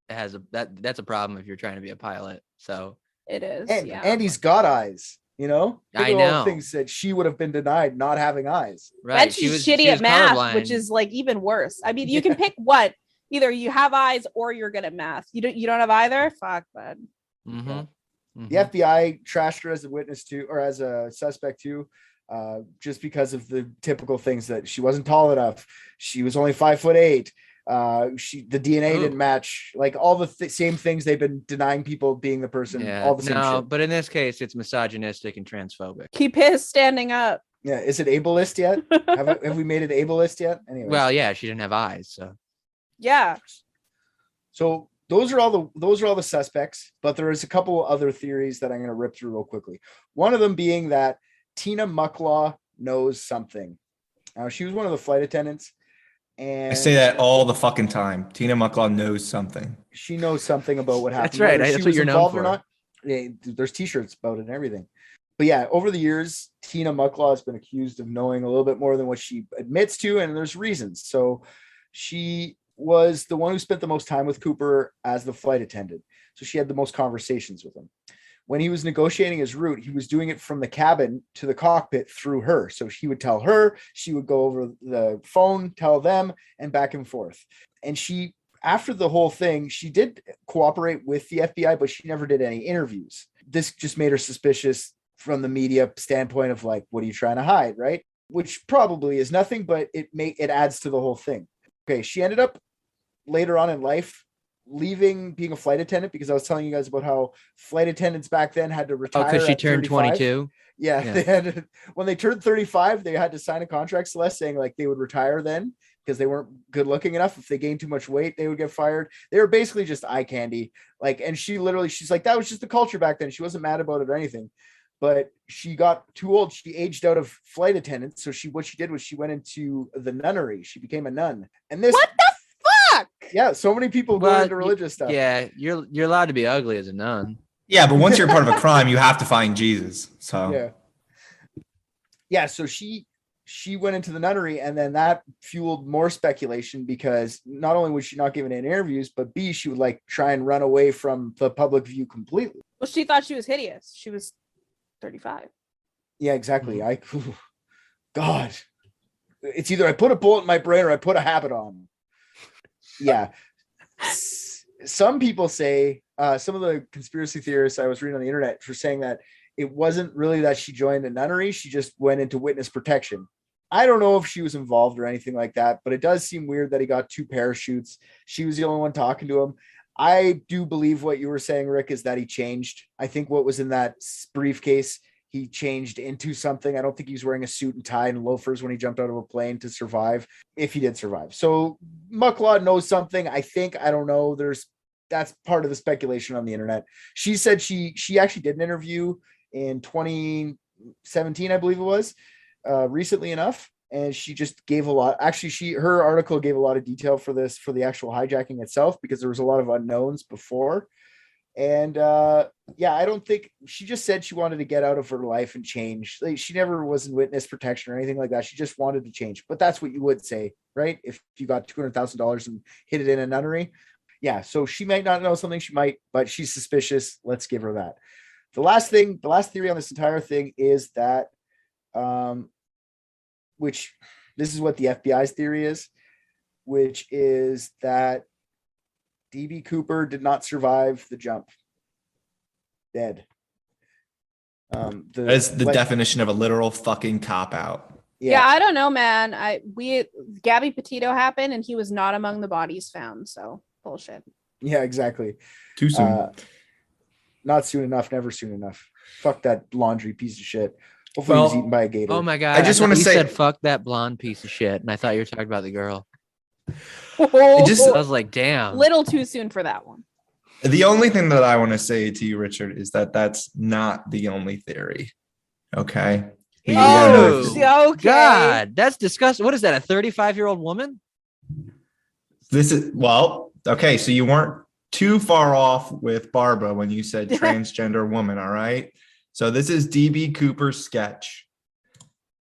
a problem if you're trying to be a pilot. So It is. and Yeah. Andy's got eyes. You know, I Think of all the know. things that she would have been denied not having eyes. right, And she's shitty she at was math, which colorblind. is like even worse. I mean, you can pick what. Either you have eyes or you're good at math. You don't have either? Fuck, bud. Mhm. The FBI trashed her as a witness too, or as a suspect too, just because of the typical things that she wasn't tall enough. She was only 5'8". The DNA Ooh. didn't match, like all the same things they've been denying people being the person. Yeah, All the same no, shit. but in this case, it's misogynistic and transphobic. Keep his standing up. Yeah, is it ableist yet? have we made it ableist yet? Anyway, Well, yeah, she didn't have eyes, so Yeah. so those are all the suspects, but there is a couple other theories that I'm going to rip through real quickly. One of them being that Tina Mucklaw knows something. Now, she was one of the flight attendants, and I say that all the fucking time. Tina Mucklaw knows something. she knows something about what happened. That's right. Whether That's she what was you're known involved or for. not. Yeah, there's t-shirts about it and everything. But yeah, over the years, Tina Mucklaw has been accused of knowing a little bit more than what she admits to, and there's reasons. So she was the one who spent the most time with Cooper as the flight attendant. So she had the most conversations with him. When he was negotiating his route, he was doing it from the cabin to the cockpit through her. So he would tell her, she would go over the phone, tell them, and back and forth. And she, after the whole thing, she did cooperate with the FBI, but she never did any interviews. This just made her suspicious from the media standpoint of like, what are you trying to hide, right? Which probably is nothing, but it adds to the whole thing. Okay, she ended up later on in life leaving being a flight attendant, because I was telling you guys about how flight attendants back then had to oh, retire. because she at turned 35. 22. Yeah, they had to, when they turned 35, they had to sign a contract, Celeste, saying like they would retire then because they weren't good looking enough. If they gained too much weight, they would get fired. They were basically just eye candy. Like, and she's like, that was just the culture back then. She wasn't mad about it or anything. But she got too old. She aged out of flight attendant. So what she did was she went into the nunnery. She became a nun. And this, What the fuck? yeah, so many people go Well, into religious stuff. Yeah, you're allowed to be ugly as a nun. Yeah, but once you're part of a crime, you have to find Jesus. So Yeah. So she went into the nunnery, and then that fueled more speculation, because not only was she not given any interviews, but B, she would like try and run away from the public view completely. Well, she thought she was hideous. She was 35. Yeah, exactly. God, it's either I put a bullet in my brain or I put a habit on. Yeah. Some people say, some of the conspiracy theorists I was reading on the internet for saying that it wasn't really that she joined a nunnery. She just went into witness protection. I don't know if she was involved or anything like that, but it does seem weird that he got 2 parachutes. She was the only one talking to him. I do believe what you were saying, Rick, is that he changed. I think what was in that briefcase, he changed into something. I don't think he was wearing a suit and tie and loafers when he jumped out of a plane to survive, if he did survive. So Mucklaw knows something. I don't know. That's part of the speculation on the internet. She said she actually did an interview in 2017, I believe it was, recently enough. And she just gave a lot. Actually, her article gave a lot of detail for the actual hijacking itself, because there was a lot of unknowns before. And yeah, I don't think, she just said she wanted to get out of her life and change. Like, she never was in witness protection or anything like that. She just wanted to change. But that's what you would say, right? If you got $200,000 and hid it in a nunnery. Yeah. So she might not know something, she might, but she's suspicious. Let's give her that. The last theory on this entire thing is that, which this is what the FBI's theory is, which is that DB Cooper did not survive the jump. Dead. that's the definition of a literal fucking cop out. Yeah, I don't know, man. Gabby Petito happened and he was not among the bodies found. So bullshit. Yeah, exactly. Too soon. Not soon enough, never soon enough. Fuck that laundry piece of shit. Hopefully he was eaten by a gator. Oh my god! I just want to say, you said fuck that blonde piece of shit, and I thought you were talking about the girl. I I was like, damn. Little too soon for that one. the only thing that I want to say to you, Richard, is that that's not the only theory. Okay. You gotta know if- Okay. God, that's disgusting. What is that? A 35-year-old woman? This is, well, okay. So you weren't too far off with Barbara when you said transgender woman. All right. So this is DB Cooper's sketch.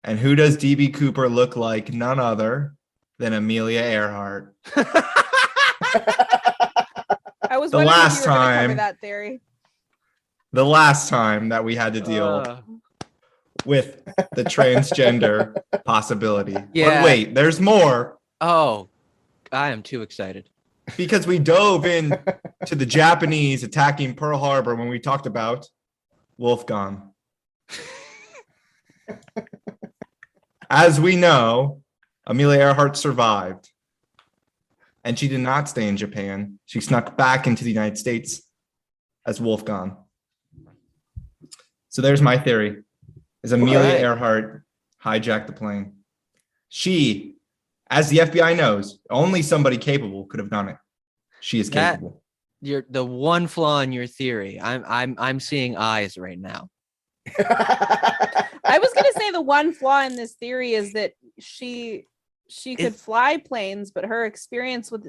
And who does DB Cooper look like? None other than Amelia Earhart. I was The wondering last if you were going to cover time- that theory. The last time that we had to deal with the transgender possibility. Yeah. But wait, there's more. Oh, I am too excited. Because we dove in to the Japanese attacking Pearl Harbor when we talked about Wolfgang. As we know, Amelia Earhart survived. And she did not stay in Japan. She snuck back into the United States as Wolfgang. So there's my theory. Is Amelia Alright. Earhart hijacked the plane. She, as the FBI knows, only somebody capable could have done it. She is That- capable. You're the one flaw in your theory. I'm seeing eyes right now. I was going to say the one flaw in this theory is that she could fly planes, but her experience with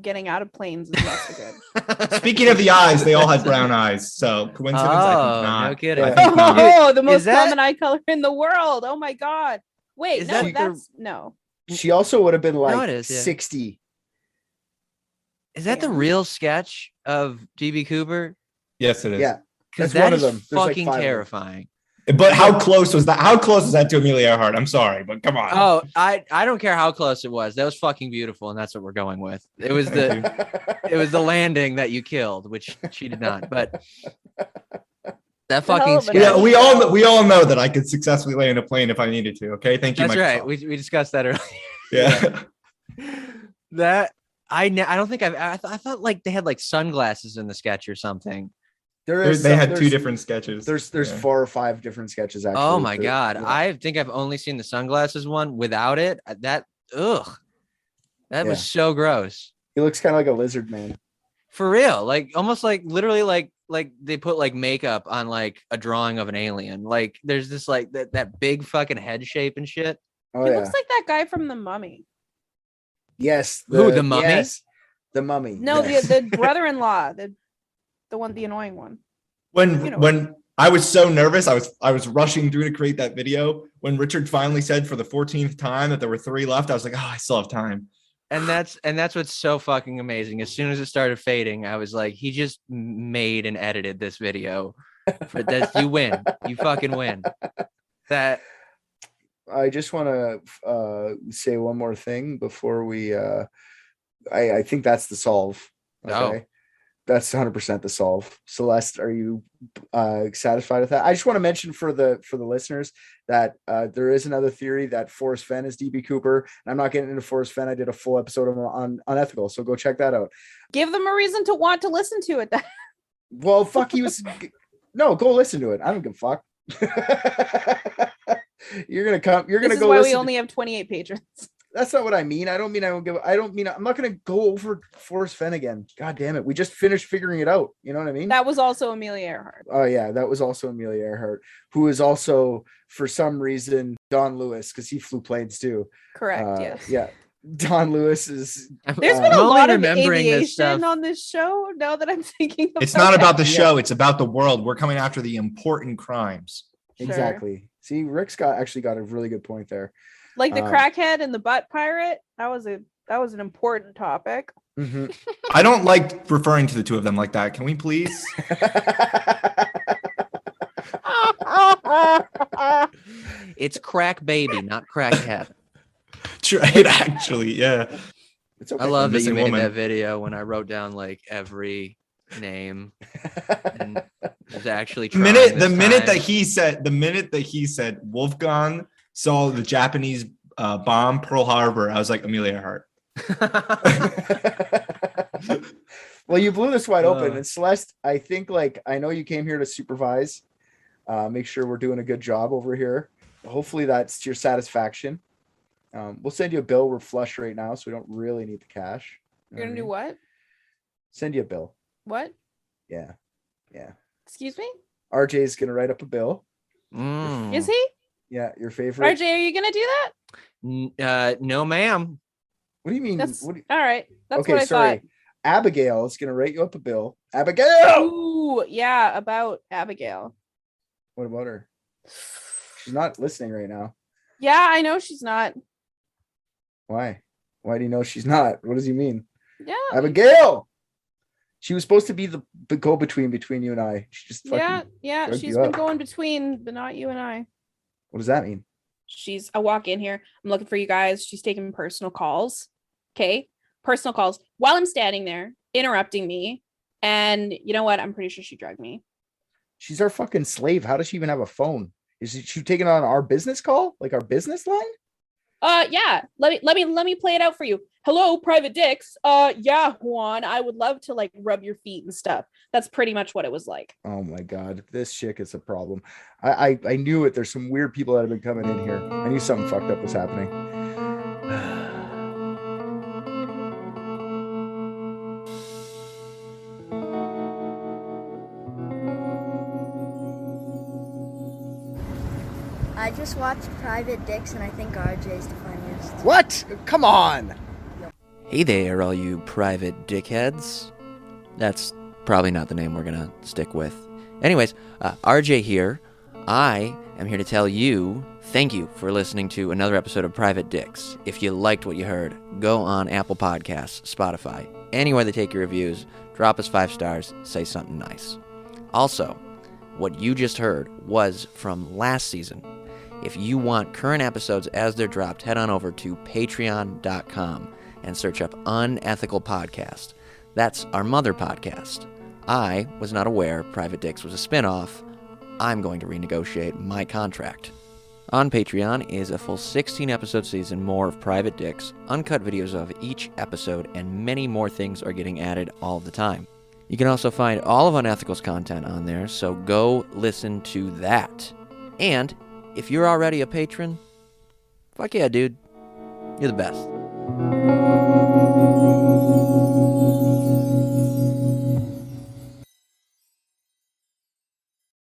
getting out of planes is not so good. Speaking of the eyes, they all had brown eyes. So coincidence? I Oh, think not. no kidding. I think not. Oh, the most Is that- common eye color in the world. Oh my god. Wait, Is no, that- that's no. She also would have been like it is, yeah. 60. Is that the Damn. real sketch of DB Cooper? Yes, it is. Yeah. Because That's one that of is them. There's like fucking 5 of them. terrifying. But how close was that? How close was that to Amelia Earhart? I'm sorry, but come on. Oh, I don't care how close it was. That was fucking beautiful, and that's what we're going with. It was the landing that you killed, which she did not. But that fucking hell of a sketch. Yeah, we all know that I could successfully land a plane if I needed to. Okay, thank you. That's right. Microsoft. We discussed that earlier. Yeah. That I don't think I thought like they had like sunglasses in the sketch or something. They had 2 different sketches. There's Yeah. 4 or 5 different sketches actually. Oh my There- god. yeah. I think I've only seen the sunglasses one without it. That was Yeah. so gross. He looks kind of like a lizard man. For real. Like almost like literally like they put like makeup on like a drawing of an alien. Like there's this like that big fucking head shape and shit. Oh He yeah. looks like that guy from The Mummy. Yes. Who, the mummy? Yes, the mummy. No, yes. the brother-in-law, the annoying one. When I was so nervous, I was rushing through to create that video. When Richard finally said for the 14th time that there were 3 left, I was like, oh, I still have time. And that's what's so fucking amazing. As soon as it started fading, I was like, he just made and edited this video. For this, you win. You fucking win. That I just want to say one more thing before we. I think that's the solve. Okay, that's 100% the solve. Celeste, are you satisfied with that? I just want to mention for the listeners that there is another theory that Forrest Fenn is DB Cooper. And I'm not getting into Forrest Fenn. I did a full episode on Unethical, so go check that out. Give them a reason to want to listen to it. Well, fuck, he was. No, go listen to it. I don't give a fuck. You're gonna come. You're This gonna is go. why Listen we only have 28 patrons. That's not what I mean. I don't mean I don't give. I don't mean I'm not gonna go over Forrest Fenn again. God damn it. We just finished figuring it out. You know what I mean? That was also Amelia Earhart. Oh yeah, that was also Amelia Earhart, who is also for some reason Don Lewis because he flew planes too. Correct. Yes. Yeah. Don Lewis is. There's been I'm a only lot of remembering this aviation stuff. on this show. Now that I'm thinking, It's not about the Yeah. show. It's about the world. We're coming after the important crimes. Sure. Exactly. See, Rick's got a really good point there. like the Um, crackhead and the butt pirate. That was an important topic. Mhm. I don't like referring to the 2 of them like that. Can we please? it's crack baby, not crack cat. Try it actually. Yeah. It's okay. I love that you Missing made woman. that video when I wrote down like every name and was actually The trying minute this that he said Wolfgang saw the Japanese bomb Pearl Harbor, I was like Amelia Earhart. Well, you blew this wide open. Uh. And Celeste, I think I know you came here to supervise. Make sure we're doing a good job over here. Hopefully that's to your satisfaction. We'll send you a bill. We're flush right now, so we don't really need the cash. You know You're gonna do what I mean? what? Send you a bill. What? Yeah. Yeah. Excuse me? RJ is gonna write up a bill. Mm. Is he? Yeah, your favorite. RJ, are you gonna do that? No, ma'am. What do you mean? That's What do you- all right. That's okay, what I sorry. thought. Abigail is gonna write you up a bill. Abigail. Ooh, yeah, about Abigail. What about her? She's not listening right now. Yeah, I know she's not. Why? Why do you know she's not? What does he mean? Yeah. Abigail! She was supposed to be the go-between between you and I. She just fucking Yeah. drugged She's you been up. going between, but not you and I. What does that mean? I walk in here. I'm looking for you guys. She's taking personal calls. Okay. Personal calls while I'm standing there, interrupting me. And you know what? I'm pretty sure she drugged me. She's our fucking slave. How does she even have a phone? Is she taking on our business call? Like our business line? Yeah. Let me play it out for you. Hello, Private Dicks. Yeah, Juan, I would love to like rub your feet and stuff. That's pretty much what it was like. Oh my god, this chick is a problem. I knew it. There's some weird people that have been coming in here. I knew something fucked up was happening. I just watched Private Dicks and I think RJ's the funniest. What? Come on. Hey there, all you private dickheads. That's probably not the name we're gonna stick with. Anyways, RJ here. I am here to tell you thank you for listening to another episode of Private Dicks. If you liked what you heard, go on Apple Podcasts, Spotify, anywhere they take your reviews, drop us 5 stars, say something nice. Also, what you just heard was from last season. If you want current episodes as they're dropped, head on over to patreon.com and search up Unethical Podcast. That's our mother podcast. I was not aware Private Dicks was a spin-off. I'm going to renegotiate my contract. On Patreon is a full 16-episode season, more of Private Dicks, uncut videos of each episode, and many more things are getting added all the time. You can also find all of Unethical's content on there, so go listen to that. And if you're already a patron, fuck yeah, dude. You're the best.